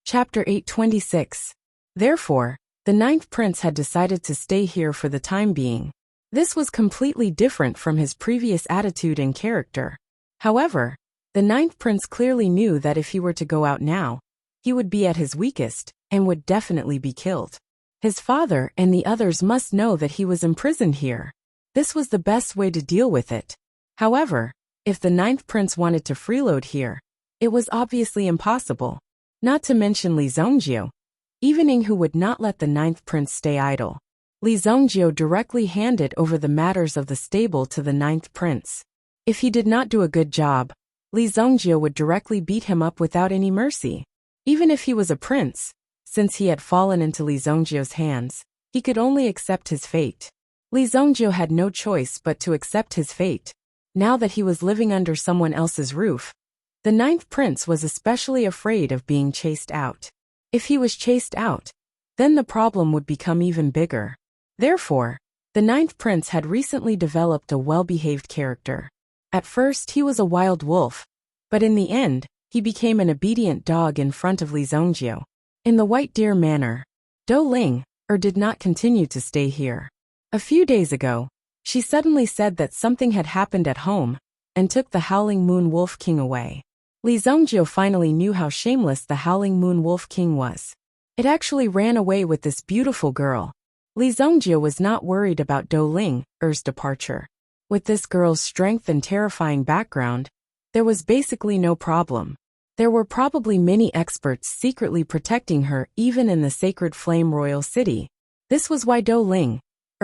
Chapter 826. Therefore, The ninth prince had decided to stay here for the time being. This was completely different from his previous attitude and character. However, the ninth prince clearly knew that if he were to go out now, he would be at his weakest and would definitely be killed. His father and the others must know that he was imprisoned here. This was the best way to deal with it. However, if the ninth prince wanted to freeload here, it was obviously impossible. Not to mention Li Zongjio. Even Ing, who would not let the ninth prince stay idle. Li Zongjio directly handed over the matters of the stable to the ninth prince. If he did not do a good job, Li Zongjio would directly beat him up without any mercy. Even if he was a prince, since he had fallen into Li Zongjio's hands, he could only accept his fate. Li Zongjio had no choice but to accept his fate. Now that he was living under someone else's roof, the ninth prince was especially afraid of being chased out. If he was chased out, then the problem would become even bigger. Therefore, the ninth prince had recently developed a well-behaved character. At first he was a wild wolf, but in the end, he became an obedient dog in front of Li Zongjio. In the White Deer Manor, Do Ling did not continue to stay here. A few days ago, she suddenly said that something had happened at home, and took the Howling Moon Wolf King away. Li Zongjio finally knew how shameless the Howling Moon Wolf King was. It actually ran away with this beautiful girl. Li Zongjio was not worried about Do Ling's departure. With this girl's strength and terrifying background, there was basically no problem. There were probably many experts secretly protecting her even in the Sacred Flame Royal City. This was why Do Ling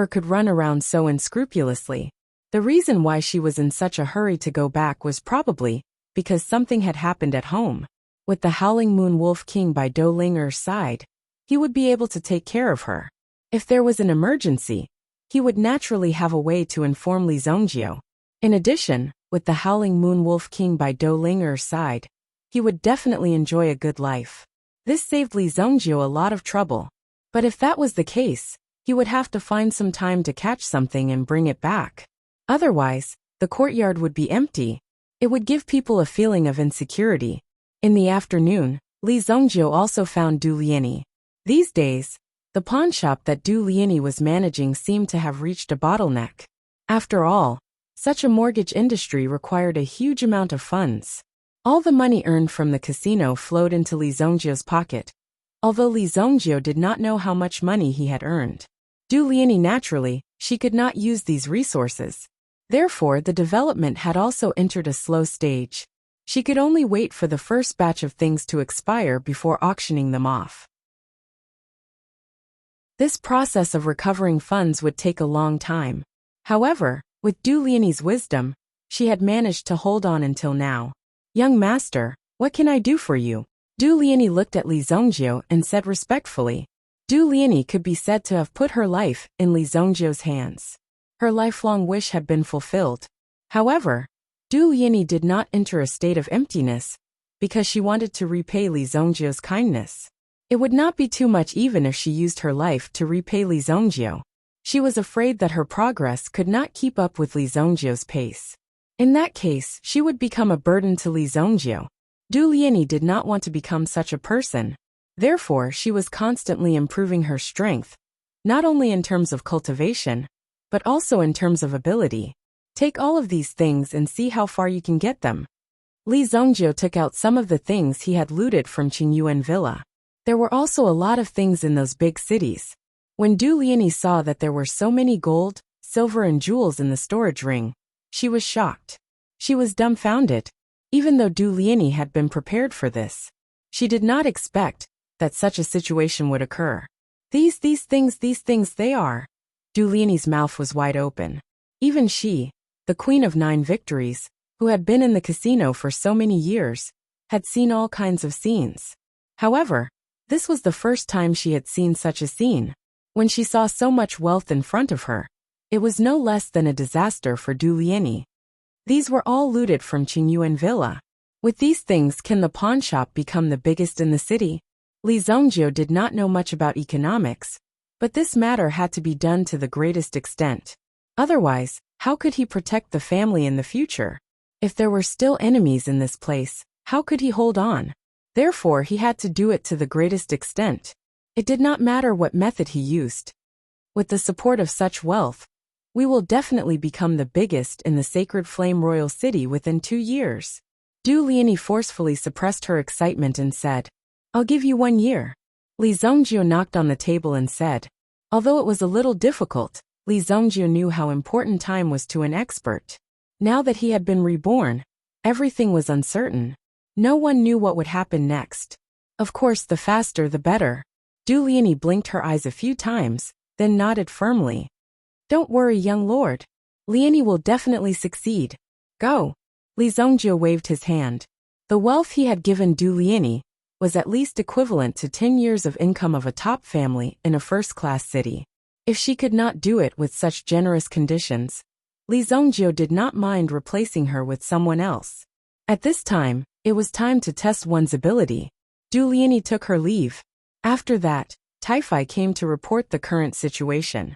could run around so unscrupulously. The reason why she was in such a hurry to go back was probably because something had happened at home. With the Howling Moon Wolf King by Do Ling's side, he would be able to take care of her. If there was an emergency, he would naturally have a way to inform Li Zongjio. In addition, with the Howling Moon Wolf King by Do Ling's side, he would definitely enjoy a good life. This saved Li Zongjio a lot of trouble. But if that was the case, he would have to find some time to catch something and bring it back. Otherwise, the courtyard would be empty. It would give people a feeling of insecurity. In the afternoon, Li Zongjio also found Du Liani. These days, the pawnshop that Du Liani was managing seemed to have reached a bottleneck. After all, such a mortgage industry required a huge amount of funds. All the money earned from the casino flowed into Li Zongjio's pocket, although Li Zongjio did not know how much money he had earned. Du Liani naturally, she could not use these resources. Therefore, the development had also entered a slow stage. She could only wait for the first batch of things to expire before auctioning them off. This process of recovering funds would take a long time. However, with Du Liani's wisdom, she had managed to hold on until now. "Young master, what can I do for you?" Du Liani looked at Li Zongjio and said respectfully. Du Liani could be said to have put her life in Li Zongjio's hands. Her lifelong wish had been fulfilled. However, Du Liani did not enter a state of emptiness, because she wanted to repay Li Zongjio's kindness. It would not be too much even if she used her life to repay Li Zongjio. She was afraid that her progress could not keep up with Li Zongjio's pace. In that case, she would become a burden to Li Zongjio. Du Liani did not want to become such a person. Therefore, she was constantly improving her strength, not only in terms of cultivation, but also in terms of ability. Take all of these things and see how far you can get them. Li Zongjio took out some of the things he had looted from Qingyuan Villa. There were also a lot of things in those big cities. When Du Liani saw that there were so many gold, silver and jewels in the storage ring, she was shocked. She was dumbfounded. Even though Du Liani had been prepared for this, she did not expect that such a situation would occur. These things they are. Du Liani's mouth was wide open. Even she, the Queen of 9 Victories, who had been in the casino for so many years, had seen all kinds of scenes. However, this was the first time she had seen such a scene. When she saw so much wealth in front of her, it was no less than a disaster for Du Liani. These were all looted from Qingyuan Villa. With these things, can the pawnshop become the biggest in the city? Li Zongjio did not know much about economics, but this matter had to be done to the greatest extent. Otherwise, how could he protect the family in the future? If there were still enemies in this place, how could he hold on? Therefore, he had to do it to the greatest extent. It did not matter what method he used. With the support of such wealth, we will definitely become the biggest in the Sacred Flame Royal City within 2 years. Du Liani forcefully suppressed her excitement and said, I'll give you 1 year. Li Zhongjiu knocked on the table and said, although it was a little difficult, Li Zhongjiu knew how important time was to an expert. Now that he had been reborn, everything was uncertain. No one knew what would happen next. Of course, the faster the better. Du Liani blinked her eyes a few times, then nodded firmly. Don't worry, young lord. Liani will definitely succeed. Go. Li Zhongjiu waved his hand. The wealth he had given Du Liani was at least equivalent to 10 years of income of a top family in a first-class city. If she could not do it with such generous conditions, Li Zhongjiu did not mind replacing her with someone else. At this time, it was time to test one's ability. Du Liani took her leave. After that, Taifai came to report the current situation.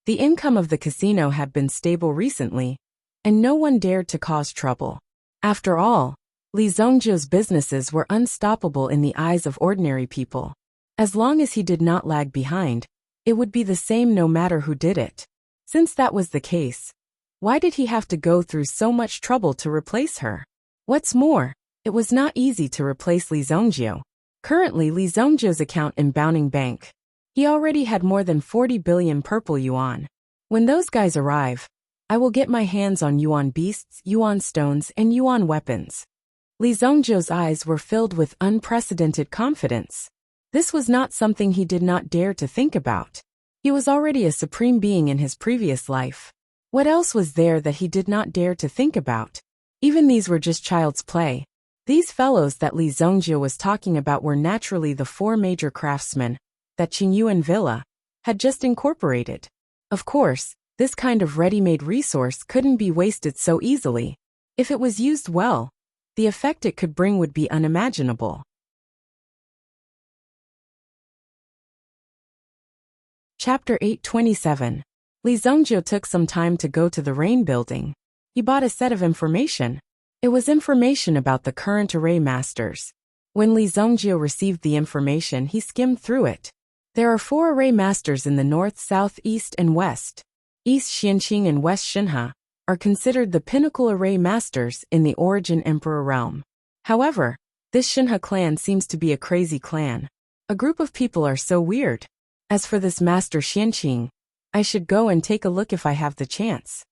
The income of the casino had been stable recently, and no one dared to cause trouble. After all, Li Zhongjiu's businesses were unstoppable in the eyes of ordinary people. As long as he did not lag behind, it would be the same no matter who did it. Since that was the case, why did he have to go through so much trouble to replace her? What's more, it was not easy to replace Li Zhongjiu. Currently, Li Zhongjiu's account in Bounding Bank, he already had more than 40 billion purple yuan. When those guys arrive, I will get my hands on yuan beasts, yuan stones, and yuan weapons. Li Zhongjiu's eyes were filled with unprecedented confidence. This was not something he did not dare to think about. He was already a supreme being in his previous life. What else was there that he did not dare to think about? Even these were just child's play. These fellows that Li Zhongjiu was talking about were naturally the 4 major craftsmen that Qingyuan Villa had just incorporated. Of course, this kind of ready-made resource couldn't be wasted so easily. If it was used well, the effect it could bring would be unimaginable. Chapter 827. Li Zhongjiu took some time to go to the Rain Building. He bought a set of information. It was information about the current array masters. When Li Zhongjiu received the information, he skimmed through it. There are 4 array masters in the north, south, east, and west. East Xianqing and West Xinhe are considered the pinnacle array masters in the Origin Emperor realm. However, this Xinhe clan seems to be a crazy clan. A group of people are so weird. As for this Master Xianqing, I should go and take a look if I have the chance.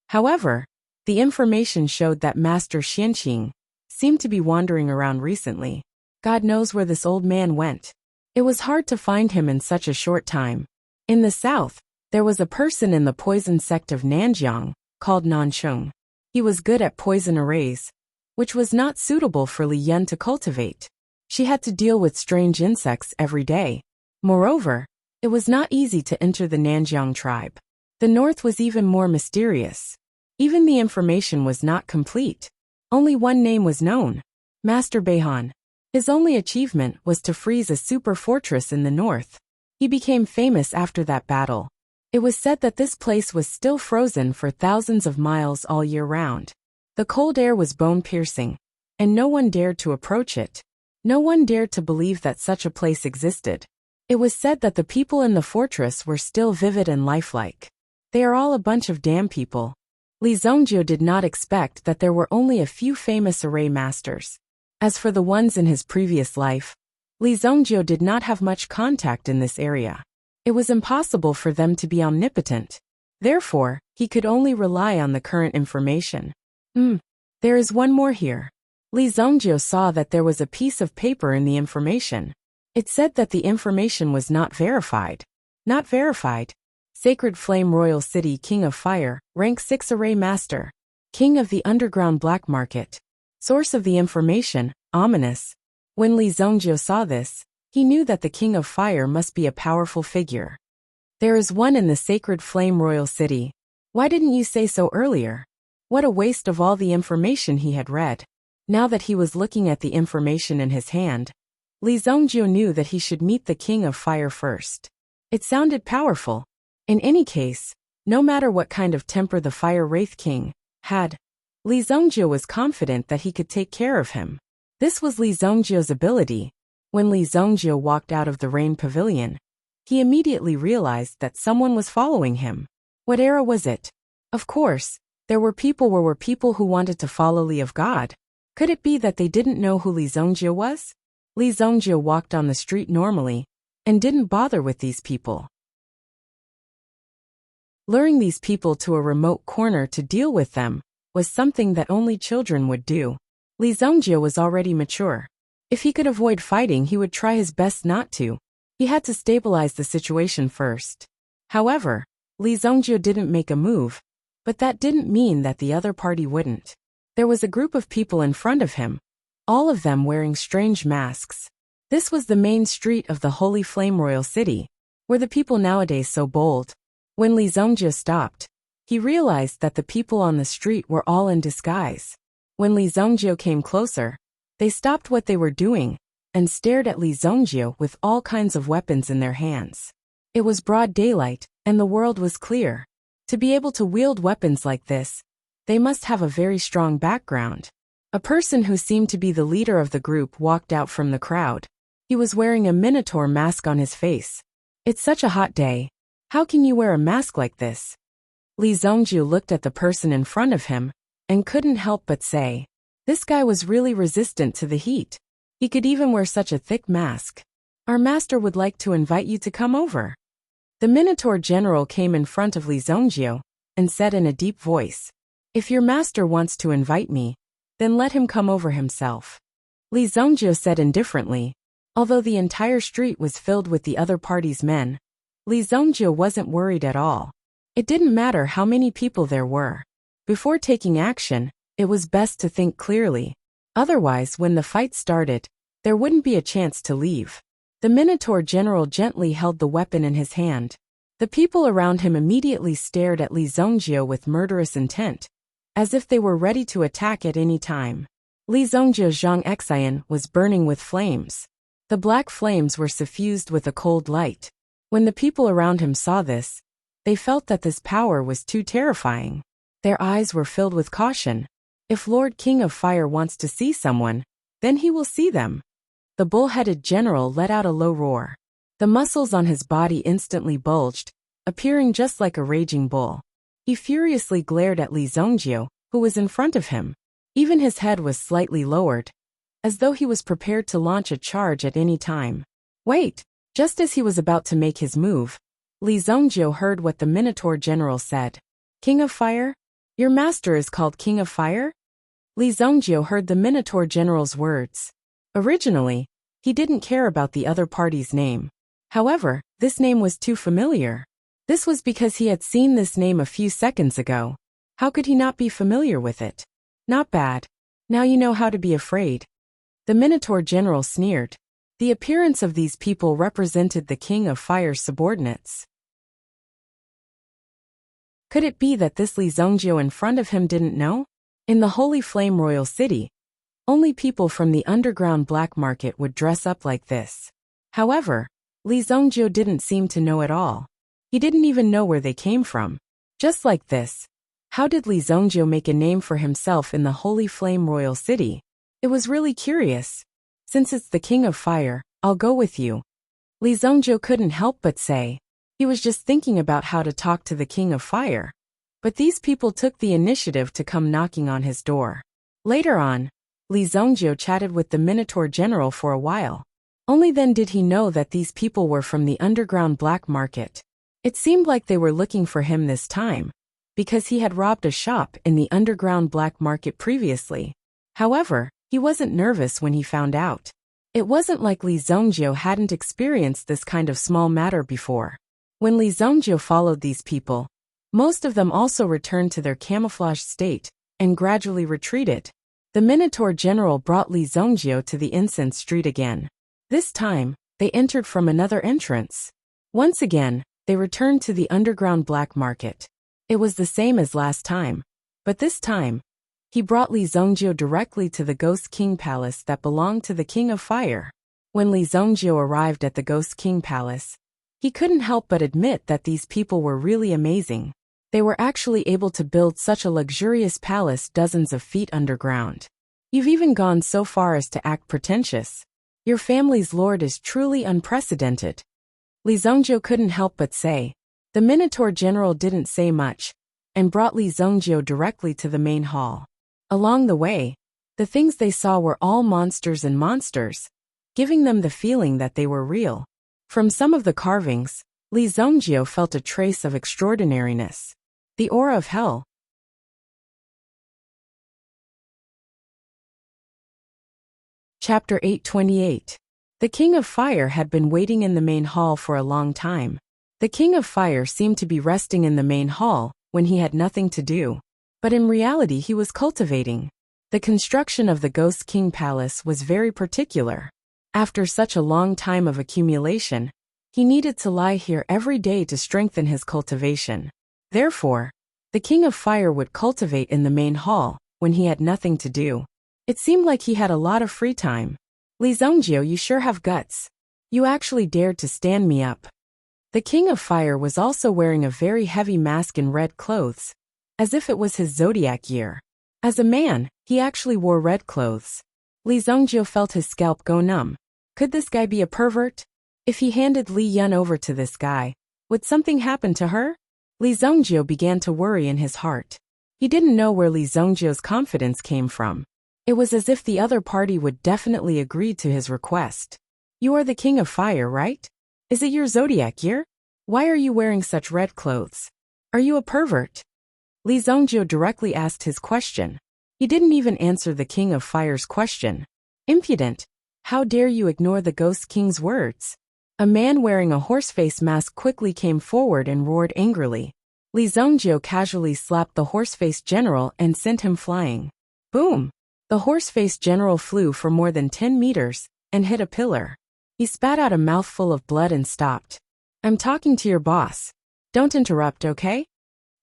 However, the information showed that Master Xianqing seemed to be wandering around recently. God knows where this old man went. It was hard to find him in such a short time. In the south, there was a person in the poison sect of Nanjiang, called Nancheng. He was good at poison arrays, which was not suitable for Li Yun to cultivate. She had to deal with strange insects every day. Moreover, it was not easy to enter the Nanjiang tribe. The north was even more mysterious. Even the information was not complete. Only one name was known: Master Beihan. His only achievement was to freeze a super fortress in the north. He became famous after that battle. It was said that this place was still frozen for thousands of miles all year round. The cold air was bone-piercing, and no one dared to approach it. No one dared to believe that such a place existed. It was said that the people in the fortress were still vivid and lifelike. They are all a bunch of damn people. Li Zhongjiu did not expect that there were only a few famous array masters. As for the ones in his previous life, Li Zhongjiu did not have much contact in this area. It was impossible for them to be omnipotent. Therefore, he could only rely on the current information. There is one more here. Li Zhongjiu saw that there was a piece of paper in the information. It said that the information was not verified. Not verified. Sacred Flame Royal City King of Fire, Rank 6 Array Master. King of the Underground Black Market. Source of the information, ominous. When Li Zhongjiu saw this, he knew that the King of Fire must be a powerful figure. There is one in the Sacred Flame Royal City. Why didn't you say so earlier? What a waste of all the information he had read. Now that he was looking at the information in his hand, Li Zhongjiu knew that he should meet the King of Fire first. It sounded powerful. In any case, no matter what kind of temper the Fire Wraith King had, Li Zhongjiu was confident that he could take care of him. This was Li Zhongjiu's ability. When Li Zongjie walked out of the rain pavilion, he immediately realized that someone was following him. What era was it? Of course, there were people who wanted to follow Li of God. Could it be that they didn't know who Li Zongjie was? Li Zongjie walked on the street normally and didn't bother with these people, luring these people to a remote corner to deal with them was something that only children would do. Li Zongjie was already mature. If he could avoid fighting, he would try his best not to. He had to stabilize the situation first. However, Li Zongjie didn't make a move, but that didn't mean that the other party wouldn't. There was a group of people in front of him, all of them wearing strange masks. This was the main street of the Holy Flame Royal City. Were the people nowadays so bold? When Li Zongjie stopped, he realized that the people on the street were all in disguise. When Li Zongjie came closer, they stopped what they were doing and stared at Li Zongjie with all kinds of weapons in their hands. It was broad daylight, and the world was clear. To be able to wield weapons like this, they must have a very strong background. A person who seemed to be the leader of the group walked out from the crowd. He was wearing a minotaur mask on his face. It's such a hot day. How can you wear a mask like this? Li Zongjie looked at the person in front of him and couldn't help but say, this guy was really resistant to the heat. He could even wear such a thick mask. Our master would like to invite you to come over. The Minotaur general came in front of Li Zongjie and said in a deep voice, if your master wants to invite me, then let him come over himself. Li Zongjie said indifferently. Although the entire street was filled with the other party's men, Li Zongjie wasn't worried at all. It didn't matter how many people there were. Before taking action, it was best to think clearly. Otherwise, when the fight started, there wouldn't be a chance to leave. The Minotaur general gently held the weapon in his hand. The people around him immediately stared at Li Zongjie with murderous intent, as if they were ready to attack at any time. Li Zongjie's Zhang Xian was burning with flames. The black flames were suffused with a cold light. When the people around him saw this, they felt that this power was too terrifying. Their eyes were filled with caution. If Lord King of Fire wants to see someone, then he will see them. The bull-headed general let out a low roar. The muscles on his body instantly bulged, appearing just like a raging bull. He furiously glared at Li Zongjie, who was in front of him. Even his head was slightly lowered, as though he was prepared to launch a charge at any time. Wait! Just as he was about to make his move, Li Zongjie heard what the Minotaur general said. King of Fire? Your master is called King of Fire? Li Zongjie heard the Minotaur general's words. Originally, he didn't care about the other party's name. However, this name was too familiar. This was because he had seen this name a few seconds ago. How could he not be familiar with it? Not bad. Now you know how to be afraid. The Minotaur general sneered. The appearance of these people represented the King of Fire's subordinates. Could it be that this Li Zongjie in front of him didn't know? In the Holy Flame Royal City, only people from the underground black market would dress up like this. However, Li Zongjie didn't seem to know at all. He didn't even know where they came from. Just like this, how did Li Zongjie make a name for himself in the Holy Flame Royal City? It was really curious. Since it's the King of Fire, I'll go with you. Li Zongjie couldn't help but say. He was just thinking about how to talk to the King of Fire. But these people took the initiative to come knocking on his door. Later on, Li Zongjie chatted with the Minotaur general for a while. Only then did he know that these people were from the underground black market. It seemed like they were looking for him this time, because he had robbed a shop in the underground black market previously. However, he wasn't nervous when he found out. It wasn't like Li Zongjie hadn't experienced this kind of small matter before. When Li Zongjie followed these people, most of them also returned to their camouflaged state and gradually retreated. The Minotaur general brought Li Zongjie to the incense street again. This time, they entered from another entrance. Once again, they returned to the underground black market. It was the same as last time, but this time, he brought Li Zongjie directly to the Ghost King Palace that belonged to the King of Fire. When Li Zongjie arrived at the Ghost King Palace, he couldn't help but admit that these people were really amazing. They were actually able to build such a luxurious palace dozens of feet underground. You've even gone so far as to act pretentious. Your family's lord is truly unprecedented. Li Zhongjiu couldn't help but say. The Minotaur general didn't say much, and brought Li Zhongjiu directly to the main hall. Along the way, the things they saw were all monsters and monsters, giving them the feeling that they were real. From some of the carvings, Li Zhongjiu felt a trace of extraordinariness. The aura of hell. Chapter 828. The King of Fire had been waiting in the main hall for a long time. The King of Fire seemed to be resting in the main hall when he had nothing to do. But in reality he was cultivating. The construction of the Ghost King Palace was very particular. After such a long time of accumulation, he needed to lie here every day to strengthen his cultivation. Therefore, the King of Fire would cultivate in the main hall when he had nothing to do. It seemed like he had a lot of free time. Li Zhongjiu, you sure have guts. You actually dared to stand me up. The King of Fire was also wearing a very heavy mask in red clothes, as if it was his zodiac year. As a man, he actually wore red clothes. Li Zhongjiu felt his scalp go numb. Could this guy be a pervert? If he handed Li Yun over to this guy, would something happen to her? Li Zhongjiu began to worry in his heart. He didn't know where Li Zhongjiu's confidence came from. It was as if the other party would definitely agree to his request. You are the King of Fire, right? Is it your zodiac year? Why are you wearing such red clothes? Are you a pervert? Li Zhongjiu directly asked his question. He didn't even answer the King of Fire's question. Impudent! How dare you ignore the Ghost King's words? A man wearing a horseface mask quickly came forward and roared angrily. Li Zhongjiu casually slapped the horseface general and sent him flying. Boom! The horseface general flew for more than 10 meters and hit a pillar. He spat out a mouthful of blood and stopped. I'm talking to your boss. Don't interrupt, okay?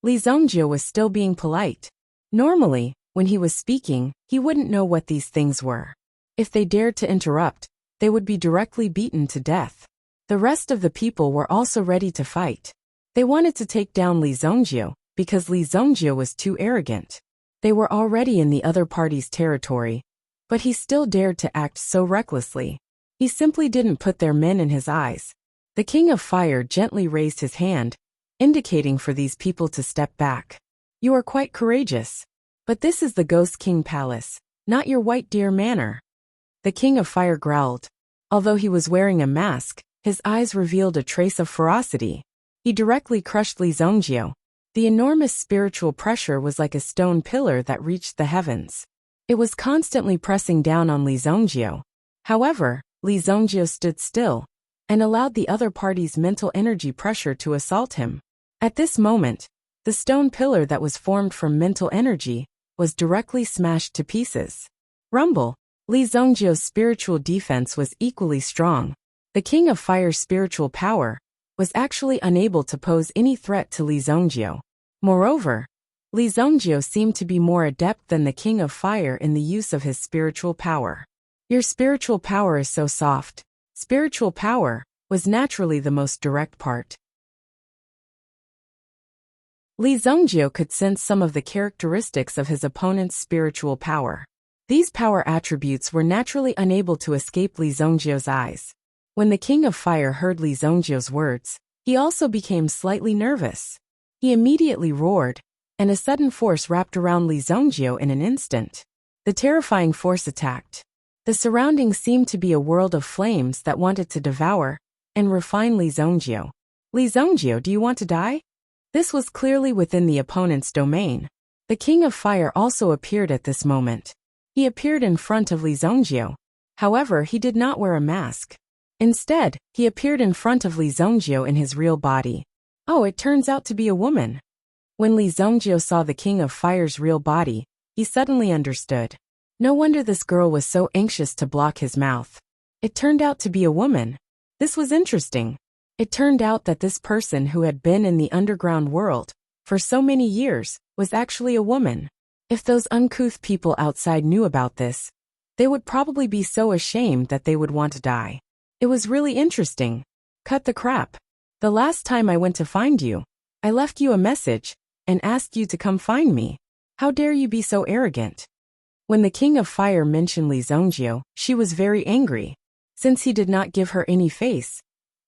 Li Zhongjiu was still being polite. Normally, when he was speaking, he wouldn't know what these things were. If they dared to interrupt, they would be directly beaten to death. The rest of the people were also ready to fight. They wanted to take down Li Zhongjiu, because Li Zhongjiu was too arrogant. They were already in the other party's territory, but he still dared to act so recklessly. He simply didn't put their men in his eyes. The King of Fire gently raised his hand, indicating for these people to step back. You are quite courageous. But this is the Ghost King Palace, not your White Deer Manor. The King of Fire growled. Although he was wearing a mask, his eyes revealed a trace of ferocity. He directly crushed Li Zhongjiu. The enormous spiritual pressure was like a stone pillar that reached the heavens. It was constantly pressing down on Li Zhongjiu. However, Li Zhongjiu stood still and allowed the other party's mental energy pressure to assault him. At this moment, the stone pillar that was formed from mental energy was directly smashed to pieces. Rumble! Li Zhongjiu's spiritual defense was equally strong. The King of Fire's spiritual power was actually unable to pose any threat to Li Zhongjiu. Moreover, Li Zhongjiu seemed to be more adept than the King of Fire in the use of his spiritual power. Your spiritual power is so soft. Spiritual power was naturally the most direct part. Li Zhongjiu could sense some of the characteristics of his opponent's spiritual power. These power attributes were naturally unable to escape Li Zhongjiu's eyes. When the King of Fire heard Li Zhongjiu's words, he also became slightly nervous. He immediately roared, and a sudden force wrapped around Li Zhongjiu in an instant. The terrifying force attacked. The surroundings seemed to be a world of flames that wanted to devour and refine Li Zhongjiu. Li Zhongjiu, do you want to die? This was clearly within the opponent's domain. The King of Fire also appeared at this moment. He appeared in front of Li Zhongjiu. However, he did not wear a mask. Instead, he appeared in front of Li Zhongjiu in his real body. Oh, it turns out to be a woman. When Li Zhongjiu saw the King of Fire's real body, he suddenly understood. No wonder this girl was so anxious to block his mouth. It turned out to be a woman. This was interesting. It turned out that this person who had been in the underground world for so many years was actually a woman. If those uncouth people outside knew about this, they would probably be so ashamed that they would want to die. It was really interesting. Cut the crap. The last time I went to find you, I left you a message and asked you to come find me. How dare you be so arrogant? When the King of Fire mentioned Li Zhongjiu, she was very angry. Since he did not give her any face,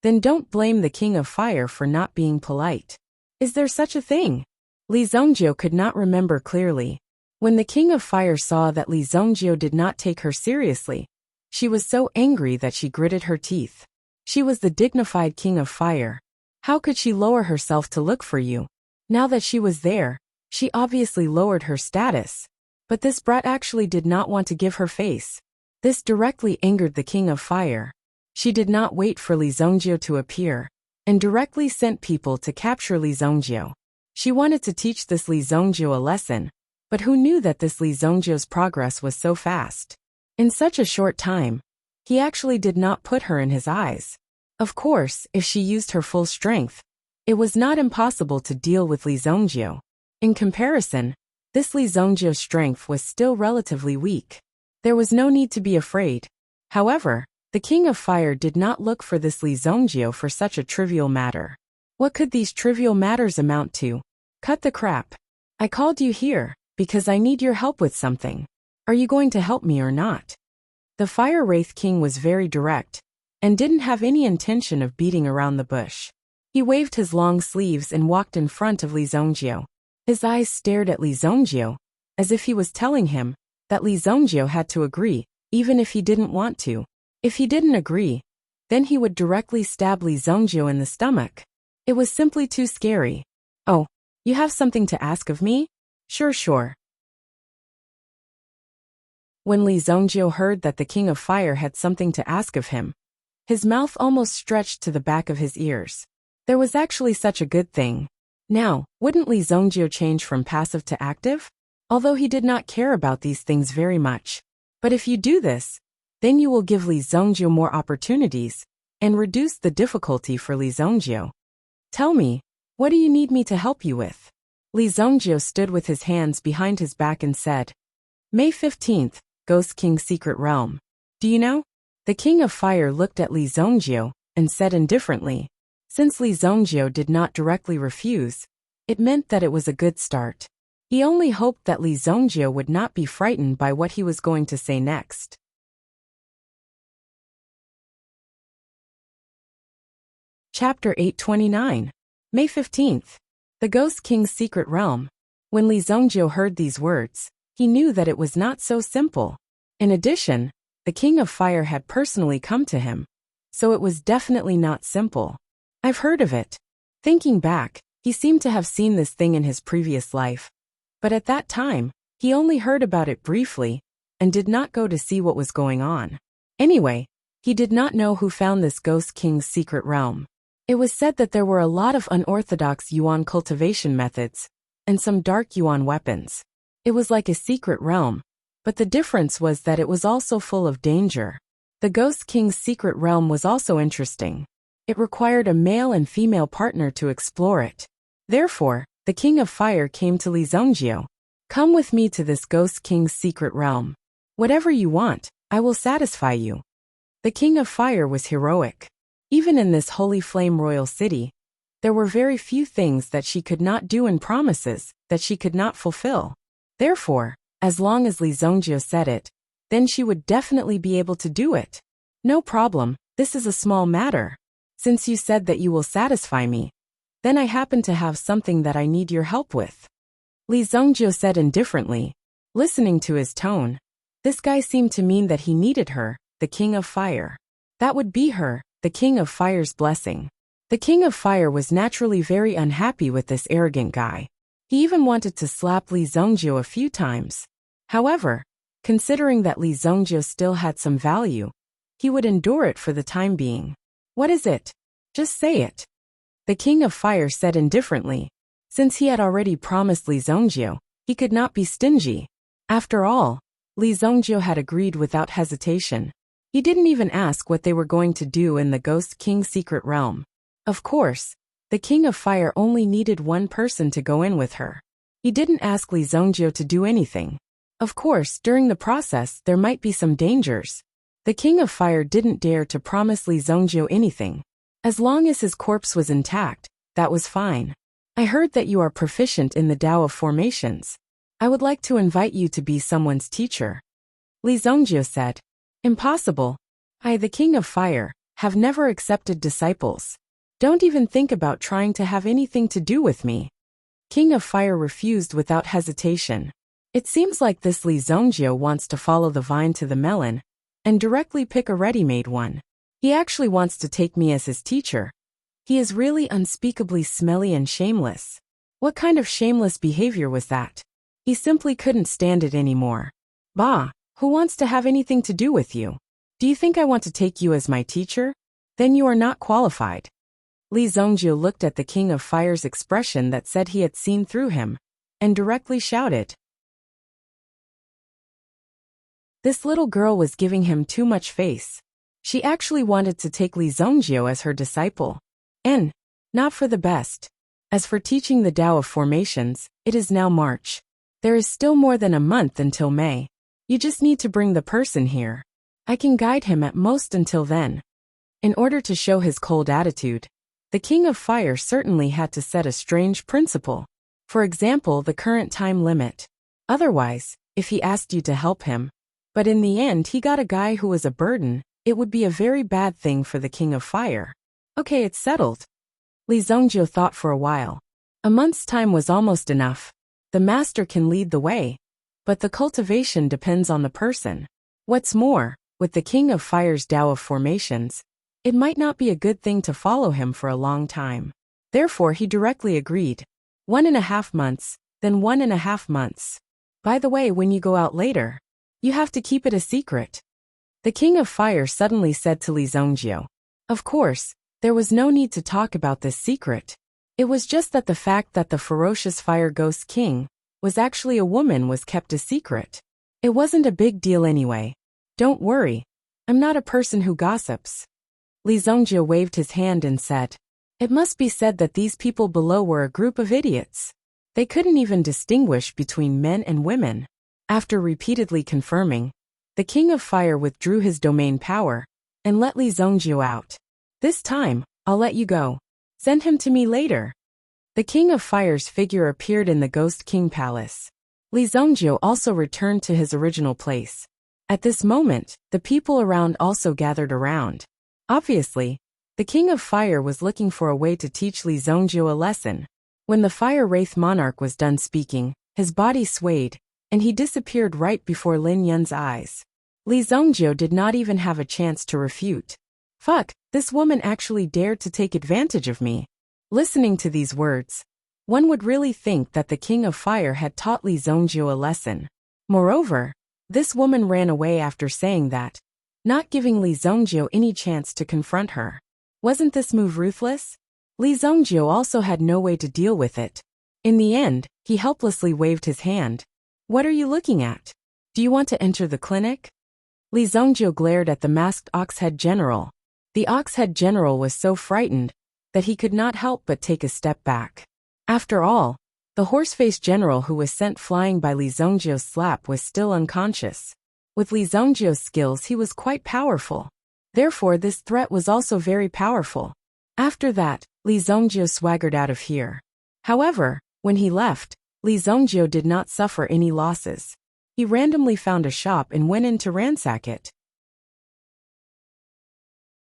then don't blame the King of Fire for not being polite. Is there such a thing? Li Zhongjie could not remember clearly. When the King of Fire saw that Li Zhongjie did not take her seriously, she was so angry that she gritted her teeth. She was the dignified King of Fire. How could she lower herself to look for you? Now that she was there, she obviously lowered her status. But this brat actually did not want to give her face. This directly angered the King of Fire. She did not wait for Li Zhongjie to appear, and directly sent people to capture Li Zhongjie. She wanted to teach this Li Zhongjie a lesson, but who knew that this Li Zhongjie's progress was so fast? In such a short time, he actually did not put her in his eyes. Of course, if she used her full strength, it was not impossible to deal with Li Zhongjie. In comparison, this Li Zhongjie's strength was still relatively weak. There was no need to be afraid. However, the King of Fire did not look for this Li Zhongjie for such a trivial matter. What could these trivial matters amount to? Cut the crap. I called you here because I need your help with something. Are you going to help me or not? The Fire Wraith King was very direct and didn't have any intention of beating around the bush. He waved his long sleeves and walked in front of Li Zhongjie. His eyes stared at Li Zhongjie, as if he was telling him that Li Zhongjie had to agree, even if he didn't want to. If he didn't agree, then he would directly stab Li Zhongjie in the stomach. It was simply too scary. Oh, you have something to ask of me? Sure. When Li Zhongjie heard that the King of Fire had something to ask of him, his mouth almost stretched to the back of his ears. There was actually such a good thing. Now, wouldn't Li Zhongjie change from passive to active? Although he did not care about these things very much. But if you do this, then you will give Li Zhongjie more opportunities and reduce the difficulty for Li Zhongjie. Tell me, what do you need me to help you with? Li Zhongjie stood with his hands behind his back and said, May 15th, Ghost King Secret Realm. Do you know? The King of Fire looked at Li Zhongjie and said indifferently. Since Li Zhongjie did not directly refuse, it meant that it was a good start. He only hoped that Li Zhongjie would not be frightened by what he was going to say next. Chapter 829. May 15th. The Ghost King's Secret Realm. When Li Zhongjie heard these words, he knew that it was not so simple. In addition, the King of Fire had personally come to him, so it was definitely not simple. I've heard of it. Thinking back, he seemed to have seen this thing in his previous life. But at that time, he only heard about it briefly and did not go to see what was going on. Anyway, he did not know who found this Ghost King's secret realm. It was said that there were a lot of unorthodox yuan cultivation methods and some dark yuan weapons. It was like a secret realm, but the difference was that it was also full of danger. The Ghost King's secret realm was also interesting. It required a male and female partner to explore it. Therefore, the King of Fire came to Li Zhongjie. Come with me to this Ghost King's secret realm. Whatever you want, I will satisfy you. The King of Fire was heroic. Even in this holy flame royal city, there were very few things that she could not do and promises that she could not fulfill. Therefore, as long as Li Zhongjie said it, then she would definitely be able to do it. No problem, this is a small matter. Since you said that you will satisfy me, then I happen to have something that I need your help with. Li Zhongjie said indifferently. Listening to his tone, this guy seemed to mean that he needed her, the King of Fire. That would be her, the King of Fire's blessing. The King of Fire was naturally very unhappy with this arrogant guy. He even wanted to slap Li Zhongjie a few times. However, considering that Li Zhongjie still had some value, he would endure it for the time being. What is it? Just say it. The King of Fire said indifferently. Since he had already promised Li Zhongjie, he could not be stingy. After all, Li Zhongjie had agreed without hesitation. He didn't even ask what they were going to do in the Ghost King's secret realm. Of course, the King of Fire only needed one person to go in with her. He didn't ask Li Zhongjie to do anything. Of course, during the process, there might be some dangers. The King of Fire didn't dare to promise Li Zhongjie anything. As long as his corpse was intact, that was fine. I heard that you are proficient in the Tao of formations. I would like to invite you to be someone's teacher. Li Zhongjie said. Impossible. I, the King of Fire, have never accepted disciples. Don't even think about trying to have anything to do with me. King of Fire refused without hesitation. It seems like this Li Zongjio wants to follow the vine to the melon and directly pick a ready-made one. He actually wants to take me as his teacher. He is really unspeakably smelly and shameless. What kind of shameless behavior was that? He simply couldn't stand it anymore. Bah, who wants to have anything to do with you? Do you think I want to take you as my teacher? Then you are not qualified. Li Zongjio looked at the King of Fire's expression that said he had seen through him, and directly shouted. This little girl was giving him too much face. She actually wanted to take Li Zongjio as her disciple. And not for the best. As for teaching the Tao of formations, it is now March. There is still more than a month until May. You just need to bring the person here. I can guide him at most until then. In order to show his cold attitude, the King of Fire certainly had to set a strange principle. For example, the current time limit. Otherwise, if he asked you to help him, but in the end he got a guy who was a burden, it would be a very bad thing for the King of Fire. Okay, it's settled. Li Zongjio thought for a while. A month's time was almost enough. The master can lead the way, but the cultivation depends on the person. What's more, with the King of Fire's Tao of formations, it might not be a good thing to follow him for a long time. Therefore he directly agreed. 1.5 months, then 1.5 months. By the way, when you go out later, you have to keep it a secret. The King of Fire suddenly said to Li Zongjio. Of course, there was no need to talk about this secret. It was just that the fact that the ferocious Fire Ghost King was actually a woman was kept a secret. It wasn't a big deal anyway. Don't worry, I'm not a person who gossips. Li Zongjio waved his hand and said. It must be said that these people below were a group of idiots. They couldn't even distinguish between men and women. After repeatedly confirming, the King of Fire withdrew his domain power and let Li Zongjio out. This time, I'll let you go. Send him to me later. The King of Fire's figure appeared in the Ghost King Palace. Li Zongjio also returned to his original place. At this moment, the people around also gathered around. Obviously, the King of Fire was looking for a way to teach Li Zongjio a lesson. When the Fire Wraith Monarch was done speaking, his body swayed, and he disappeared right before Lin Yun's eyes. Li Zongjio did not even have a chance to refute. Fuck, this woman actually dared to take advantage of me. Listening to these words, one would really think that the King of Fire had taught Li Zongjio a lesson. Moreover, this woman ran away after saying that, not giving Li Zongjio any chance to confront her. Wasn't this move ruthless? Li Zongjio also had no way to deal with it. In the end, he helplessly waved his hand. What are you looking at? Do you want to enter the clinic? Li Zongjio glared at the masked Oxhead General. The Oxhead General was so frightened that he could not help but take a step back. After all, the Horseface General who was sent flying by Li Zongjio's slap was still unconscious. With Li Zongjio's skills he was quite powerful. Therefore this threat was also very powerful. After that, Li Zongjio swaggered out of here. However, when he left, Li Zongjio did not suffer any losses. He randomly found a shop and went in to ransack it.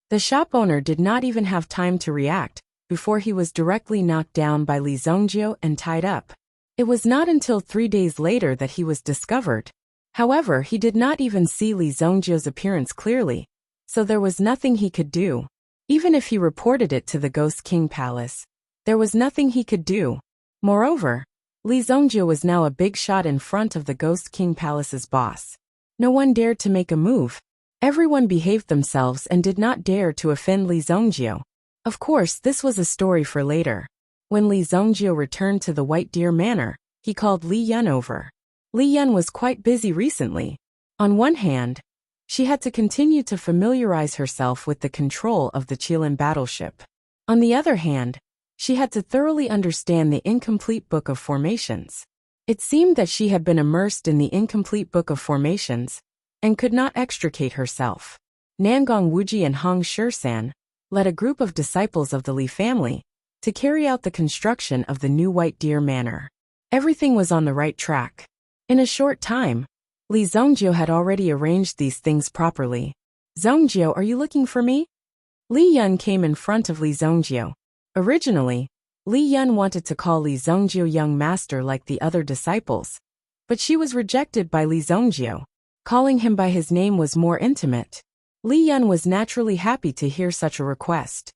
The shop owner did not even have time to react before he was directly knocked down by Li Zongjio and tied up. It was not until 3 days later that he was discovered. However, he did not even see Li Zongjio's appearance clearly, so there was nothing he could do. Even if he reported it to the Ghost King Palace, there was nothing he could do. Moreover, Li Zongjio was now a big shot in front of the Ghost King Palace's boss. No one dared to make a move. Everyone behaved themselves and did not dare to offend Li Zongjio. Of course, this was a story for later. When Li Zongjio returned to the White Deer Manor, he called Li Yun over. Li Yun was quite busy recently. On one hand, she had to continue to familiarize herself with the control of the Qilin battleship. On the other hand, she had to thoroughly understand the incomplete Book of Formations. It seemed that she had been immersed in the incomplete Book of Formations and could not extricate herself. Nangong Wuji and Hong Shursan led a group of disciples of the Li family to carry out the construction of the new White Deer Manor. Everything was on the right track. In a short time, Li Zongjio had already arranged these things properly. Zongjio, are you looking for me? Li Yun came in front of Li Zongjio. Originally, Li Yun wanted to call Li Zongjio young master like the other disciples, but she was rejected by Li Zongjio. Calling him by his name was more intimate. Li Yun was naturally happy to hear such a request.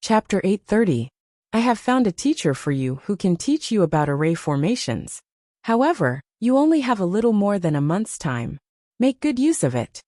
Chapter 830. I have found a teacher for you who can teach you about array formations. However, you only have a little more than a month's time. Make good use of it.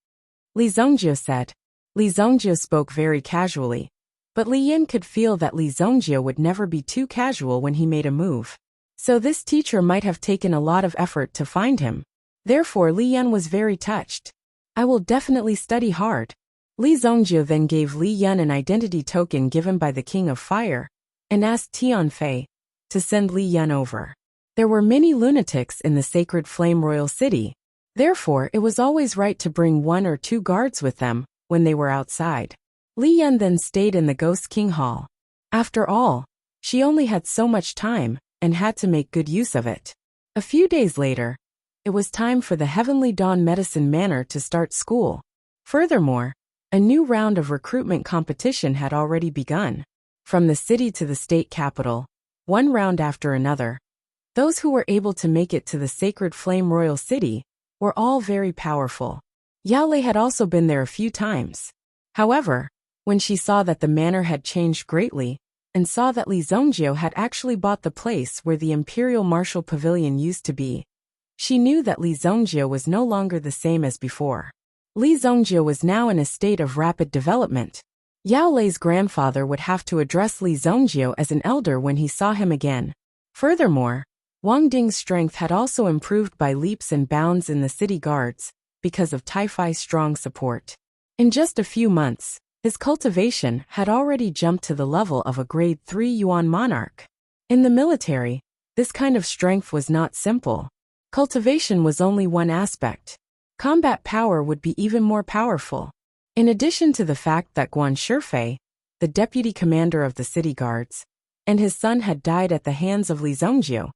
Li Zongjio said. Li Zongjio spoke very casually, but Li Yin could feel that Li Zongjio would never be too casual when he made a move. So this teacher might have taken a lot of effort to find him. Therefore Li Yun was very touched. I will definitely study hard. Li Zongjio then gave Li Yun an identity token given by the King of Fire, and asked Tianfei to send Li Yun over. There were many lunatics in the sacred flame royal city. Therefore it was always right to bring 1 or 2 guards with them when they were outside. Li Yun then stayed in the Ghost King Hall. After all, she only had so much time, and had to make good use of it. A few days later, it was time for the Heavenly Dawn Medicine Manor to start school. Furthermore, a new round of recruitment competition had already begun. From the city to the state capital, one round after another. Those who were able to make it to the Sacred Flame Royal City were all very powerful. Yao Lei had also been there a few times. However, when she saw that the manor had changed greatly, and saw that Li Zongjio had actually bought the place where the Imperial Martial Pavilion used to be, she knew that Li Zongjio was no longer the same as before. Li Zongjio was now in a state of rapid development. Yao Lei's grandfather would have to address Li Zongjio as an elder when he saw him again. Furthermore, Wang Ding's strength had also improved by leaps and bounds in the city guards, because of Taifai's strong support. In just a few months, his cultivation had already jumped to the level of a grade 3 Yuan monarch. In the military, this kind of strength was not simple. Cultivation was only one aspect. Combat power would be even more powerful. In addition to the fact that Guan Shifei, the deputy commander of the city guards, and his son had died at the hands of Li Zongjio,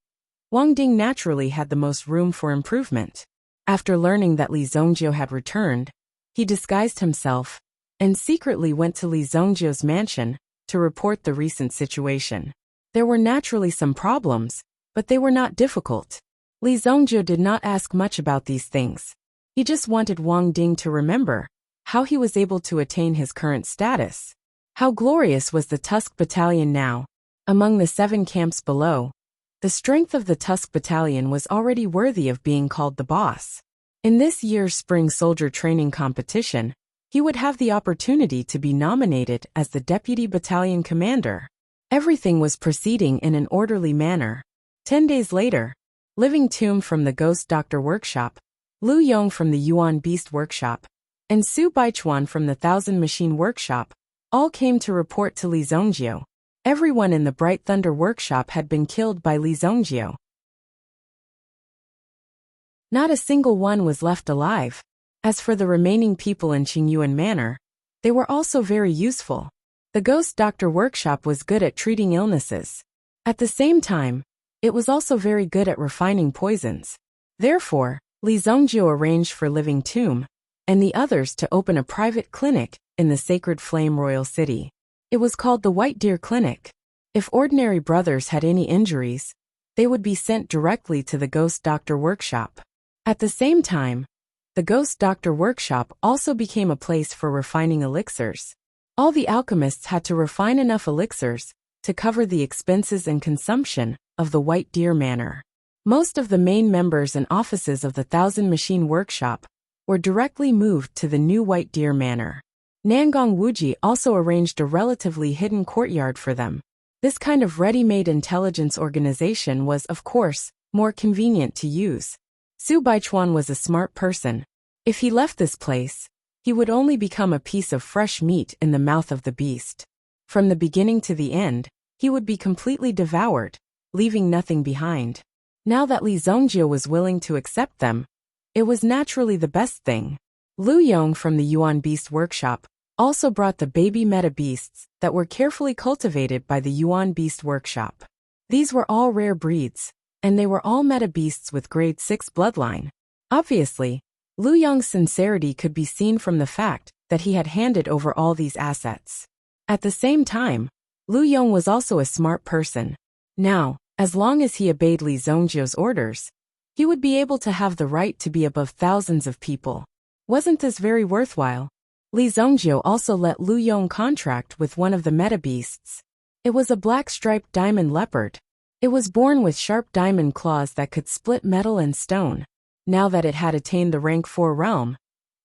Wang Ding naturally had the most room for improvement. After learning that Li Zongjio had returned, he disguised himself and secretly went to Li Zongjio's mansion to report the recent situation. There were naturally some problems, but they were not difficult. Li Zongjio did not ask much about these things. He just wanted Wang Ding to remember how he was able to attain his current status. How glorious was the Tusk Battalion now. Among the 7 camps below, the strength of the Tusk Battalion was already worthy of being called the boss. In this year's spring soldier training competition, he would have the opportunity to be nominated as the deputy battalion commander. Everything was proceeding in an orderly manner. 10 days later, Living Tomb from the Ghost Doctor Workshop, Lu Yong from the Yuan Beast Workshop, and Su Baichuan from the Thousand Machine Workshop all came to report to Li Zongjio. Everyone in the Bright Thunder Workshop had been killed by Li Zongjio. Not a single one was left alive. As for the remaining people in Qingyuan Manor, they were also very useful. The Ghost Doctor Workshop was good at treating illnesses. At the same time, it was also very good at refining poisons. Therefore, Li Zongjio arranged for Living Tomb and the others to open a private clinic in the Sacred Flame Royal City. It was called the White Deer Clinic. If ordinary brothers had any injuries, they would be sent directly to the Ghost Doctor Workshop. At the same time, the Ghost Doctor Workshop also became a place for refining elixirs. All the alchemists had to refine enough elixirs to cover the expenses and consumption of the White Deer Manor. Most of the main members and offices of the Thousand Machine Workshop were directly moved to the new White Deer Manor. Nangong Wuji also arranged a relatively hidden courtyard for them. This kind of ready-made intelligence organization was, of course, more convenient to use. Su Baichuan was a smart person. If he left this place, he would only become a piece of fresh meat in the mouth of the beast. From the beginning to the end, he would be completely devoured, leaving nothing behind. Now that Li Zongjio was willing to accept them, it was naturally the best thing. Lu Yong from the Yuan Beast Workshop also brought the baby meta beasts that were carefully cultivated by the Yuan Beast Workshop. These were all rare breeds, and they were all meta beasts with grade 6 bloodline. Obviously, Lu Yong's sincerity could be seen from the fact that he had handed over all these assets. At the same time, Lu Yong was also a smart person. Now, as long as he obeyed Li Zhongjio's orders, he would be able to have the right to be above thousands of people. Wasn't this very worthwhile? Li Zhongjio also let Lu Yong contract with one of the meta beasts. It was a black-striped diamond leopard. It was born with sharp diamond claws that could split metal and stone. Now that it had attained the rank 4 realm,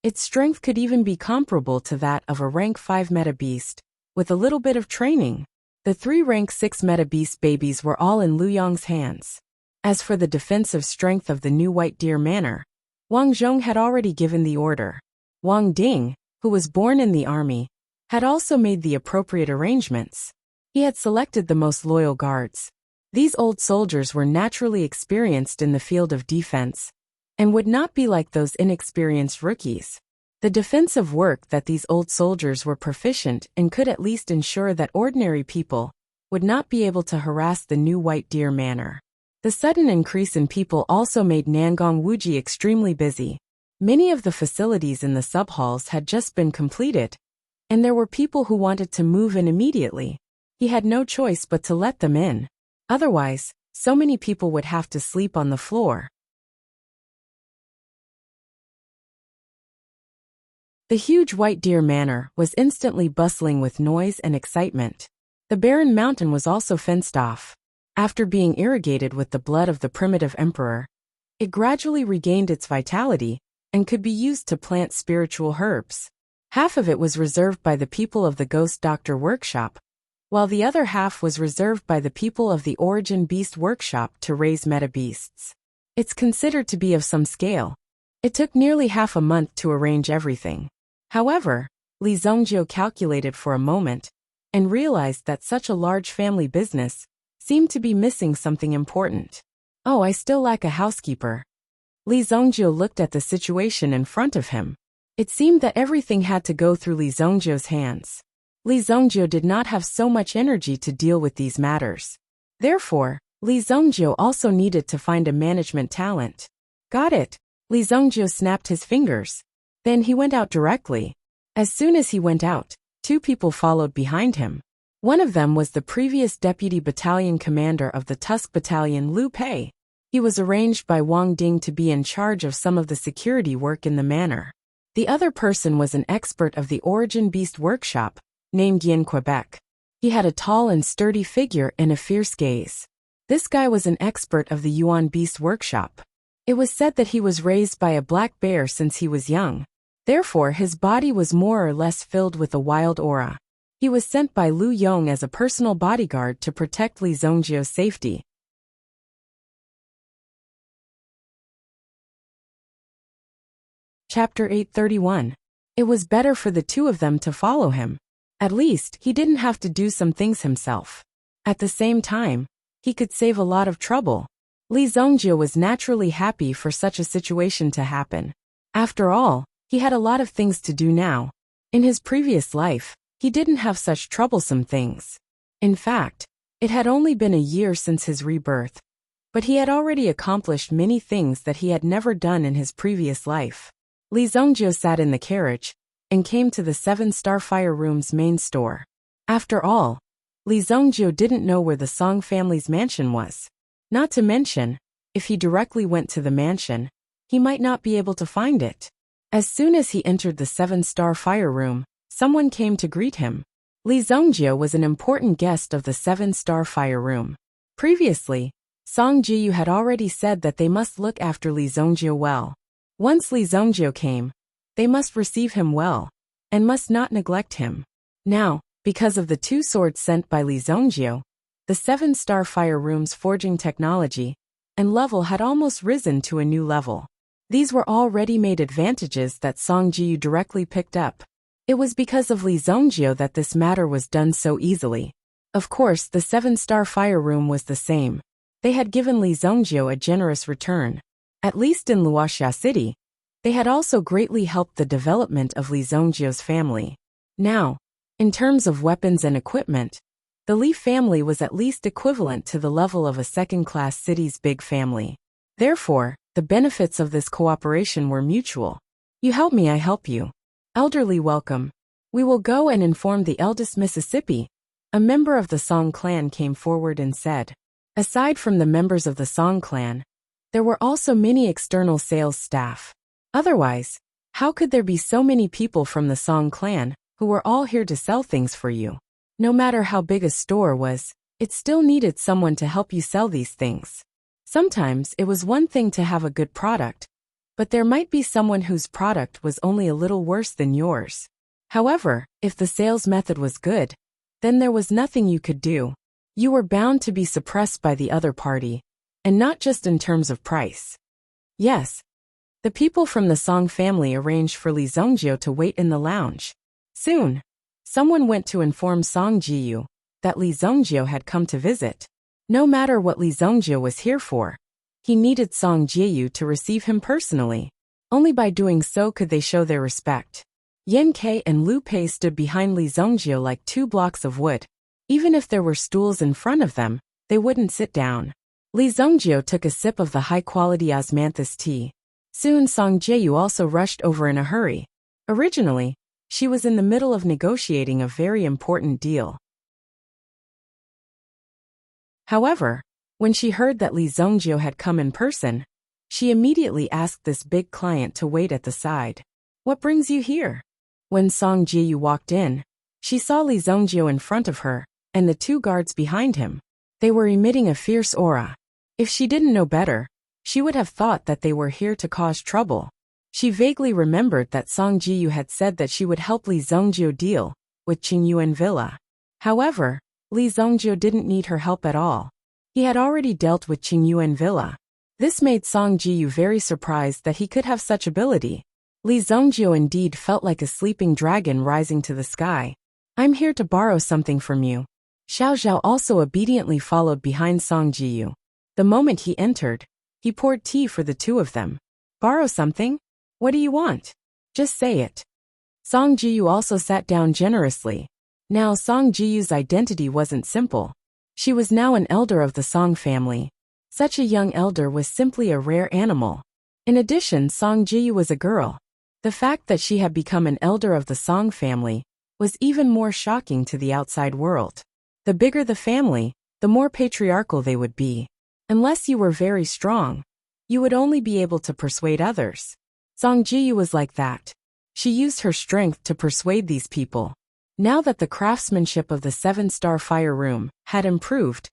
its strength could even be comparable to that of a rank 5 meta beast, with a little bit of training. The 3 rank 6 meta beast babies were all in Lu Yong's hands. As for the defensive strength of the new White Deer Manor, Wang Zhong had already given the order. Wang Ding, who was born in the army, had also made the appropriate arrangements. He had selected the most loyal guards. These old soldiers were naturally experienced in the field of defense, and would not be like those inexperienced rookies. The defensive work that these old soldiers were proficient in could at least ensure that ordinary people would not be able to harass the new White Deer Manor. The sudden increase in people also made Nangong Wuji extremely busy. Many of the facilities in the subhalls had just been completed, and there were people who wanted to move in immediately. He had no choice but to let them in. Otherwise, so many people would have to sleep on the floor. The huge White Deer Manor was instantly bustling with noise and excitement. The barren mountain was also fenced off. After being irrigated with the blood of the primitive emperor, it gradually regained its vitality and could be used to plant spiritual herbs. Half of it was reserved by the people of the Ghost Doctor Workshop, while the other half was reserved by the people of the Origin Beast Workshop to raise meta beasts. It's considered to be of some scale. It took nearly half a month to arrange everything. However, Li Zhongjio calculated for a moment and realized that such a large family business seemed to be missing something important. Oh, I still lack a housekeeper. Li Zhongjio looked at the situation in front of him. It seemed that everything had to go through Li Zhongjio's hands. Li Zhongjio did not have so much energy to deal with these matters. Therefore, Li Zhongjio also needed to find a management talent. Got it. Li Zhongjio snapped his fingers. Then he went out directly. As soon as he went out, 2 people followed behind him. One of them was the previous deputy battalion commander of the Tusk Battalion, Liu Pei. He was arranged by Wang Ding to be in charge of some of the security work in the manor. The other person was an expert of the Origin Beast Workshop, named Yin Quebec. He had a tall and sturdy figure and a fierce gaze. This guy was an expert of the Yuan Beast Workshop. It was said that he was raised by a black bear since he was young. Therefore, his body was more or less filled with a wild aura. He was sent by Lu Yong as a personal bodyguard to protect Li Zhongjio's safety. Chapter 831. It was better for the 2 of them to follow him. At least, he didn't have to do some things himself. At the same time, he could save a lot of trouble. Li Zhongjio was naturally happy for such a situation to happen. After all, he had a lot of things to do now. In his previous life, he didn't have such troublesome things. In fact, it had only been a year since his rebirth, but he had already accomplished many things that he had never done in his previous life. Li Zhongjio sat in the carriage and came to the 7 Starfire Room's main store. After all, Li Zhongjio didn't know where the Song family's mansion was. Not to mention, if he directly went to the mansion, he might not be able to find it. As soon as he entered the 7 Starfire Room, someone came to greet him. Li Zhongjio was an important guest of the 7 Starfire Room. Previously, Song Jiyu had already said that they must look after Li Zhongjio well. Once Li Zhongjio came, they must receive him well, and must not neglect him. Now, because of the 2 swords sent by Li Zhongjio, the 7 Starfire Room's forging technology and level had almost risen to a new level. These were all ready-made advantages that Song Jiyu directly picked up. It was because of Li Zhongjio that this matter was done so easily. Of course, the 7 Starfire Room was the same. They had given Li Zhongjio a generous return. At least in Wuxia City, they had also greatly helped the development of Li Zhongjio's family. Now, in terms of weapons and equipment, The Li family was at least equivalent to the level of a second-class city's big family. Therefore, the benefits of this cooperation were mutual. You help me, I help you. Elderly welcome. We will go and inform the eldest Mississippi. A member of the Song clan came forward and said. Aside from the members of the Song clan, there were also many external sales staff. Otherwise, how could there be so many people from the Song clan who were all here to sell things for you? No matter how big a store was, it still needed someone to help you sell these things. Sometimes it was one thing to have a good product, but there might be someone whose product was only a little worse than yours. However, if the sales method was good, then there was nothing you could do. You were bound to be suppressed by the other party, and not just in terms of price. Yes. The people from the Song family arranged for Li Zhongjiu to wait in the lounge. Soon, someone went to inform Song Jiyu that Li Zhongjiu had come to visit. No matter what Li Zhongjiu was here for, he needed Song Jiyu to receive him personally. Only by doing so could they show their respect. Yan Ke and Lu Pei stood behind Li Zhongjiu like 2 blocks of wood. Even if there were stools in front of them, they wouldn't sit down. Li Zhongjiu took a sip of the high-quality osmanthus tea. Soon Song Jiyu also rushed over in a hurry. Originally, she was in the middle of negotiating a very important deal. However, when she heard that Li Zhongjiu had come in person, she immediately asked this big client to wait at the side. What brings you here? When Song Jiyu walked in, she saw Li Zhongjiu in front of her, and the 2 guards behind him. They were emitting a fierce aura. If she didn't know better, she would have thought that they were here to cause trouble. She vaguely remembered that Song Jiyu had said that she would help Li Zhongjiu deal with Qingyuan Villa. However, Li Zhongjiu didn't need her help at all. He had already dealt with Qingyuan Villa. This made Song Jiyu very surprised that he could have such ability. Li Zhongjiu indeed felt like a sleeping dragon rising to the sky. I'm here to borrow something from you. Xiao Zhao also obediently followed behind Song Jiyu. The moment he entered, he poured tea for the 2 of them. Borrow something? What do you want? Just say it. Song Jiyu also sat down generously. Now Song Jiyu's identity wasn't simple. She was now an elder of the Song family. Such a young elder was simply a rare animal. In addition, Song Jiyu was a girl. The fact that she had become an elder of the Song family was even more shocking to the outside world. The bigger the family, the more patriarchal they would be. Unless you were very strong, you would only be able to persuade others. Song Jiyu was like that. She used her strength to persuade these people. Now that the craftsmanship of the 7-star fire room had improved,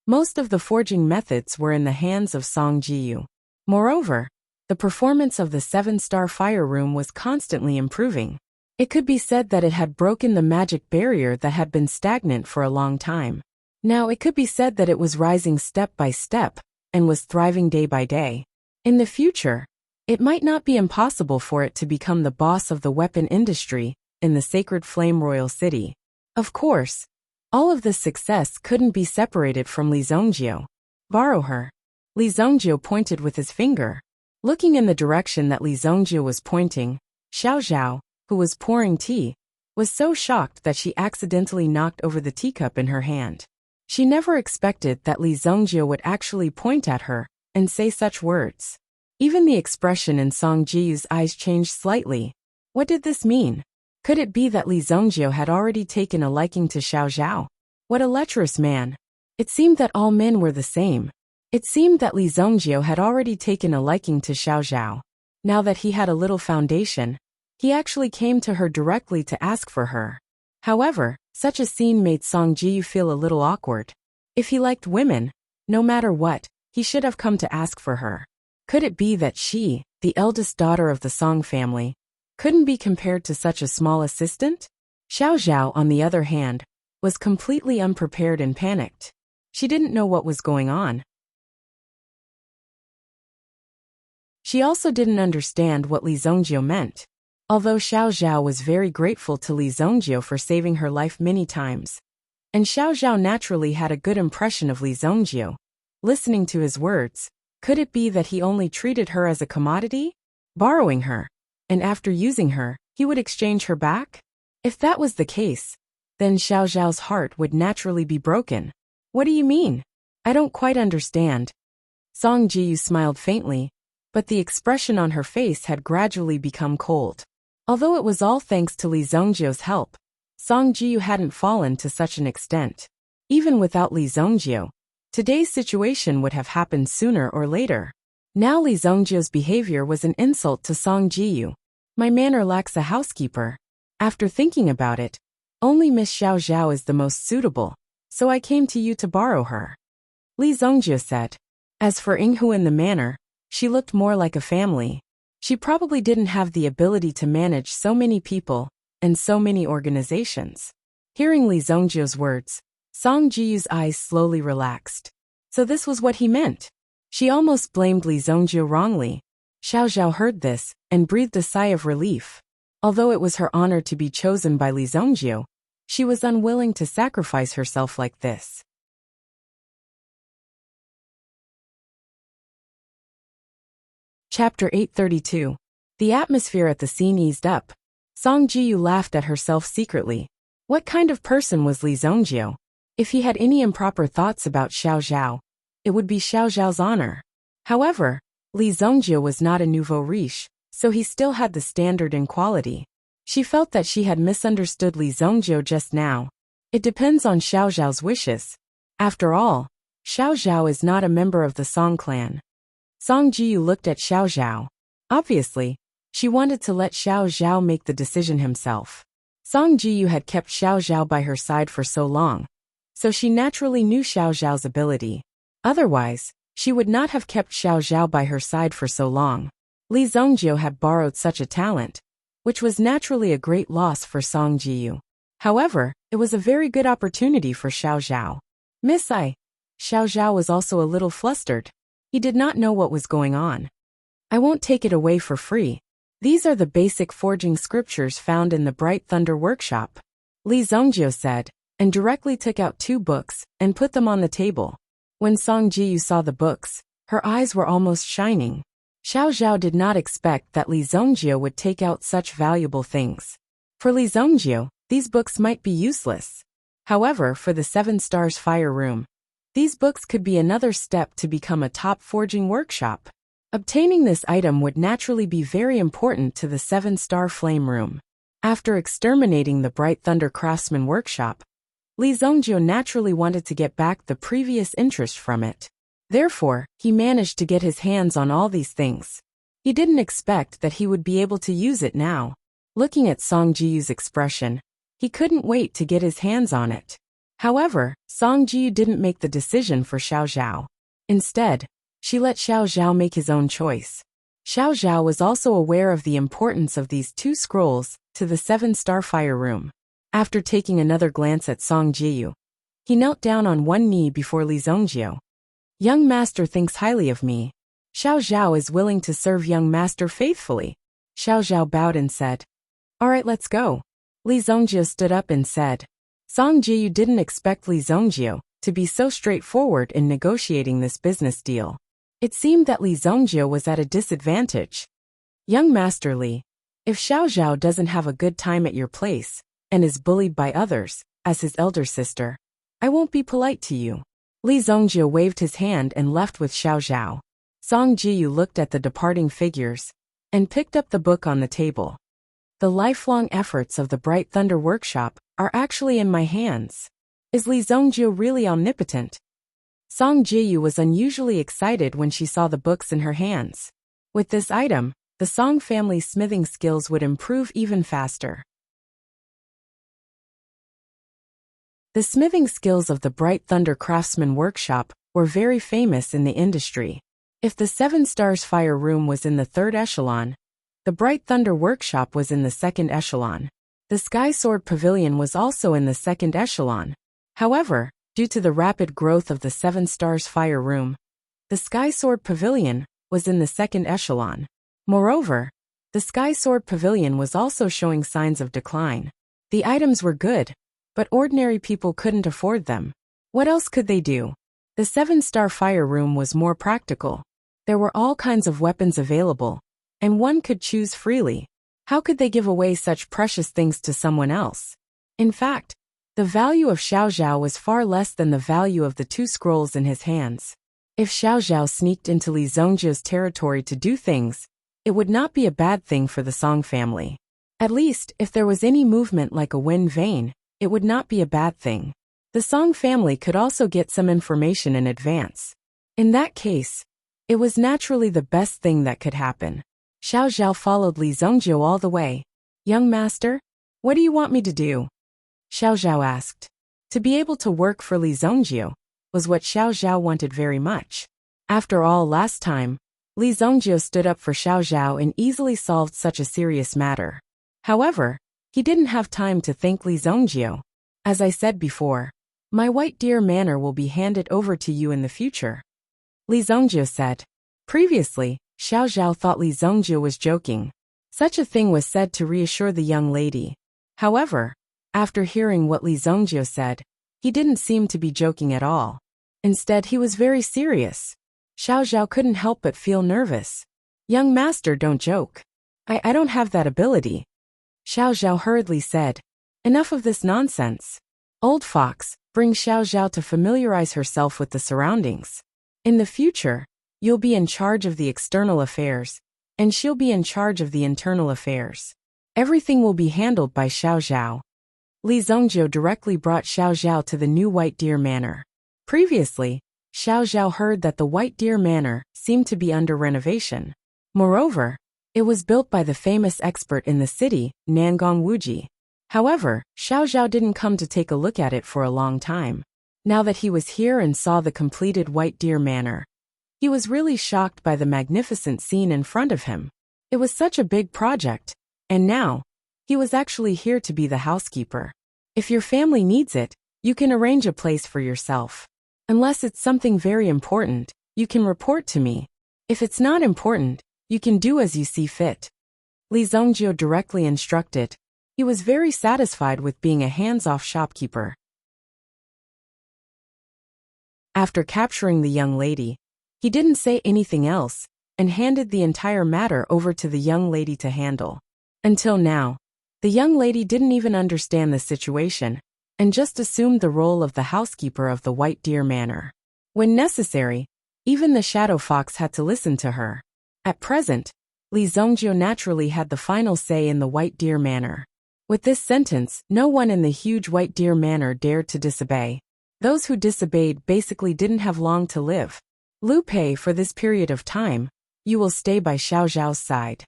most of the forging methods were in the hands of Song Jiyu. Moreover, the performance of the 7-star fire room was constantly improving. It could be said that it had broken the magic barrier that had been stagnant for a long time. Now it could be said that it was rising step by step and was thriving day by day. In the future, it might not be impossible for it to become the boss of the weapon industry in the Sacred Flame Royal City. Of course, all of this success couldn't be separated from Li Zhongjiu. Borrow her. Li Zhongjiu pointed with his finger. Looking in the direction that Li Zhongjiu was pointing, Xiao Zhao, who was pouring tea, was so shocked that she accidentally knocked over the teacup in her hand. She never expected that Li Zhongjiu would actually point at her and say such words. Even the expression in Song Jiyu's eyes changed slightly. What did this mean? Could it be that Li Zhongjiu had already taken a liking to Xiao Zhao? What a lecherous man. It seemed that all men were the same. It seemed that Li Zhongjiu had already taken a liking to Xiao Zhao. Now that he had a little foundation, he actually came to her directly to ask for her. However, such a scene made Song Jiyu feel a little awkward. If he liked women, no matter what, he should have come to ask for her. Could it be that she, the eldest daughter of the Song family, couldn't be compared to such a small assistant? Xiao Zhao, on the other hand, was completely unprepared and panicked. She didn't know what was going on. She also didn't understand what Li Zhongjiu meant. Although Xiao Zhao was very grateful to Li Zhongjiu for saving her life many times, and Xiao Zhao naturally had a good impression of Li Zhongjiu, listening to his words, could it be that he only treated her as a commodity? Borrowing her, and after using her, he would exchange her back? If that was the case, then Xiao Zhao's heart would naturally be broken. What do you mean? I don't quite understand. Song Jiyu smiled faintly, but the expression on her face had gradually become cold. Although it was all thanks to Li Zongjiu's help, Song Jiyu hadn't fallen to such an extent. Even without Li Zongjiu, today's situation would have happened sooner or later. Now Li Zongjiu's behavior was an insult to Song Jiyu. My manor lacks a housekeeper. After thinking about it, only Miss Xiao Zhao is the most suitable, so I came to you to borrow her. Li Zongjiu said. As for Yinghu in the manor, she looked more like a family. She probably didn't have the ability to manage so many people and so many organizations. Hearing Li Zongjiu's words, Song Jiyu's eyes slowly relaxed. So this was what he meant. She almost blamed Li Zongjiu wrongly. Xiao Zhao heard this and breathed a sigh of relief. Although it was her honor to be chosen by Li Zongjiu, she was unwilling to sacrifice herself like this. Chapter 832. The atmosphere at the scene eased up. Song Jiyu laughed at herself secretly. What kind of person was Li Zongjiu? If he had any improper thoughts about Xiao Zhao, it would be Xiao Zhao's honor. However, Li Zongjiu was not a nouveau riche, so he still had the standard and quality. She felt that she had misunderstood Li Zongjiu just now. It depends on Xiao Zhao's wishes. After all, Xiao Zhao is not a member of the Song clan. Song Jiyu looked at Xiao Zhao. Obviously, she wanted to let Xiao Zhao make the decision himself. Song Jiyu had kept Xiao Zhao by her side for so long, so she naturally knew Xiao Zhao's ability. Otherwise, she would not have kept Xiao Zhao by her side for so long. Li Zongjiu had borrowed such a talent, which was naturally a great loss for Song Jiyu. However, it was a very good opportunity for Xiao Zhao. Miss I. Xiao Zhao was also a little flustered. He did not know what was going on. I won't take it away for free. These are the basic forging scriptures found in the Bright Thunder workshop. Li Zongjiu said, and directly took out 2 books and put them on the table. When Song Jiyu saw the books, her eyes were almost shining. Xiao Zhao did not expect that Li Zongjiu would take out such valuable things. For Li Zongjiu, these books might be useless. However, for the 7 Stars Fire Room, these books could be another step to become a top forging workshop. Obtaining this item would naturally be very important to the 7-Star Flame Room. After exterminating the Bright Thunder Craftsman workshop, Li Zongjiu naturally wanted to get back the previous interest from it. Therefore, he managed to get his hands on all these things. He didn't expect that he would be able to use it now. Looking at Song Jiyu's expression, he couldn't wait to get his hands on it. However, Song Jiyu didn't make the decision for Xiao Zhao. Instead, she let Xiao Zhao make his own choice. Xiao Zhao was also aware of the importance of these 2 scrolls to the 7-Star Fire Room. After taking another glance at Song Jiyu, he knelt down on one knee before Li Zongjiu. Young master thinks highly of me. Xiao Zhao is willing to serve young master faithfully. Xiao Zhao bowed and said, All right, let's go. Li Zongjiu stood up and said. Song Jiyu didn't expect Li Zongjiu to be so straightforward in negotiating this business deal. It seemed that Li Zongjiu was at a disadvantage. Young Master Li, if Xiao Zhao doesn't have a good time at your place and is bullied by others, as his elder sister, I won't be polite to you. Li Zongjiu waved his hand and left with Xiao Zhao. Song Jiyu looked at the departing figures and picked up the book on the table. The lifelong efforts of the Bright Thunder workshop are actually in my hands. Is Li Zongjiu really omnipotent? Song Jiyu was unusually excited when she saw the books in her hands. With this item, the Song family's smithing skills would improve even faster. The smithing skills of the Bright Thunder Craftsman workshop were very famous in the industry. If the 7 Stars Fire Room was in the 3rd echelon, the Bright Thunder workshop was in the 2nd echelon. The Sky Sword Pavilion was also in the 2nd echelon. However, due to the rapid growth of the 7 Stars Fire Room, the Sky Sword Pavilion was in the 2nd echelon. Moreover, the Sky Sword Pavilion was also showing signs of decline. The items were good, but ordinary people couldn't afford them. What else could they do? The 7-Star Fire Room was more practical. There were all kinds of weapons available, and one could choose freely. How could they give away such precious things to someone else? In fact, The value of Xiao Zhao was far less than the value of the 2 scrolls in his hands. If Xiao Zhao sneaked into Li Zongjiu's territory to do things, it would not be a bad thing for the Song family. At least, if there was any movement like a wind vane, it would not be a bad thing. The Song family could also get some information in advance. In that case, it was naturally the best thing that could happen. Xiao Zhao followed Li Zongjiu all the way. "Young master, what do you want me to do?" Xiao Zhao asked. To be able to work for Li Zongjiu was what Xiao Zhao wanted very much. After all, last time, Li Zongjiu stood up for Xiao Zhao and easily solved such a serious matter. However, he didn't have time to thank Li Zongjiu. "As I said before, my White Deer Manor will be handed over to you in the future," Li Zongjiu said. Previously, Xiao Zhao thought Li Zongjiu was joking. Such a thing was said to reassure the young lady. However, after hearing what Li Zongjiu said, he didn't seem to be joking at all. Instead, he was very serious. Xiao Zhao couldn't help but feel nervous. "Young master, don't joke. I don't have that ability," Xiao Zhao hurriedly said. "Enough of this nonsense. Old fox, bring Xiao Zhao to familiarize herself with the surroundings. In the future, you'll be in charge of the external affairs, and she'll be in charge of the internal affairs. Everything will be handled by Xiao Zhao." Li Zongjiu directly brought Xiao Zhao to the new White Deer Manor. Previously, Xiao Zhao heard that the White Deer Manor seemed to be under renovation. Moreover, it was built by the famous expert in the city, Nangong Wuji. However, Xiao Zhao didn't come to take a look at it for a long time. Now that he was here and saw the completed White Deer Manor, he was really shocked by the magnificent scene in front of him. It was such a big project, and now, he was actually here to be the housekeeper. If your family needs it, you can arrange a place for yourself. Unless it's something very important, you can report to me. If it's not important, you can do as you see fit. Li Zongjiu directly instructed. He was very satisfied with being a hands-off shopkeeper. After capturing the young lady, he didn't say anything else, and handed the entire matter over to the young lady to handle. Until now, the young lady didn't even understand the situation, and just assumed the role of the housekeeper of the White Deer Manor. When necessary, even the Shadow Fox had to listen to her. At present, Li Zongjiu naturally had the final say in the White Deer Manor. With this sentence, no one in the huge White Deer Manor dared to disobey. Those who disobeyed basically didn't have long to live. "Lu Pei, for this period of time, you will stay by Xiao Zhao's side."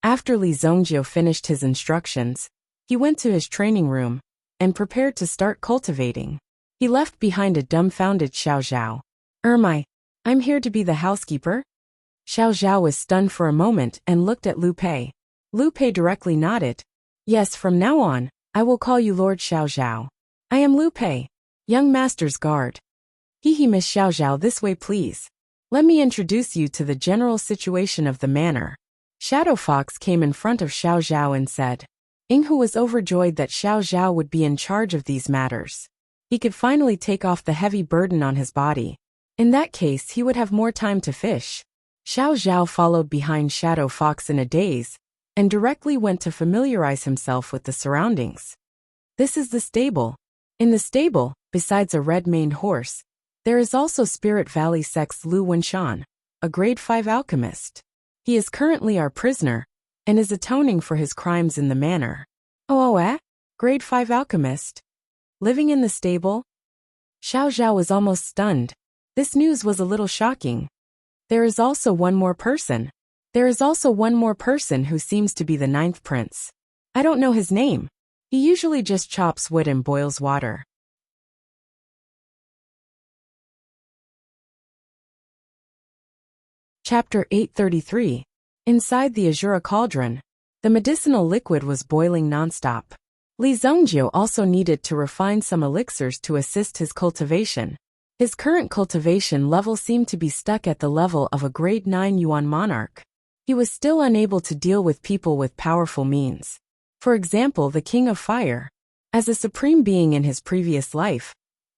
After Li Zongjiu finished his instructions, he went to his training room and prepared to start cultivating. He left behind a dumbfounded Xiao Zhao. I'm here to be the housekeeper?" Xiao Zhao was stunned for a moment and looked at Lu Pei. Lu Pei directly nodded. "Yes, from now on, I will call you Lord Xiao Zhao. I am Lu Pei, young master's guard." Miss Xiao Zhao, this way please. Let me introduce you to the general situation of the manor." Shadow Fox came in front of Xiao Zhao and said. Inghu was overjoyed that Xiao Zhao would be in charge of these matters. He could finally take off the heavy burden on his body. In that case, he would have more time to fish. Xiao Zhao followed behind Shadow Fox in a daze, and directly went to familiarize himself with the surroundings. This is the stable. In the stable, besides a red-maned horse, there is also Spirit Valley Sect's Lu Wenshan, a grade 5 alchemist. He is currently our prisoner, and is atoning for his crimes in the manor. Grade 5 alchemist? Living in the stable? Xiao Zhao was almost stunned. This news was a little shocking. There is also one more person who seems to be the 9th prince. I don't know his name. He usually just chops wood and boils water. Chapter 833. Inside the Azura cauldron, the medicinal liquid was boiling nonstop. Li Zongjiu also needed to refine some elixirs to assist his cultivation. His current cultivation level seemed to be stuck at the level of a grade 9 Yuan monarch. He was still unable to deal with people with powerful means. For example, the King of Fire. As a supreme being in his previous life,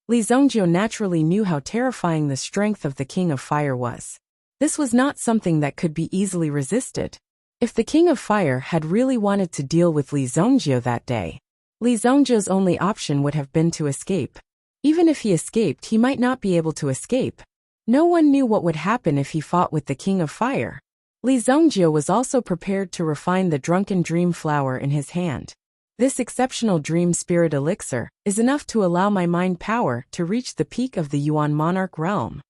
Li Zongjiu naturally knew how terrifying the strength of the King of Fire was. This was not something that could be easily resisted. If the King of Fire had really wanted to deal with Li Zongjiu that day, Li Zhongzhou's only option would have been to escape. Even if he escaped, he might not be able to escape. No one knew what would happen if he fought with the King of Fire. Li Zhongzhou was also prepared to refine the drunken dream flower in his hand. This exceptional dream spirit elixir is enough to allow my mind power to reach the peak of the Yuan monarch realm.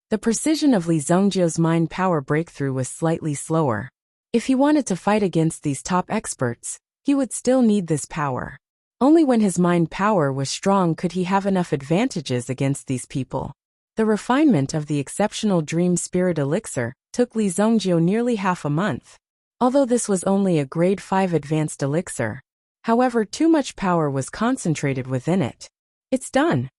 The precision of Li Zhongzhou's mind power breakthrough was slightly slower. If he wanted to fight against these top experts, he would still need this power. Only when his mind power was strong could he have enough advantages against these people. The refinement of the exceptional dream spirit elixir took Li Zhongzhou nearly half a month. Although this was only a grade 5 advanced elixir, however, too much power was concentrated within it. It's done.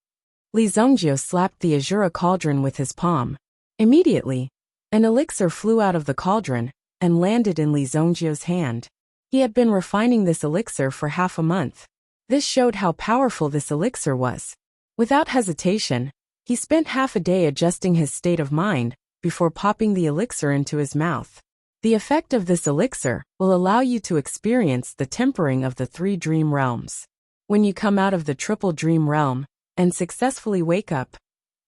Li Zhongzhou slapped the azura cauldron with his palm. Immediately, an elixir flew out of the cauldron and landed in Li Zhongzhou's hand. He had been refining this elixir for half a month. This showed how powerful this elixir was. Without hesitation, he spent half a day adjusting his state of mind before popping the elixir into his mouth. The effect of this elixir will allow you to experience the tempering of the 3 dream realms. When you come out of the triple dream realm and successfully wake up,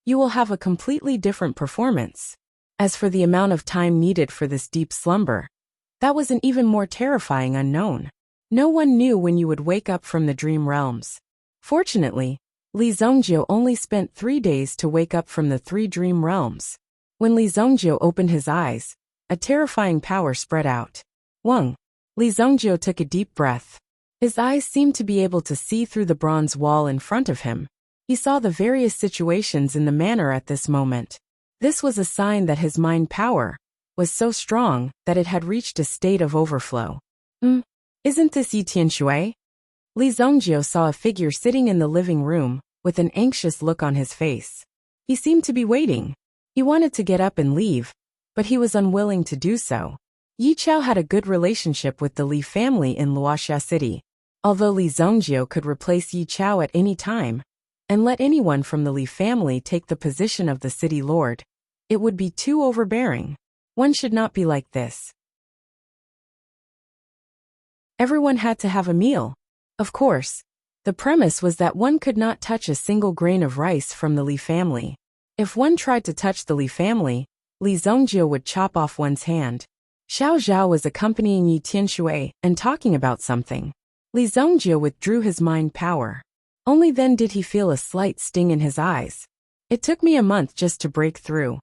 you will have a completely different performance. As for the amount of time needed for this deep slumber, that was an even more terrifying unknown. No one knew when you would wake up from the dream realms. Fortunately, Li Zhongzhou only spent 3 days to wake up from the 3 dream realms. When Li Zhongzhou opened his eyes, a terrifying power spread out. Wang. Li Zhongzhou took a deep breath. His eyes seemed to be able to see through the bronze wall in front of him. He saw the various situations in the manner at this moment. This was a sign that his mind power was so strong that it had reached a state of overflow. Isn't this Yi Tianshui? Li Zhongzhou saw a figure sitting in the living room with an anxious look on his face. He seemed to be waiting. He wanted to get up and leave, but he was unwilling to do so. Yi Chao had a good relationship with the Li family in Wuxia City. Although Li Zhongzhou could replace Yi Chao at any time and let anyone from the Li family take the position of the city lord, it would be too overbearing. One should not be like this. Everyone had to have a meal. Of course, the premise was that one could not touch a single grain of rice from the Li family. If one tried to touch the Li family, Li Zhongzhou would chop off one's hand. Xiao Zhao was accompanying Yi Tianshui and talking about something. Li Zhongzhou withdrew his mind power. Only then did he feel a slight sting in his eyes. It took me a month just to break through.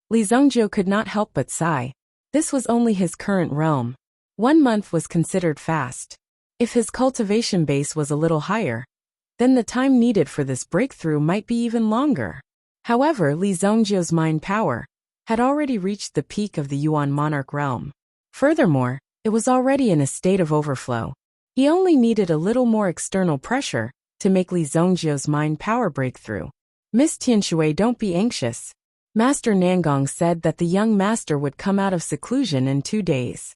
Li Zhongzhou could not help but sigh. This was only his current realm. 1 month was considered fast. If his cultivation base was a little higher, then the time needed for this breakthrough might be even longer. However, Li Zhongzhou's mind power had already reached the peak of the Yuan monarch realm. Furthermore, it was already in a state of overflow. He only needed a little more external pressure to make Li Zhongzhou's mind power breakthrough. Miss Tianshui, don't be anxious. Master Nangong said that the young master would come out of seclusion in 2 days.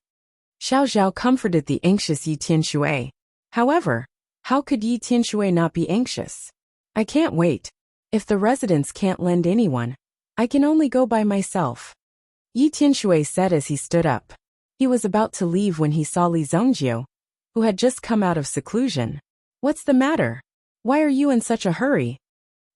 Xiao Zhao comforted the anxious Yi Tianshui. However, how could Yi Tianshui not be anxious? I can't wait. If the residents can't lend anyone, I can only go by myself. Yi Tianshui said as he stood up. He was about to leave when he saw Li Zhongzhou, who had just come out of seclusion. What's the matter? Why are you in such a hurry?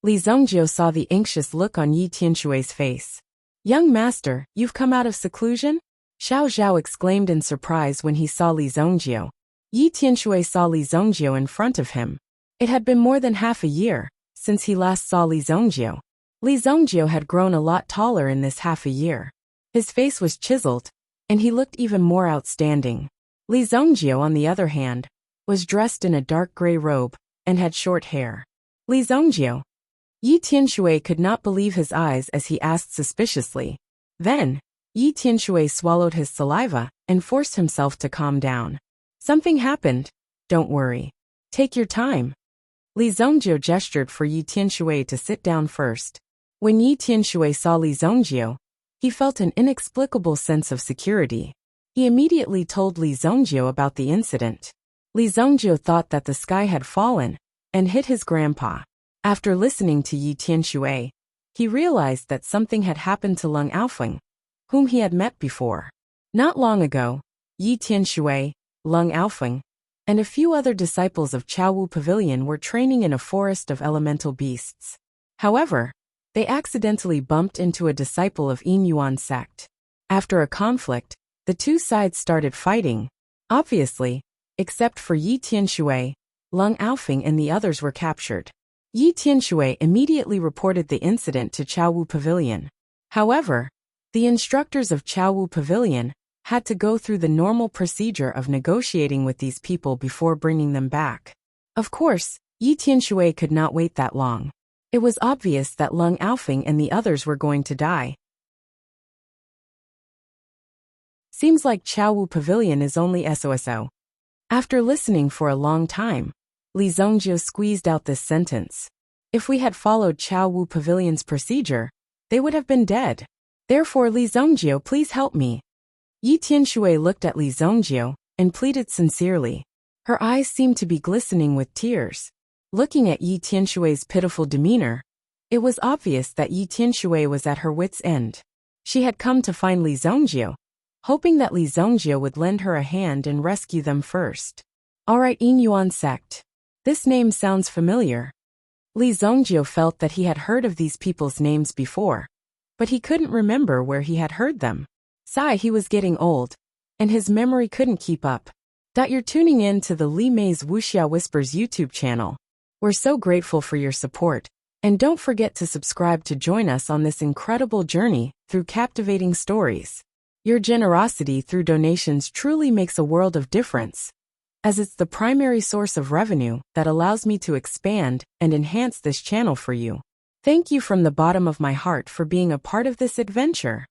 Li Zhongzhou saw the anxious look on Yi Tianshui's face. Young master, you've come out of seclusion? Xiao Zhao exclaimed in surprise when he saw Li Zhongzhou. Yi Tianshui saw Li Zhongzhou in front of him. It had been more than half a year since he last saw Li Zhongzhou. Li Zhongzhou had grown a lot taller in this half a year. His face was chiseled, and he looked even more outstanding. Li Zhongzhou, on the other hand, was dressed in a dark gray robe and had short hair. Li Zhongzhou. Yi Tianshui could not believe his eyes as he asked suspiciously. Then, Yi Tianshui swallowed his saliva and forced himself to calm down. Something happened. Don't worry. Take your time. Li Zhongzhou gestured for Yi Tianshui to sit down first. When Yi Tianshui saw Li Zhongzhou, he felt an inexplicable sense of security. He immediately told Li Zhongzhou about the incident. Li Zhongzhou thought that the sky had fallen and hit his grandpa. After listening to Yi Tianshui, he realized that something had happened to Leng Aofeng, whom he had met before. Not long ago, Yi Tianshui, Leng Aofeng, and a few other disciples of Chao Wu Pavilion were training in a forest of elemental beasts. However, they accidentally bumped into a disciple of Yin Yuan sect. After a conflict, the two sides started fighting. Obviously, except for Yi Tianshui, Lung Aofing and the others were captured. Yi Tianshui immediately reported the incident to Chao Wu Pavilion. However, the instructors of Chao Wu Pavilion had to go through the normal procedure of negotiating with these people before bringing them back. Of course, Yi Tianshui could not wait that long. It was obvious that Lung Aofing and the others were going to die. Seems like Chao Wu Pavilion is only SOSO. After listening for a long time, Li Zongjie squeezed out this sentence. If we had followed Chao Wu Pavilion's procedure, they would have been dead. Therefore, Li Zongjie, please help me. Yi Tianshui looked at Li Zongjie and pleaded sincerely. Her eyes seemed to be glistening with tears. Looking at Yi Tianshui's pitiful demeanor, it was obvious that Yi Tianshui was at her wit's end. She had come to find Li Zongjie, hoping that Li Zongjie would lend her a hand and rescue them first. Alright, Yin Yuan sect. This name sounds familiar. Li Zongjie felt that he had heard of these people's names before, but he couldn't remember where he had heard them. He was getting old, and his memory couldn't keep up. You're tuning in to the Li Mei's Wuxia Whispers YouTube channel. We're so grateful for your support, and don't forget to subscribe to join us on this incredible journey through captivating stories. Your generosity through donations truly makes a world of difference, as it's the primary source of revenue that allows me to expand and enhance this channel for you. Thank you from the bottom of my heart for being a part of this adventure.